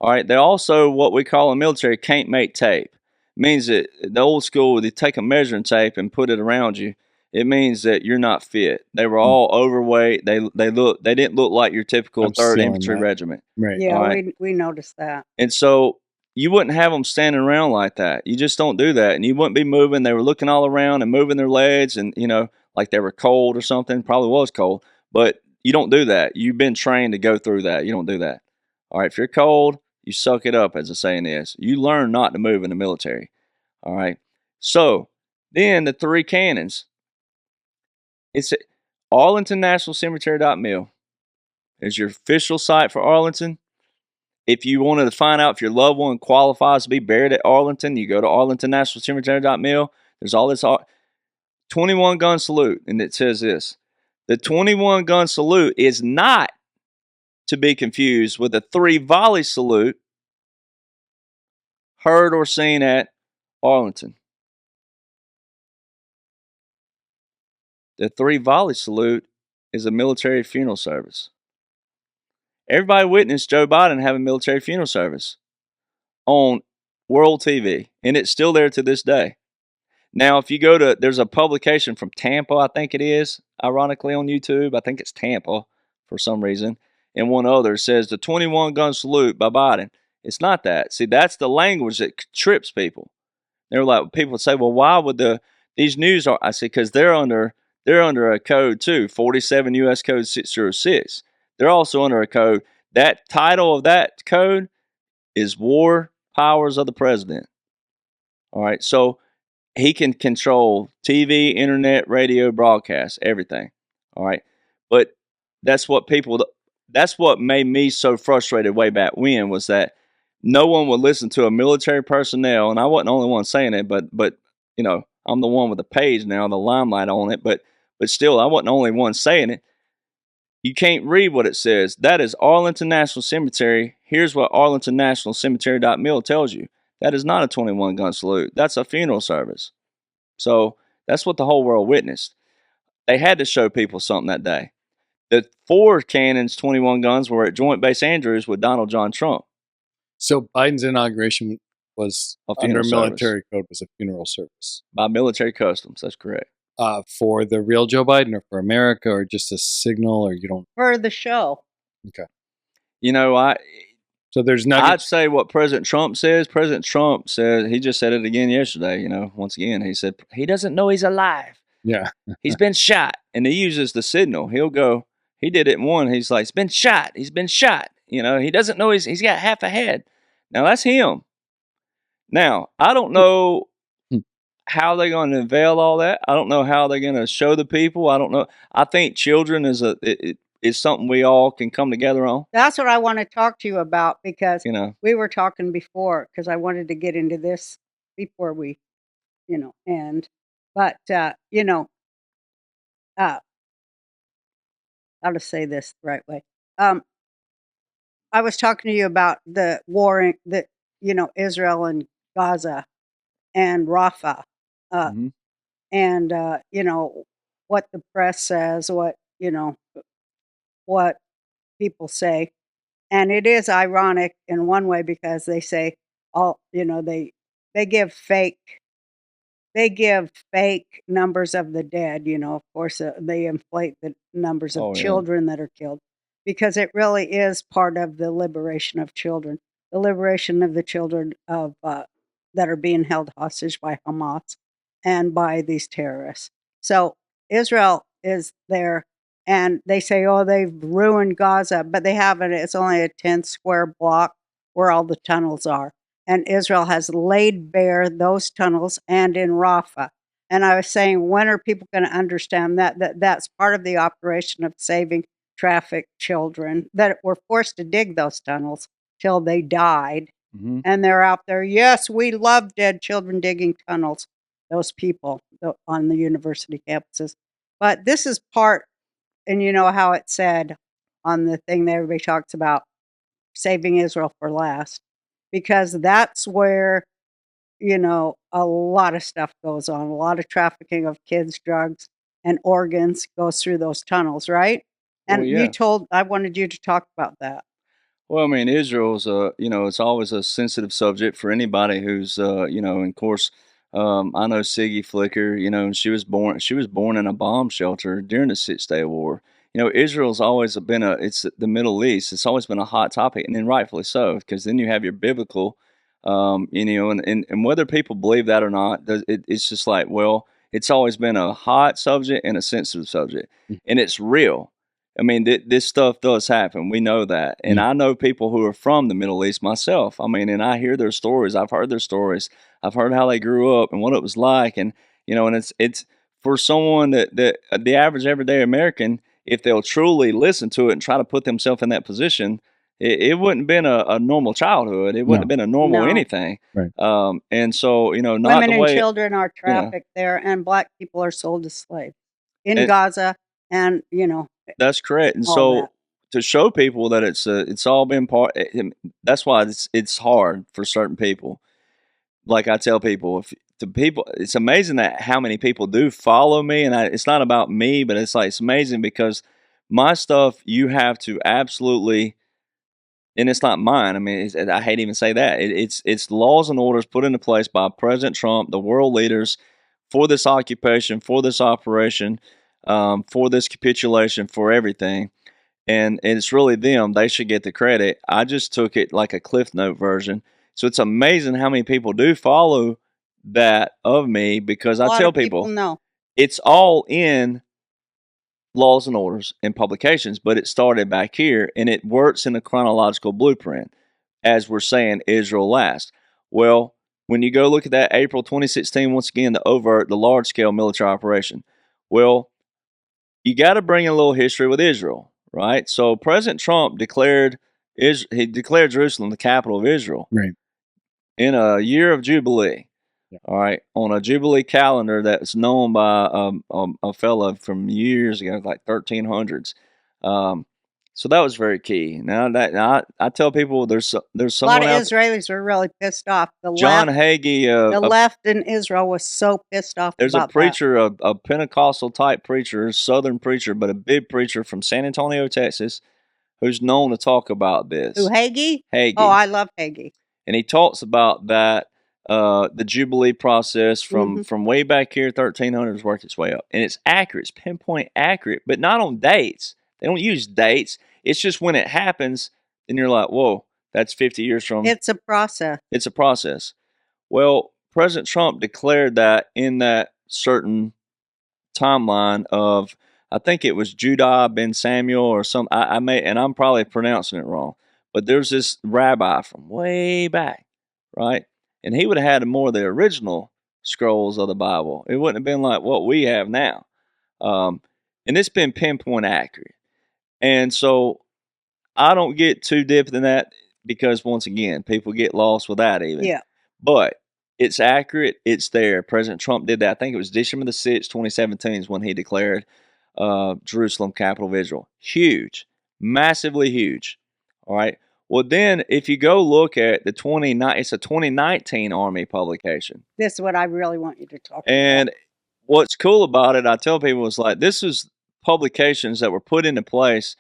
Speaker 3: All right. They also, what we call in military, can't make tape. It means that the old school, they take a measuring tape and put it around you. It means that you're not fit. They were all overweight. They didn't look like your typical
Speaker 4: I'm
Speaker 3: 3rd
Speaker 4: stealing
Speaker 3: Infantry
Speaker 4: that.
Speaker 3: Regiment.
Speaker 4: Right.
Speaker 1: Yeah,
Speaker 3: All right.
Speaker 1: we noticed that.
Speaker 3: And so you wouldn't have them standing around like that. You just don't do that. And you wouldn't be moving. They were looking all around and moving their legs and, like they were cold or something. Probably was cold. But you don't do that. You've been trained to go through that. You don't do that. All right. If you're cold, you suck it up, as the saying is. You learn not to move in the military. All right. So then the 3 cannons. It's arlingtonnationalcemetery.mil is your official site for Arlington. If you wanted to find out if your loved one qualifies to be buried at Arlington, you go to arlingtonnationalcemetery.mil. There's all this 21 gun salute, and it says this. The 21 gun salute is not to be confused with the 3 volley salute heard or seen at Arlington. The 3 volley salute is a military funeral service. Everybody witnessed Joe Biden have a military funeral service on World TV, and it's still there to this day. Now, if you go to, there's a publication from Tampa, I think it is, ironically on YouTube. I think it's Tampa for some reason. And one other says the 21 gun salute by Biden. It's not that. See, that's the language that trips people. They're like, people say, well, why would these news are, I say, because they're under a code too, 47 U.S. Code 606. They're also under a code. That title of that code is War Powers of the President. All right. So he can control TV, internet, radio, broadcast, everything. All right. But that's what made me so frustrated way back when, was that no one would listen to a military personnel. And I wasn't the only one saying it, but I'm the one with the page now, the limelight on it. But still, I wasn't the only one saying it. You can't read what it says. That is Arlington National Cemetery. Here's what arlingtonnationalcemetery.mil tells you. That is not a 21 gun salute. That's a funeral service. So that's what the whole world witnessed. They had to show people something that day. The 4 cannons, 21 guns, were at Joint Base Andrews with Donald John Trump.
Speaker 4: So Biden's inauguration was under
Speaker 3: funeral
Speaker 4: military code, was a funeral service.
Speaker 3: By military customs, that's correct.
Speaker 4: For the real Joe Biden, or for America, or just a signal, or you don't?
Speaker 1: For the show.
Speaker 4: Okay.
Speaker 3: So
Speaker 4: there's nuggets.
Speaker 3: I'd say what President Trump says. President Trump said, he just said it again yesterday, once again, he said, he doesn't know he's alive.
Speaker 4: Yeah.
Speaker 3: He's been shot. And he uses the signal. He'll go, he did it in one. He's like, he's been shot. He's been shot. He doesn't know he's got half a head. Now that's him. Now, I don't know how they're going to unveil all that. I don't know how they're going to show the people. I don't know. I think children is something we all can come together on.
Speaker 1: That's what I want to talk to you about, because
Speaker 3: we
Speaker 1: were talking before, because I wanted to get into this before we, end. But, how to say this the right way. I was talking to you about the war that, Israel and Gaza and Rafah. And, what the press says, what people say. And it is ironic in one way, because they say, they give fake numbers of the dead. Of course, they inflate the numbers of children that are killed, because it really is part of the liberation of children, the liberation of the children of that are being held hostage by Hamas and by these terrorists. So Israel is there, and they say, they've ruined Gaza, but they haven't. It's only a 10 square block where all the tunnels are. And Israel has laid bare those tunnels, and in Rafah. And I was saying, when are people going to understand that's part of the operation of saving trafficked children, that were forced to dig those tunnels till they died. And they're out there. Yes, we love dead children digging tunnels, those people on the university campuses. But this is part, and you know how it's said on the thing that everybody talks about, saving Israel for last, because that's where, a lot of stuff goes on. A lot of trafficking of kids, drugs, and organs goes through those tunnels, right? And I wanted you to talk about that.
Speaker 3: Well, I mean, Israel's, it's always a sensitive subject for anybody who's, and of course, I know Siggy Flicker, and she was born in a bomb shelter during the 6 Day War. Israel's always been it's the Middle East. It's always been a hot topic, and then rightfully so, because then you have your biblical, and whether people believe that or not, it's just like, well, it's always been a hot subject and a sensitive subject, and it's real. I mean, this stuff does happen. We know that. And I know people who are from the Middle East myself. I mean, and I hear their stories. I've heard their stories. I've heard how they grew up and what it was like. And, and it's for someone that the average everyday American, if they'll truly listen to it and try to put themselves in that position, it wouldn't have been a normal childhood. It wouldn't have been a normal anything.
Speaker 4: Right.
Speaker 3: And so, not
Speaker 1: women
Speaker 3: the way,
Speaker 1: and children are trafficked there, and black people are sold as slaves in Gaza. And,
Speaker 3: that's correct. And
Speaker 1: all
Speaker 3: so
Speaker 1: that.
Speaker 3: to show people that it's all been part, that's why it's hard for certain people. Like I tell people, it's amazing that how many people do follow me, and it's not about me, but it's amazing because my stuff you have to absolutely, and it's not mine. I mean, I hate to even say that. It's laws and orders put into place by President Trump, the world leaders, for this occupation, for this operation, for this capitulation, for everything. And it's really them. They should get the credit. I just took it like a Cliff Note version. So it's amazing how many people do follow that of me, because I tell people
Speaker 1: no.
Speaker 3: it's all in laws and orders and publications, but it started back here, and it works in a chronological blueprint, as we're saying Israel last. Well, when you go look at that April 2016, once again, the large-scale military operation, well, you got to bring in a little history with Israel, right? So President Trump declared Jerusalem the capital of Israel,
Speaker 4: right,
Speaker 3: in a year of Jubilee.
Speaker 4: Yeah.
Speaker 3: All right, on a Jubilee calendar that's known by a fellow from years ago, like 1300s. So that was very key. Now I tell people there's someone
Speaker 1: a lot of
Speaker 3: out
Speaker 1: Israelis were really pissed off.
Speaker 3: John Hagee,
Speaker 1: the left in Israel was so pissed off.
Speaker 3: There's
Speaker 1: about
Speaker 3: a preacher, a Pentecostal type preacher, Southern preacher, but a big preacher from San Antonio, Texas, who's known to talk about this.
Speaker 1: Who, Hagee?
Speaker 3: Hagee.
Speaker 1: Oh, I love Hagee.
Speaker 3: And he talks about that the Jubilee process from way back here, 1300s, worked its way up, and it's accurate. It's pinpoint accurate, but not on dates. They don't use dates. It's just when it happens, and you're like, whoa, that's 50 years from.
Speaker 1: It's a process.
Speaker 3: It's a process. Well, President Trump declared that in that certain timeline of, I think it was Judah ben Samuel or some, and I'm probably pronouncing it wrong, but there's this rabbi from way back, right? And he would have had more of the original scrolls of the Bible. It wouldn't have been like what we have now. And it's been pinpoint accurate. And so I don't get too deep in that, because once again, people get lost with that even.
Speaker 1: Yeah.
Speaker 3: But it's accurate. It's there. President Trump did that. I think it was December the 6th, 2017 is when he declared Jerusalem capital of Israel. Huge. Massively huge. All right. Well, then if you go look at it's a 2019 Army publication.
Speaker 1: This is what I really want you to talk
Speaker 3: And
Speaker 1: about.
Speaker 3: What's cool about it, I tell people, is like, this is publications that were put into place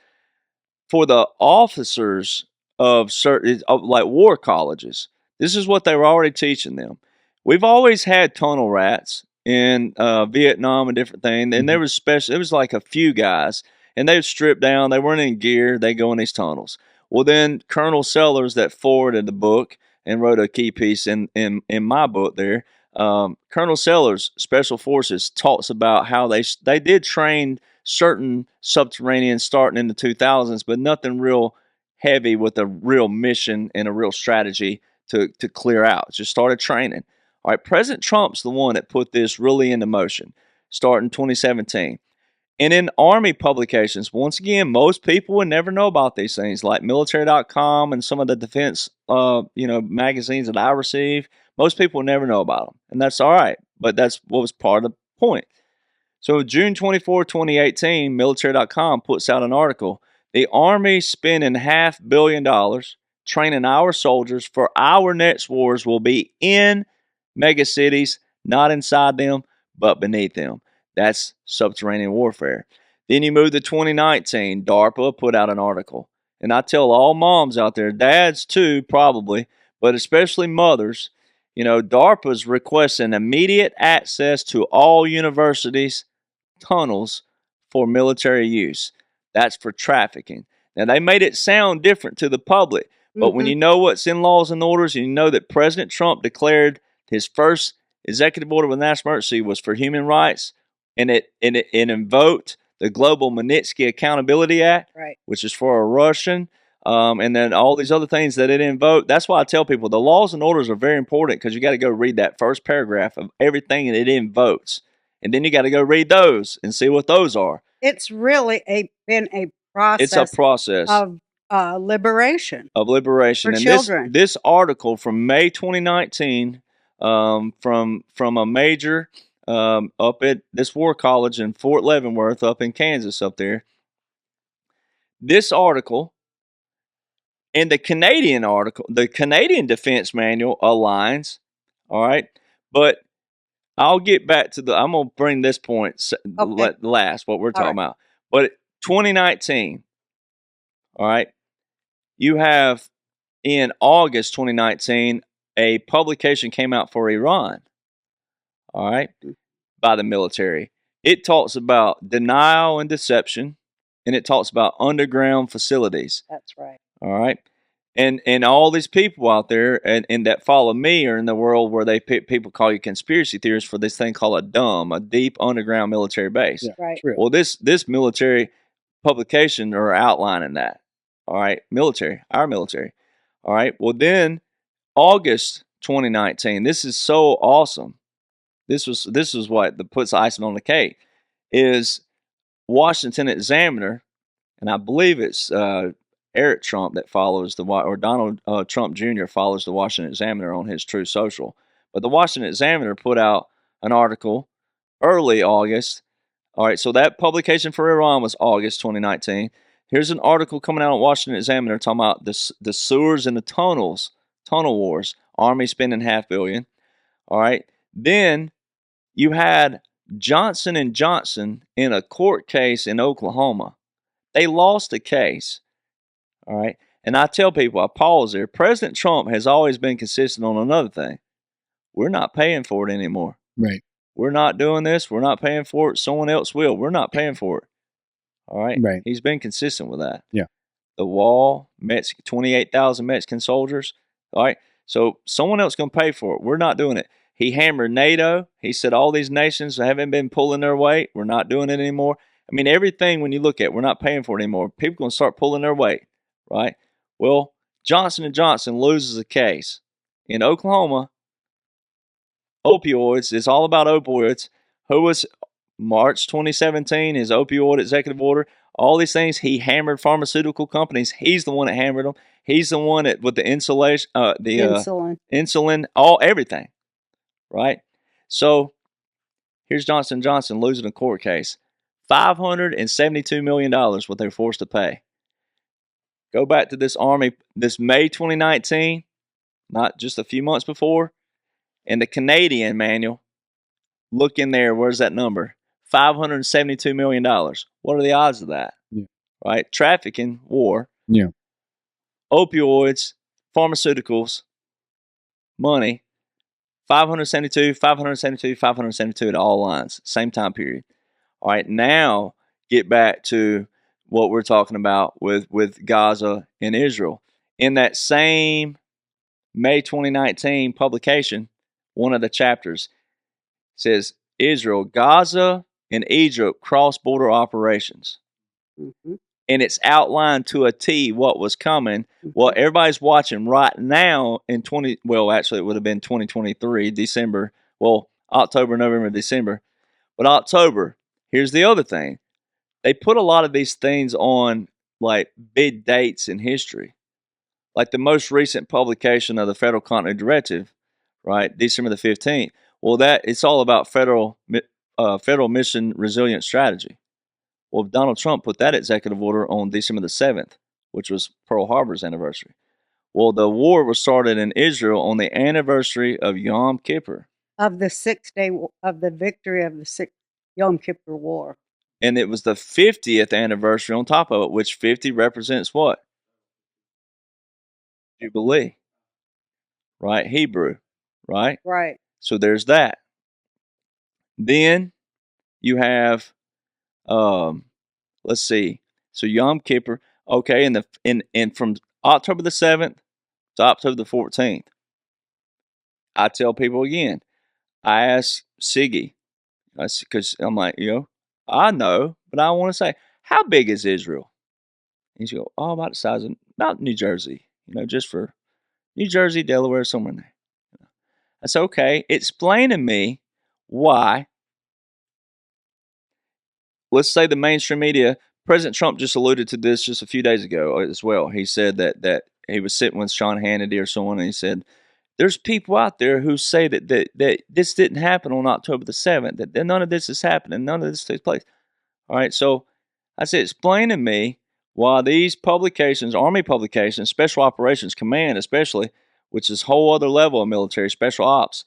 Speaker 3: for the officers of certain, like war colleges. This is what they were already teaching them. We've always had tunnel rats in Vietnam and different things, and there was it was like a few guys, and they would strip down. They weren't in gear. They go in these tunnels. Well, then Colonel Sellers, that forwarded the book and wrote a key piece in my book there, Colonel Sellers, Special Forces, talks about how they did train certain subterraneans starting in the 2000s, but nothing real heavy with a real mission and a real strategy to clear out. Just started training. All right, President Trump's the one that put this really into motion, starting 2017. And in Army publications, once again, most people would never know about these things, like military.com and some of the defense magazines that I receive. Most people never know about them, and that's all right, but that's what was part of the point. So June 24, 2018, military.com puts out an article. The Army spending $500 million training our soldiers for our next wars will be in megacities, not inside them, but beneath them. That's subterranean warfare. Then you move to 2019, DARPA put out an article. And I tell all moms out there, dads too probably, but especially mothers, DARPA's requesting immediate access to all universities' tunnels for military use. That's for trafficking. Now, they made it sound different to the public, but when you know what's in laws and orders, and you know that President Trump declared his first executive order with national emergency was for human rights, and it invoked the Global Magnitsky Accountability Act,
Speaker 1: Right.
Speaker 3: which is for a Russian, and then all these other things that it invoked. That's why I tell people the laws and orders are very important, because you got to go read that first paragraph of everything that it invokes. And then you got to go read those and see what those are.
Speaker 1: It's really been a process.
Speaker 3: It's a process
Speaker 1: of liberation.
Speaker 3: Of liberation.
Speaker 1: For
Speaker 3: And
Speaker 1: children.
Speaker 3: This article from May 2019, from a major up at this war college in Fort Leavenworth up in Kansas up there. This article and the Canadian article, the Canadian Defense Manual aligns. All right. But I'll get back to I'm going to bring this point last, what we're talking about. But 2019, all right, you have in August 2019, a publication came out for Iran, all right, by the military. It talks about denial and deception, and it talks about underground facilities.
Speaker 1: That's right.
Speaker 3: All right. And all these people out there and that follow me are in the world where people call you conspiracy theorists for this thing called a deep underground military base.
Speaker 4: Yeah,
Speaker 1: right.
Speaker 3: Well, this military publication are outlining that. All right. Our military. All right. Well, then August 2019, this is so awesome. This was what puts icing on the cake is Washington Examiner, and I believe it's Eric Trump that follows or Donald Trump Jr. follows the Washington Examiner on his True Social. But the Washington Examiner put out an article early August. All right, so that publication for Iran was August 2019. Here's an article coming out on Washington Examiner talking about the sewers and the tunnel wars. Army spending $500 million. All right, then you had Johnson & Johnson in a court case in Oklahoma. They lost the case. All right. And I tell people, I pause there. President Trump has always been consistent on another thing. We're not paying for it anymore.
Speaker 4: Right.
Speaker 3: We're not doing this. We're not paying for it. Someone else will. We're not paying for it. All right.
Speaker 4: Right.
Speaker 3: He's been consistent with that.
Speaker 4: Yeah.
Speaker 3: The wall, 28,000 Mexican soldiers. All right. So someone else going to pay for it. We're not doing it. He hammered NATO. He said all these nations haven't been pulling their weight. We're not doing it anymore. I mean, everything when you look at, we're not paying for it anymore. People going to start pulling their weight. Right? Well, Johnson & Johnson loses a case. In Oklahoma, opioids, it's all about opioids. Who was March 2017, his opioid executive order, all these things, he hammered pharmaceutical companies. He's the one that hammered them. He's the one that with the insulation, insulin, everything. Right? So here's Johnson & Johnson losing a court case. $572 million what they were forced to pay. Go back to this Army, this May 2019, not just a few months before, and the Canadian manual. Look in there. Where's that number? $572 million. What are the odds of that?
Speaker 4: Yeah.
Speaker 3: Right? Trafficking, war.
Speaker 4: Yeah.
Speaker 3: Opioids, pharmaceuticals, money. 572 at all lines. Same time period. All right. Now get back to what we're talking about with Gaza and Israel. In that same May 2019 publication, one of the chapters says Israel, Gaza, and Egypt cross-border operations.
Speaker 1: Mm-hmm.
Speaker 3: And it's outlined to a T what was coming. What everybody's watching right now in actually it would have been 2023, December. Well, October, November, December. But October, here's the other thing. They put a lot of these things on like big dates in history. Like the most recent publication of the Federal Continuity Directive, right? December the 15th. Well, it's all about federal mission resilient strategy. Well, Donald Trump put that executive order on December the 7th, which was Pearl Harbor's anniversary. Well, the war was started in Israel on the anniversary of Yom Kippur.
Speaker 1: Of the 6th day of the victory of the Yom Kippur War.
Speaker 3: And it was the 50th anniversary on top of it, which 50 represents what? Jubilee. Right? Hebrew. right?
Speaker 1: Right.
Speaker 3: So there's that. Then you have, let's see. So Yom Kippur, okay, and from October the 7th to October the 14th, I tell people again, I ask Siggy, because I'm like, I know, but I want to say, how big is Israel? He's go, oh, about the size of about New Jersey, just for New Jersey, Delaware, somewhere in there. I said, okay, explain to me why. Let's say the mainstream media, President Trump just alluded to this just a few days ago as well. He said that he was sitting with Sean Hannity or someone, and he said, there's people out there who say that this didn't happen on October the 7th, that none of this is happening, none of this takes place. All right, so I said, explain to me why these publications, Army publications, Special Operations Command especially, which is a whole other level of military, special ops,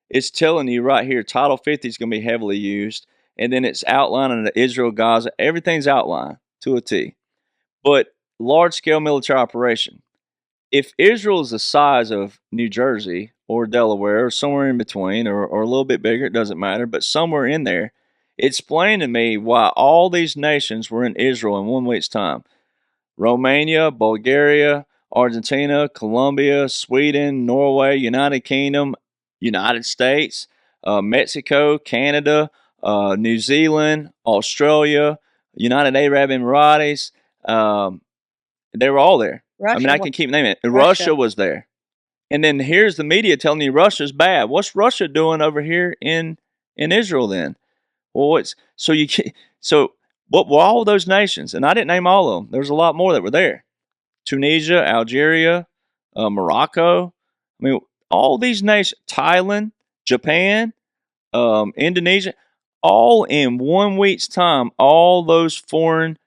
Speaker 3: it's telling you right here, Title 50 is going to be heavily used, and then it's outlining the Israel, Gaza, everything's outlined to a T. But large-scale military operation. If Israel is the size of New Jersey or Delaware or somewhere in between or a little bit bigger, it doesn't matter, but somewhere in there, explain to me why all these nations were in Israel in 1 week's time. Romania, Bulgaria, Argentina, Colombia, Sweden, Norway, United Kingdom, United States, Mexico, Canada, New Zealand, Australia, United Arab Emirates. They were all there.
Speaker 1: Russia.
Speaker 3: I can keep naming it. Russia was there. And then here's the media telling you Russia's bad. What's Russia doing over here in Israel then? Well, what were all those nations? And I didn't name all of them. There's a lot more that were there. Tunisia, Algeria, Morocco. I mean, all these nations, Thailand, Japan, Indonesia, all in 1 week's time, all those foreign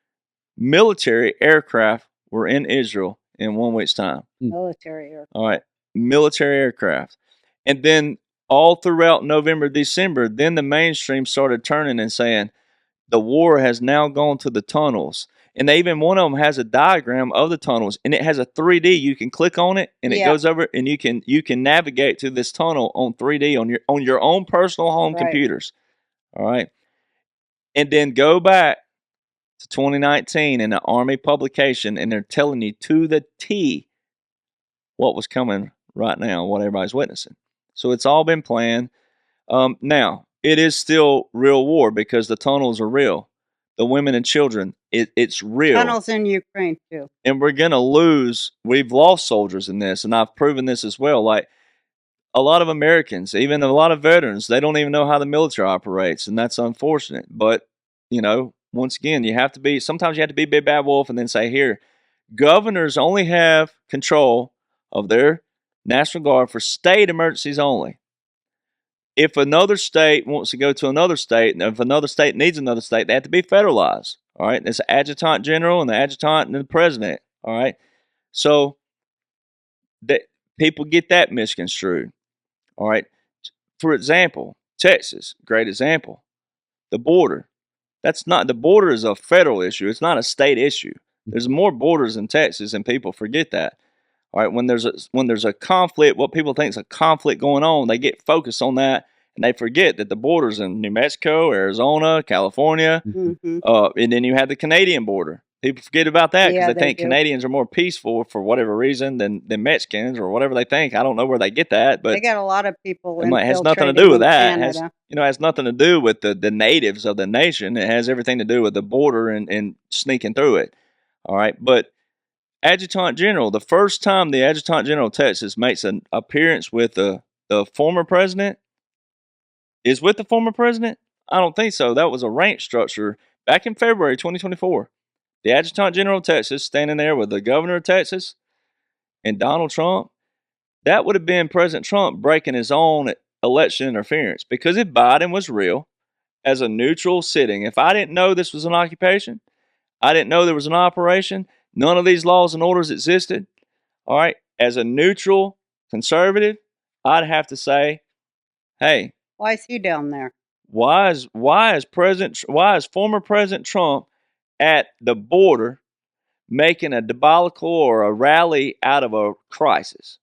Speaker 3: military aircraft were in Israel in 1 week's time.
Speaker 1: Military aircraft.
Speaker 3: All right, military aircraft. And then all throughout November, December, then the mainstream started turning and saying, the war has now gone to the tunnels. And even one of them has a diagram of the tunnels, and it has a 3D. You can click on it, and it goes over, and you can navigate to this tunnel on 3D on your own personal home computers. All right, and then go back to 2019 in an Army publication, and they're telling you to the T what was coming right now, what everybody's witnessing. So it's all been planned. Now, it is still real war because the tunnels are real. The women and children, it's real.
Speaker 1: Tunnels in Ukraine, too.
Speaker 3: And we're going to lose. We've lost soldiers in this, and I've proven this as well. Like a lot of Americans, even a lot of veterans, they don't even know how the military operates, and that's unfortunate. But, once again, sometimes you have to be Big Bad Wolf and then say, here, governors only have control of their National Guard for state emergencies only. If another state wants to go to another state, and if another state needs another state, they have to be federalized. All right, it's the adjutant general and the adjutant and the president. All right, so that people get that misconstrued. All right, for example, Texas, great example. The border. The border is a federal issue. It's not a state issue. There's more borders in Texas, and people forget that. All right, when there's a conflict, what people think is a conflict going on, they get focused on that, and they forget that the borders in New Mexico, Arizona, California, and then you have the Canadian border. People forget about that because they think Canadians are more peaceful for whatever reason than Mexicans or whatever they think. I don't know where they get that, but
Speaker 1: they got a lot of people.
Speaker 3: It has nothing to do with that. It has nothing to do with the natives of the nation. It has everything to do with the border and sneaking through it. All right, but Adjutant General, the first time the Adjutant General of Texas makes an appearance with the former president, is with the former president? I don't think so. That was a rank structure back in February 2024. The Adjutant General of Texas standing there with the governor of Texas and Donald Trump. That would have been President Trump breaking his own election interference, because if Biden was real as a neutral sitting, if I didn't know this was an occupation, I didn't know there was an operation, none of these laws and orders existed. All right, as a neutral conservative, I'd have to say, hey,
Speaker 1: why is he down there?
Speaker 3: Why is former President Trump at the border making a debacle or a rally out of a crisis?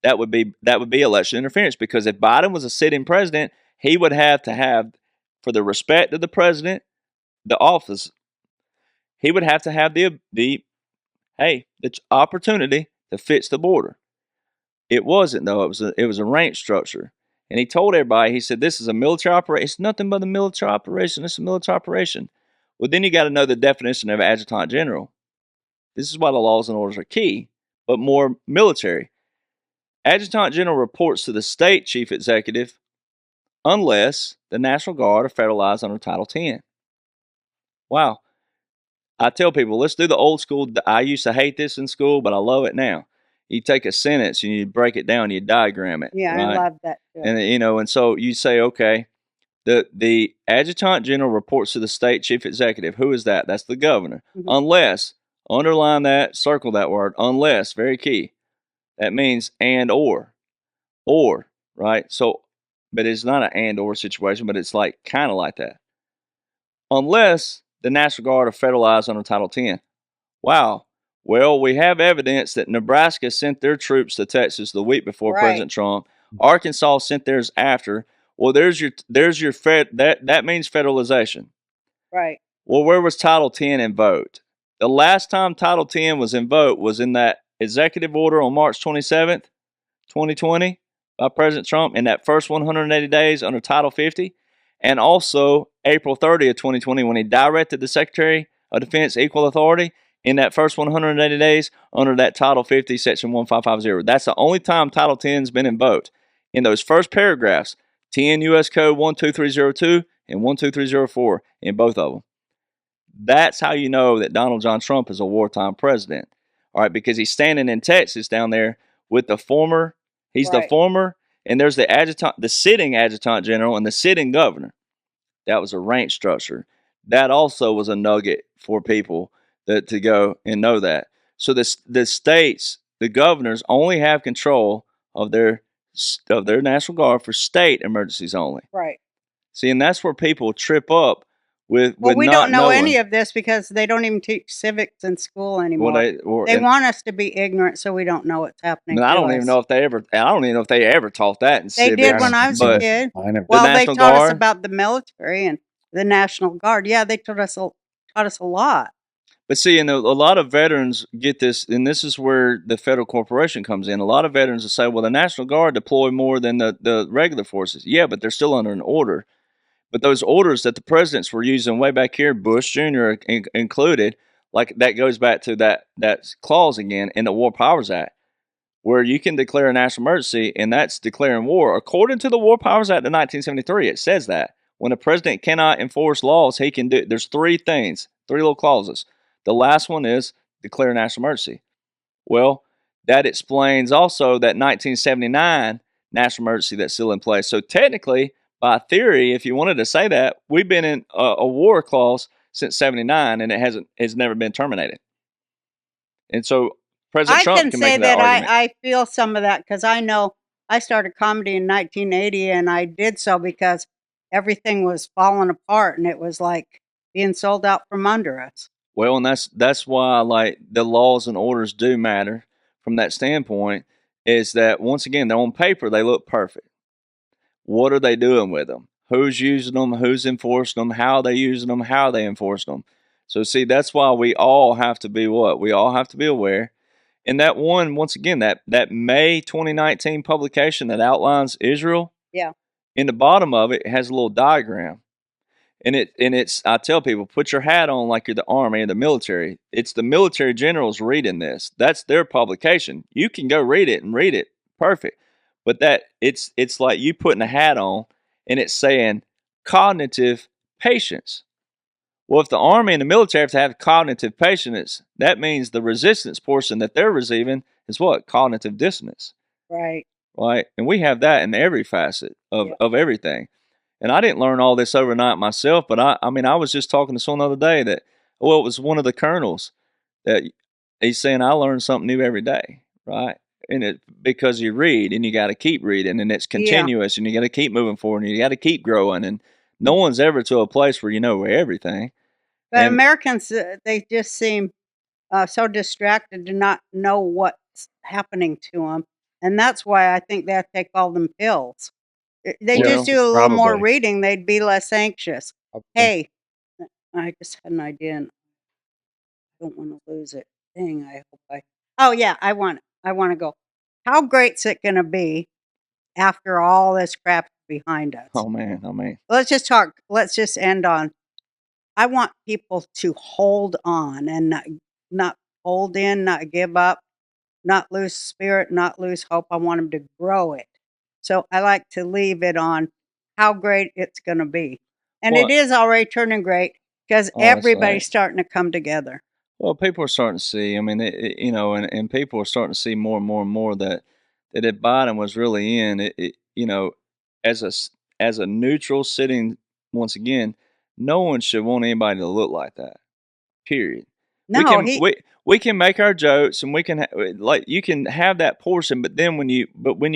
Speaker 3: that would be election interference, because if Biden was a sitting president, he would have to have, for the respect of the president, the office, he would have to have the opportunity to fix the border. It wasn't, though. It was a rank structure. And he told everybody, he said, this is a military operation. It's nothing but a military operation. It's a military operation. Well, then you got to know the definition of adjutant general. This is why the laws and orders are key, but more military. Adjutant general reports to the state chief executive unless the National Guard are federalized under Title 10. Wow. I tell people, let's do the old school. I used to hate this in school, but I love it now. You take a sentence and you break it down, you diagram it.
Speaker 1: Yeah,
Speaker 3: right?
Speaker 1: I love that too.
Speaker 3: And and so you say, okay, the adjutant general reports to the state chief executive. Who is that? That's the governor.
Speaker 1: Mm-hmm.
Speaker 3: Unless, underline that, circle that word, unless, very key. That means and or, right? So, but it's not an and or situation, but it's like kind of like that. Unless the National Guard are federalized under Title 10. Wow. Well, we have evidence that Nebraska sent their troops to Texas the week before President Trump. Arkansas sent theirs after. Well, there's your that means federalization.
Speaker 1: Right.
Speaker 3: Well, where was Title 10 invoked? The last time Title 10 was invoked was in that executive order on March 27th, 2020 by President Trump in that first 180 days under Title 50, and also April 30th, 2020 when he directed the Secretary of Defense Equal Authority in that first 180 days under that Title 50, Section 1550. That's the only time Title 10 has been invoked. In those first paragraphs, 10 U.S. Code 12302 and 12304 in both of them. That's how you know that Donald John Trump is a wartime president. All right, because he's standing in Texas down there with the former, the former, and there's the adjutant, the sitting adjutant general and the sitting governor. That was a rank structure. That also was a nugget for people to go and know that. So the states, the governors only have control of their National Guard for state emergencies only.
Speaker 1: Right.
Speaker 3: See, and that's where people trip up with
Speaker 1: we
Speaker 3: not
Speaker 1: don't know
Speaker 3: knowing.
Speaker 1: any of this because they don't even teach civics in school anymore.
Speaker 3: Well,
Speaker 1: they want us to be ignorant so we don't know what's happening.
Speaker 3: I don't even know if they ever taught that in civics.
Speaker 1: They did when I was a kid. Well, they taught us about the military and the National Guard. Yeah, they taught us a lot.
Speaker 3: But see, and a lot of veterans get this, and this is where the federal corporation comes in. A lot of veterans will say, well, the National Guard deploy more than the regular forces. Yeah, but they're still under an order. But those orders that the presidents were using way back here, Bush Jr. included, like that goes back to that clause again in the War Powers Act, where you can declare a national emergency, and that's declaring war. According to the War Powers Act of 1973, it says that when a president cannot enforce laws, he can do. There's three little clauses. The last one is declare a national emergency. Well, that explains also that 1979 national emergency that's still in place. So technically, by theory, if you wanted to say that, we've been in a war clause since 79, and it's never been terminated. And so President Trump can make that argument.
Speaker 1: I feel some of that because I know I started comedy in 1980, and I did so because everything was falling apart, and it was like being sold out from under us.
Speaker 3: Well, and that's why like the laws and orders do matter from that standpoint, is that once again, they're on paper, they look perfect. What are they doing with them? Who's using them? Who's enforcing them? How are they using them? How are they enforcing them? So see, that's why we all have to be what? We all have to be aware. And that one, once again, that May 2019 publication that outlines Israel, in the bottom of it has a little diagram. And it's I tell people, put your hat on like you're the army or the military. It's the military generals reading this. That's their publication. You can go read it and read it. Perfect. But that it's like you putting a hat on and it's saying cognitive patience. Well, if the army and the military have to have cognitive patience, that means the resistance portion that they're receiving is what? Cognitive dissonance.
Speaker 1: Right.
Speaker 3: Right. And we have that in every facet of everything. And I didn't learn all this overnight myself, but I mean, I was just talking to someone the other day that, well, it was one of the colonels that he's saying, I learn something new every day. Right. And it because you read and you got to keep reading and it's continuous and you got to keep moving forward and you got to keep growing. And no one's ever to a place where you know everything.
Speaker 1: But Americans, they just seem so distracted to not know what's happening to them. And that's why I think they have to take all them pills. They
Speaker 3: Well,
Speaker 1: just do a little more
Speaker 4: probably.
Speaker 1: reading, they'd be less anxious.
Speaker 4: Probably.
Speaker 1: Hey, I just had an idea and I don't want to lose it. Dang, I hope I. Oh yeah, I want to go. How great's it going to be after all this crap behind us?
Speaker 3: Oh man, I mean,
Speaker 1: Let's just talk. Let's just end on. I want people to hold on and not hold in, not give up, not lose spirit, not lose hope. I want them to grow it. So I like to leave it on how great it's going to be. And
Speaker 3: Well-
Speaker 1: it is already turning great because
Speaker 3: Oh, that's
Speaker 1: everybody's
Speaker 3: right.
Speaker 1: starting to come together.
Speaker 3: well, people are starting to see. I mean, you know, and people are starting to see more and more and more that if Biden was really in it, you know, as a neutral sitting, once again, no one should want anybody to look like that. Period.
Speaker 1: No,
Speaker 3: we can make our jokes and we can like you can have that portion, but then when you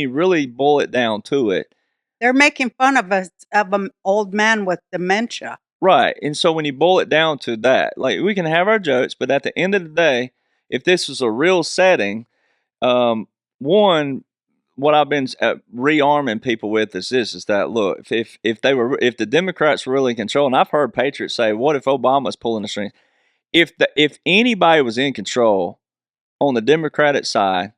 Speaker 3: really boil it down to it,
Speaker 1: they're making fun of an old man with dementia.
Speaker 3: right? And so when you boil it down to that, like we can have our jokes, but at the end of the day, if this was a real setting, one, what I've been rearming people with is that look, if the Democrats were really in control, and I've heard patriots say, what if Obama's pulling the strings? If anybody was in control on the Democratic side,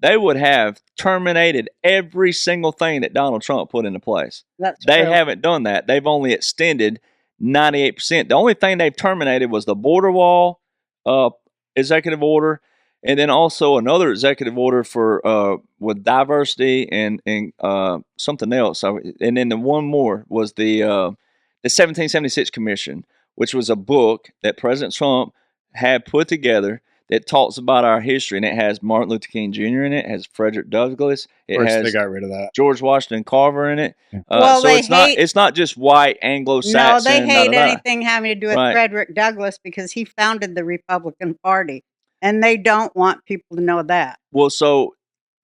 Speaker 3: they would have terminated every single thing that Donald Trump put into place.
Speaker 1: That's
Speaker 3: They
Speaker 1: true.
Speaker 3: haven't done that. They've only extended 98%. The only thing they've terminated was the border wall executive order, and then also another executive order for with diversity and something else. And then the one more was the 1776 Commission, which was a book that President Trump had put together that talks about our history, and it has Martin Luther King Jr. in it, has Frederick Douglass, it
Speaker 4: Of course,
Speaker 3: has
Speaker 4: they got rid of that.
Speaker 3: George Washington Carver in it.
Speaker 4: Yeah.
Speaker 1: Well,
Speaker 3: So
Speaker 1: they
Speaker 3: it's not just white Anglo-Saxon.
Speaker 1: No, they hate
Speaker 3: da-da-da.
Speaker 1: anything having to do with
Speaker 3: Right.
Speaker 1: Frederick Douglass because he founded the Republican Party, and they don't want people to know that.
Speaker 3: Well, so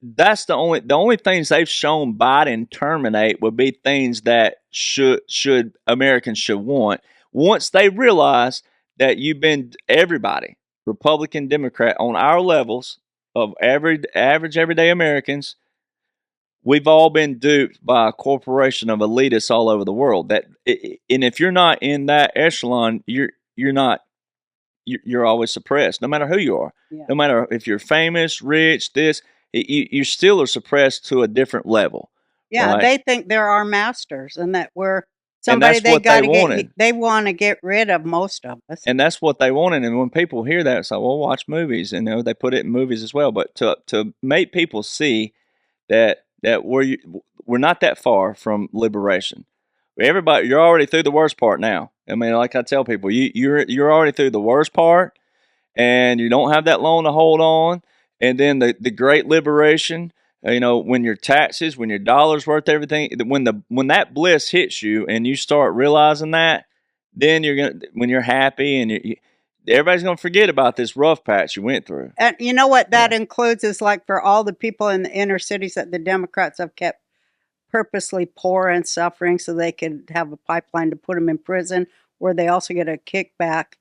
Speaker 3: that's the only things they've shown Biden terminate would be things that should Americans should want once they realize that you've been everybody, Republican, Democrat, on our levels of average everyday Americans. We've all been duped by a corporation of elitists all over the world. And if you're not in that echelon, you're always suppressed, no matter who you are.
Speaker 1: Yeah.
Speaker 3: No matter if you're famous, rich, you still are suppressed to a different level.
Speaker 1: Yeah,
Speaker 3: Right.
Speaker 1: they think they're our masters and that we're
Speaker 3: And
Speaker 1: somebody
Speaker 3: that's
Speaker 1: they
Speaker 3: what
Speaker 1: got
Speaker 3: they
Speaker 1: to get.
Speaker 3: wanted.
Speaker 1: They want to get rid of most of us.
Speaker 3: And that's what they wanted. And when people hear that, it's like, well, watch movies. And they put it in movies as well. But to make people see that we're not that far from liberation. Everybody, you're already through the worst part now. I mean, like I tell people, you're already through the worst part, and you don't have that long to hold on. And then the great liberation, when your taxes, when your dollar's worth everything, when that bliss hits you and you start realizing that, then when you're happy and everybody's gonna forget about this rough patch you went through.
Speaker 1: And you know what that includes is like for all the people in the inner cities that the Democrats have kept purposely poor and suffering so they could have a pipeline to put them in prison where they also get a kickback.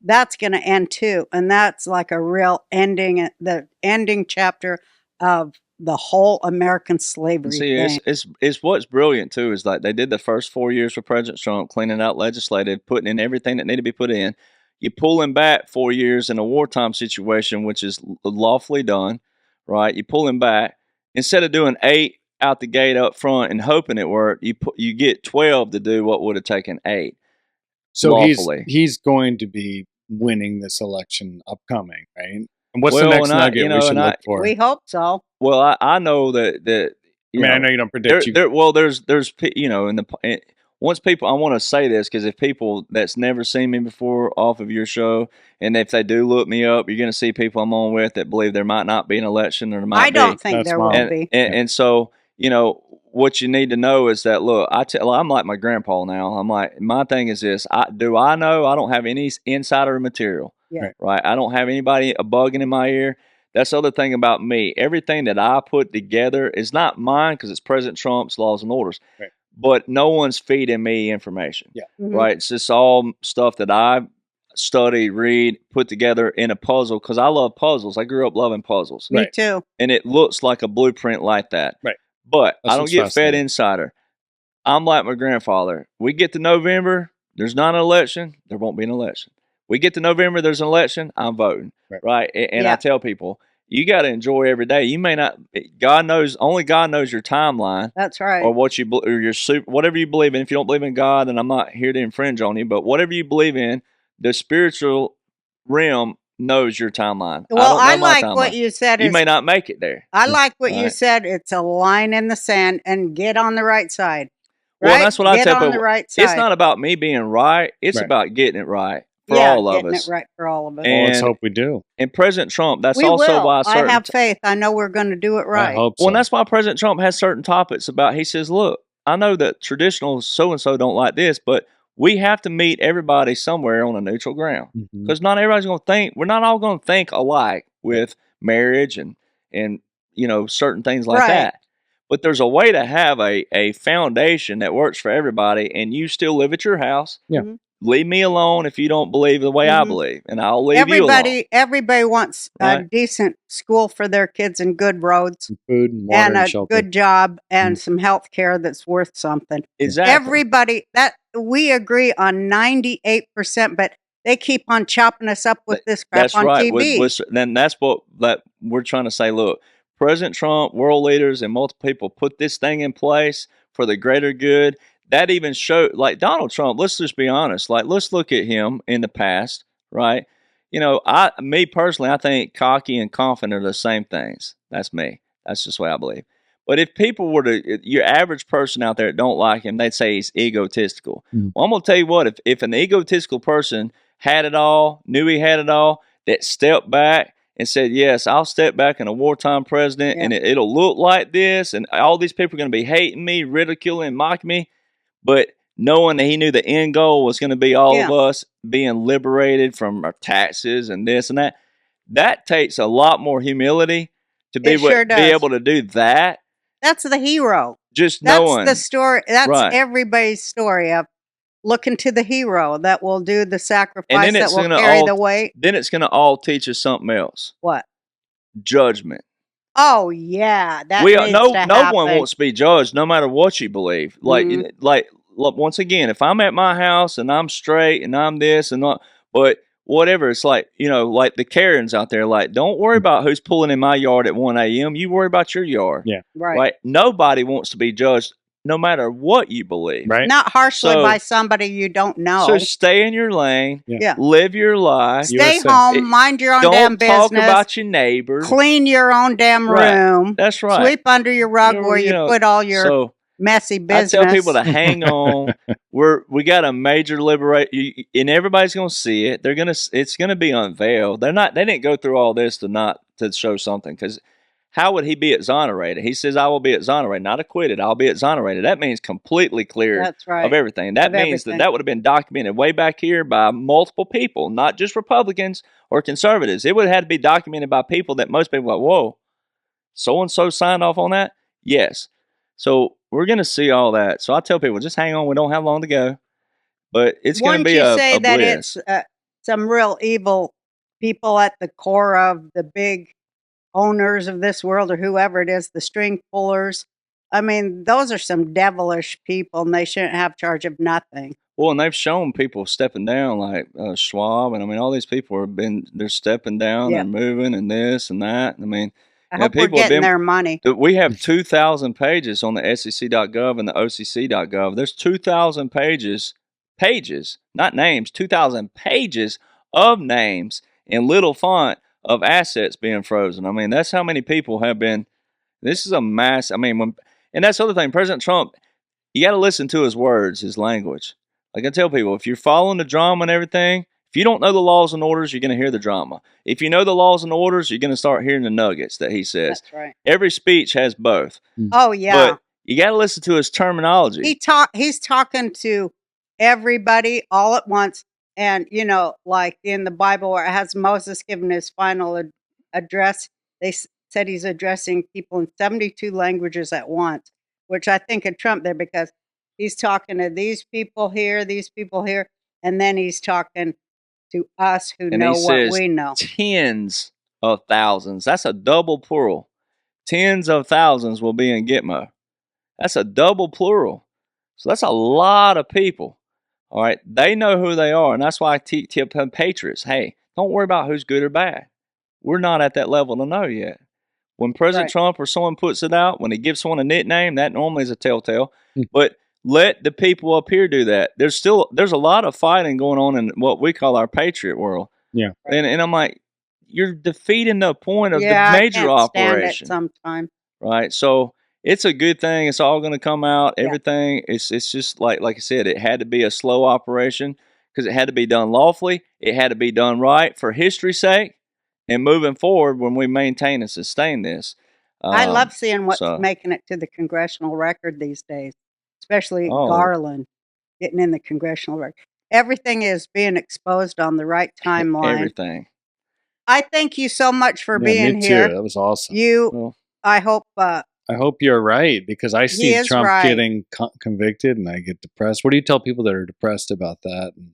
Speaker 1: That's going to end too. And that's like a real ending, the ending chapter of the whole American slavery
Speaker 3: See,
Speaker 1: thing.
Speaker 3: it's what's brilliant too is like they did the first 4 years for President Trump, cleaning out legislative, putting in everything that needed to be put in. You pull him back 4 years in a wartime situation, which is lawfully done, right? You pull him back instead of doing 8 out the gate up front and hoping it worked. You get 12 to do what would have taken 8.
Speaker 4: So
Speaker 3: lawfully.
Speaker 4: he's going to be winning this election upcoming, right? And what's
Speaker 3: Well,
Speaker 4: the next
Speaker 3: and I-
Speaker 4: nugget
Speaker 3: you know,
Speaker 4: we should
Speaker 3: and I-
Speaker 4: look for?
Speaker 1: We hope so.
Speaker 3: Well, I know that
Speaker 4: I mean, I know you don't predict you.
Speaker 3: Once people, I want to say this because if people that's never seen me before off of your show, and if they do look me up, you're going to see people I'm on with that believe there might not be an election or there might
Speaker 1: I don't
Speaker 3: be.
Speaker 1: think
Speaker 4: That's
Speaker 1: there
Speaker 4: fine.
Speaker 1: will be.
Speaker 3: And so, what you need to know is that, look, I'm like my grandpa now. I'm like, my thing is this. I know I don't have any insider material.
Speaker 1: Yeah.
Speaker 3: Right. I don't have anybody bugging in my ear. That's the other thing about me. Everything that I put together is not mine because it's President Trump's laws and orders.
Speaker 4: Right.
Speaker 3: But no one's feeding me information.
Speaker 4: Yeah.
Speaker 1: Mhm.
Speaker 3: Right. It's just all stuff that I study, read, put together in a puzzle, because I love puzzles. I grew up loving puzzles.
Speaker 1: Me
Speaker 4: Right.
Speaker 1: too.
Speaker 3: And it looks like a blueprint like that.
Speaker 4: Right.
Speaker 3: But
Speaker 4: That's
Speaker 3: I don't
Speaker 4: what's
Speaker 3: get fed
Speaker 4: fascinating.
Speaker 3: insider. I'm like my grandfather. We get to November, there's not an election, there won't be an election. We get to November, there's an election, I'm voting. Right. And
Speaker 1: Yeah.
Speaker 3: I tell people, you got to enjoy every day. You may not, only God knows your timeline.
Speaker 1: That's right.
Speaker 3: Or what you or your whatever you believe in. If you don't believe in God, then I'm not here to infringe on you. But whatever you believe in, the spiritual realm knows your timeline.
Speaker 1: Well,
Speaker 3: I
Speaker 1: I
Speaker 3: don't know my
Speaker 1: like what
Speaker 3: timeline.
Speaker 1: you said.
Speaker 3: You may not make it there.
Speaker 1: I like what you
Speaker 3: Right.
Speaker 1: said. It's a line in the sand, and get on the right side. Right?
Speaker 3: Well, that's what I
Speaker 1: get
Speaker 3: tell
Speaker 1: on
Speaker 3: people.
Speaker 1: the right side.
Speaker 3: It's not about me being right. It's
Speaker 4: Right.
Speaker 3: about getting it right for
Speaker 1: yeah,
Speaker 3: all of
Speaker 1: getting
Speaker 3: us.
Speaker 1: it right for all of us.
Speaker 4: Well, let's
Speaker 3: And
Speaker 4: hope we do.
Speaker 3: and President Trump, that's
Speaker 1: we
Speaker 3: also
Speaker 1: will.
Speaker 3: why
Speaker 1: I
Speaker 3: certain
Speaker 1: have faith. I know we're going to do it right.
Speaker 4: I hope so.
Speaker 3: Well, and that's why President Trump has certain topics about. He says, "Look, I know that traditional so and so don't like this, but we have to meet everybody somewhere on a neutral ground
Speaker 4: Mhm.
Speaker 3: because not everybody's going to think. We're not all going to think alike with marriage and certain things like
Speaker 1: Right.
Speaker 3: that. But there's a way to have a foundation that works for everybody, and you still live at your house.
Speaker 4: Yeah.
Speaker 1: Mhm.
Speaker 3: Leave me alone if you don't believe the way I
Speaker 1: Mhm.
Speaker 3: believe, and I'll leave you alone.
Speaker 1: Everybody wants a
Speaker 3: Right.
Speaker 1: decent school for their kids and good roads
Speaker 4: Some food and water
Speaker 1: and
Speaker 4: and
Speaker 1: a
Speaker 4: shelter.
Speaker 1: good job and
Speaker 4: Mm.
Speaker 1: some health care that's worth something.
Speaker 3: Exactly.
Speaker 1: Everybody that we agree on 98%, but they keep on chopping us up with this crap
Speaker 3: That's
Speaker 1: on
Speaker 3: right.
Speaker 1: TV.
Speaker 3: Then that's what that we're trying to say. Look, President Trump, world leaders, and multiple people put this thing in place for the greater good. That even showed, like Donald Trump. Let's just be honest. Like, let's look at him in the past, right? Me personally, I think cocky and confident are the same things. That's me. That's just the way I believe. But if people were your average person out there that don't like him, they'd say he's egotistical.
Speaker 4: Mm.
Speaker 3: Well, I'm going to tell you what, if an egotistical person had it all, knew he had it all, that stepped back and said, yes, I'll step back in a wartime president and it'll look like this, and all these people are going to be hating me, ridiculing, mocking me, but knowing that he knew the end goal was going to be all of us being liberated from our taxes and this and that, that takes a lot more humility to be able to do that.
Speaker 1: That's the hero.
Speaker 3: Just
Speaker 1: That's
Speaker 3: knowing.
Speaker 1: the story. That's
Speaker 3: Right.
Speaker 1: everybody's story of looking to the hero that will do the sacrifice,
Speaker 3: And then
Speaker 1: that
Speaker 3: it's
Speaker 1: will
Speaker 3: gonna
Speaker 1: carry
Speaker 3: all-
Speaker 1: the weight.
Speaker 3: Then it's going to all teach us something else.
Speaker 1: What?
Speaker 3: Judgment.
Speaker 1: Oh yeah, that
Speaker 3: No
Speaker 1: needs to
Speaker 3: one
Speaker 1: happen.
Speaker 3: wants to be judged, no matter what you believe.
Speaker 1: Mhm.
Speaker 3: Like look, once again, if I'm at my house and I'm straight and I'm this and not, but whatever, it's like like the Karens out there. Like, don't worry about who's pulling in my yard at 1 a.m. You worry about your yard.
Speaker 4: Yeah.
Speaker 1: Right.
Speaker 3: Nobody wants to be judged, no matter what you believe.
Speaker 4: Right.
Speaker 1: Not harshly
Speaker 3: So-
Speaker 1: by somebody you don't know.
Speaker 3: So stay in your lane.
Speaker 1: Yeah.
Speaker 3: Live your life.
Speaker 1: Stay
Speaker 4: USA.
Speaker 1: home, mind your own damn
Speaker 3: Don't talk
Speaker 1: business.
Speaker 3: about your neighbor.
Speaker 1: Clean your own damn
Speaker 3: Right.
Speaker 1: room.
Speaker 3: That's right.
Speaker 1: Sweep under your rug
Speaker 3: You
Speaker 1: where you
Speaker 3: know,
Speaker 1: put all your
Speaker 3: So
Speaker 1: messy
Speaker 3: I
Speaker 1: business.
Speaker 3: tell people to hang on. We got a major and everybody's going to see it. It's going to be unveiled. They didn't go through all this to show something, because how would he be exonerated? He says, I will be exonerated, not acquitted. I'll be exonerated. That means completely clear
Speaker 1: That's right.
Speaker 3: of everything. That
Speaker 1: Of
Speaker 3: means
Speaker 1: everything.
Speaker 3: that would have been documented way back here by multiple people, not just Republicans or conservatives. It would have had to be documented by people that most people are like, whoa, so-and-so signed off on that? Yes. So we're going to see all that. So I tell people, just hang on. We don't have long to go. But it's going to be
Speaker 1: Wouldn't you
Speaker 3: a
Speaker 1: say that
Speaker 3: bliss.
Speaker 1: it's some real evil people at the core of the big owners of this world, or whoever it is, the string pullers? I mean, those are some devilish people, and they shouldn't have charge of nothing.
Speaker 3: Well, and they've shown people stepping down, like Schwab, and I mean, all these people they're stepping down,
Speaker 1: Yeah.
Speaker 3: they're moving, and this and that. I mean,
Speaker 1: I
Speaker 3: Yeah,
Speaker 1: hope we're
Speaker 3: people have
Speaker 1: getting
Speaker 3: been-
Speaker 1: their money.
Speaker 3: we have 2,000 pages on the SEC.gov and the OCC.gov. There's 2,000 pages, not names, 2,000 pages of names in little font of assets being frozen. I mean, that's how many people have been. This is a mass. I mean, and that's the other thing. President Trump, you got to listen to his words, his language. Like I tell people, if you're following the drama and everything, if you don't know the laws and orders, you're going to hear the drama. If you know the laws and orders, you're going to start hearing the nuggets that he says.
Speaker 1: That's right.
Speaker 3: Every speech has both.
Speaker 1: Oh yeah.
Speaker 3: But you got to listen to his terminology.
Speaker 1: He's talking to everybody all at once, and like in the Bible where it has Moses giving his final address, they said he's addressing people in 72 languages at once, which I think of Trump there, because he's talking to these people here, and then he's talking to us who
Speaker 3: And
Speaker 1: know
Speaker 3: he
Speaker 1: what
Speaker 3: says
Speaker 1: we know.
Speaker 3: tens of thousands. That's a double plural. Tens of thousands will be in Gitmo. That's a double plural. So that's a lot of people. All right. They know who they are. And that's why I tip patriots. Hey, don't worry about who's good or bad. We're not at that level to know yet. When President Trump or someone puts it out, when he gives someone a nickname, that normally is a telltale. But let the people up here do that. There's a lot of fighting going on in what we call our patriot world.
Speaker 4: Yeah.
Speaker 3: And I'm like, you're defeating the point of the
Speaker 1: I
Speaker 3: major
Speaker 1: can't
Speaker 3: operation.
Speaker 1: stand it sometime.
Speaker 3: Right. So it's a good thing. It's all going to come out. Everything. It's just like I said, it had to be a slow operation because it had to be done lawfully. It had to be done right for history's sake. And moving forward, when we maintain and sustain this.
Speaker 1: I love seeing what's making it to the congressional record these days, especially Garland getting in the congressional record. Everything is being exposed on the right timeline.
Speaker 3: Everything.
Speaker 1: I thank you so much for being
Speaker 4: me
Speaker 1: here.
Speaker 4: Too. That was awesome.
Speaker 1: I hope
Speaker 4: you're right, because I see Trump
Speaker 1: right.
Speaker 4: getting convicted and I get depressed. What do you tell people that are depressed about that? And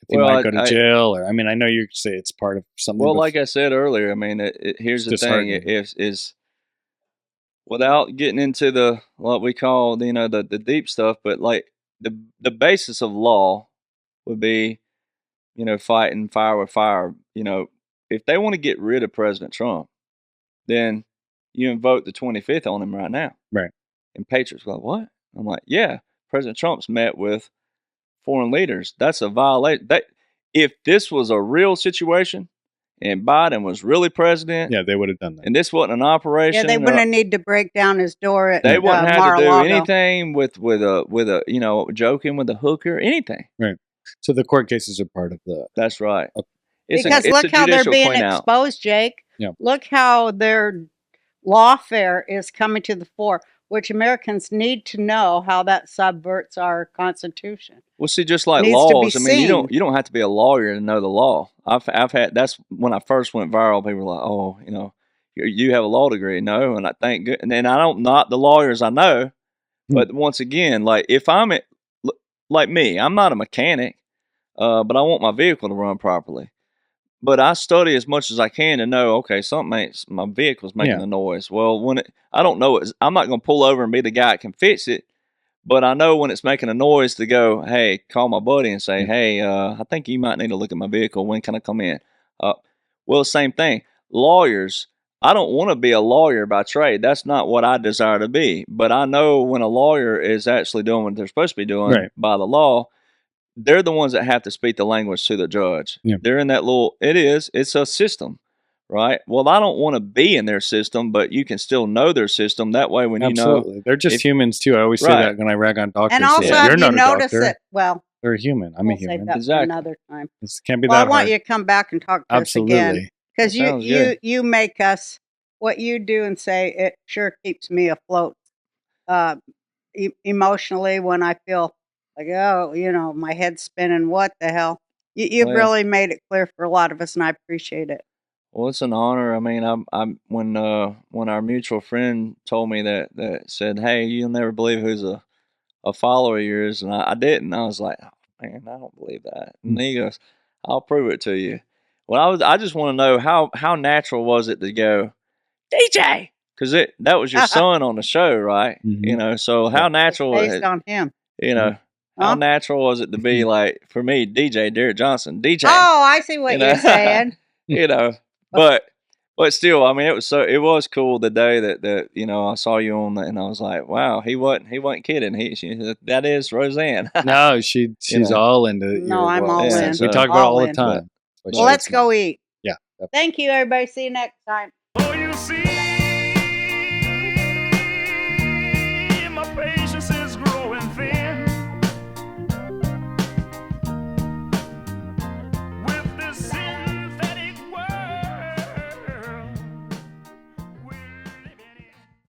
Speaker 4: if they might go to jail, or I know you say it's part of something.
Speaker 3: Well, like I said earlier, here's the thing: is without getting into the what we call the deep stuff, but like the basis of law would be, fighting fire with fire. If they want to get rid of President Trump, then you invoke the 25th on him right now.
Speaker 4: Right.
Speaker 3: And patriots go, what? I'm like, yeah, President Trump's met with foreign leaders. That's a violation. If this was a real situation and Biden was really president,
Speaker 4: they would have done that.
Speaker 3: And this wasn't an operation.
Speaker 1: Yeah, they wouldn't need to break down his door at
Speaker 3: They wouldn't have
Speaker 1: Mar-a-Lago.
Speaker 3: to do anything with a joking with a hooker, anything.
Speaker 4: Right. So the court cases are part of the.
Speaker 3: That's right.
Speaker 1: Because look how they're being exposed, Jake.
Speaker 4: Yeah.
Speaker 1: Look how their lawfare is coming to the fore, which Americans need to know how that subverts our Constitution.
Speaker 3: Well, see, just like
Speaker 1: Needs
Speaker 3: laws,
Speaker 1: to be
Speaker 3: you don't have to be a lawyer to know the law. I've had that's when I first went viral. People were like, oh, you have a law degree. No, and I thank good. And then I don't knock the lawyers I know, but once again, like if I'm like me, I'm not a mechanic, but I want my vehicle to run properly. But I study as much as I can to know, okay, my vehicle's making a noise. Well, I don't know, I'm not going to pull over and be the guy that can fix it. But I know when it's making a noise to go, hey, call my buddy and say, hey, I think you might need to look at my vehicle. When can I come in? Well, same thing. Lawyers, I don't want to be a lawyer by trade. That's not what I desire to be. But I know when a lawyer is actually doing what they're supposed to be doing by the law, they're the ones that have to speak the language to the judge. Yeah. They're in that it's a system, right? Well, I don't want to be in their system, but you can still know their system. That way when
Speaker 4: Absolutely. They're just humans too. I always say that when I rag on doctors.
Speaker 1: And also, have you noticed that,
Speaker 4: they're a human. I'm a human.
Speaker 1: Save that for another time.
Speaker 4: It can't be that hard.
Speaker 1: I want you to come back and talk to us again. Because you make us, what you do and say, it sure keeps me afloat emotionally when I feel like, my head's spinning. What the hell? You've really made it clear for a lot of us, and I appreciate it.
Speaker 3: Well, it's an honor. I'm when our mutual friend told me that said, "Hey, you'll never believe who's a follower of yours," and I didn't. I was like, "Oh, man, I don't believe that." And he goes, "I'll prove it to you." Well, I just want to know how natural was it to go, DJ, because that was your son on the show, right?
Speaker 4: Mm-hmm.
Speaker 3: So how natural was
Speaker 1: it? Based on him,
Speaker 3: How natural was it to be like for me, DJ Derek Johnson, DJ?
Speaker 1: Oh, I see what you're saying.
Speaker 3: But still, it was cool the day that I saw you on that, and I was like, wow, he wasn't kidding. That is Roseanne.
Speaker 4: No, she's all into.
Speaker 1: No, I'm all in.
Speaker 4: We talk about it all the time.
Speaker 1: Well, let's go eat.
Speaker 4: Yeah.
Speaker 1: Thank you, everybody. See you next time.